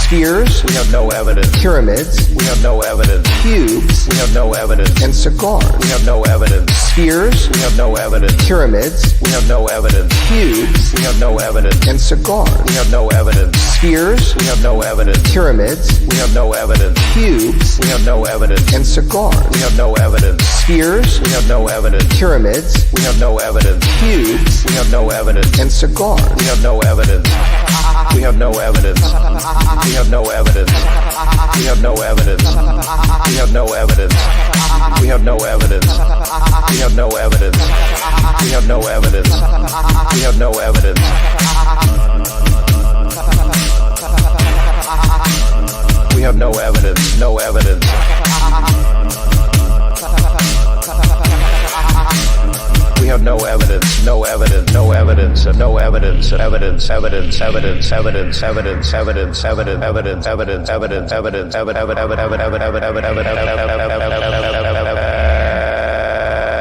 Spheres. We have no evidence. Pyramids. We have no evidence. Cubes. We have no evidence. And cigars. We have no evidence. Spheres. We have no evidence. Pyramids. We have no evidence. Cubes. We have no evidence. And cigars. We have no evidence. Spheres. We have no evidence. Pyramids. We have no evidence. Cubes. We have no evidence. And cigars. We have no evidence. Spheres. We have no evidence. Pyramids. We have no evidence. Cubes. We have no evidence. And cigars. We have no evidence. We have no evidence. We have no evidence. We have no evidence. We have no evidence. We have no evidence. We have no evidence. We have no evidence. We have no evidence. We have no evidence. No evidence. We have no evidence, no evidence, no evidence, no evidence, evidence, evidence, evidence, evidence, evidence, evidence, evidence, evidence, evidence, evidence, evidence,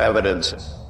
evidence, evidence.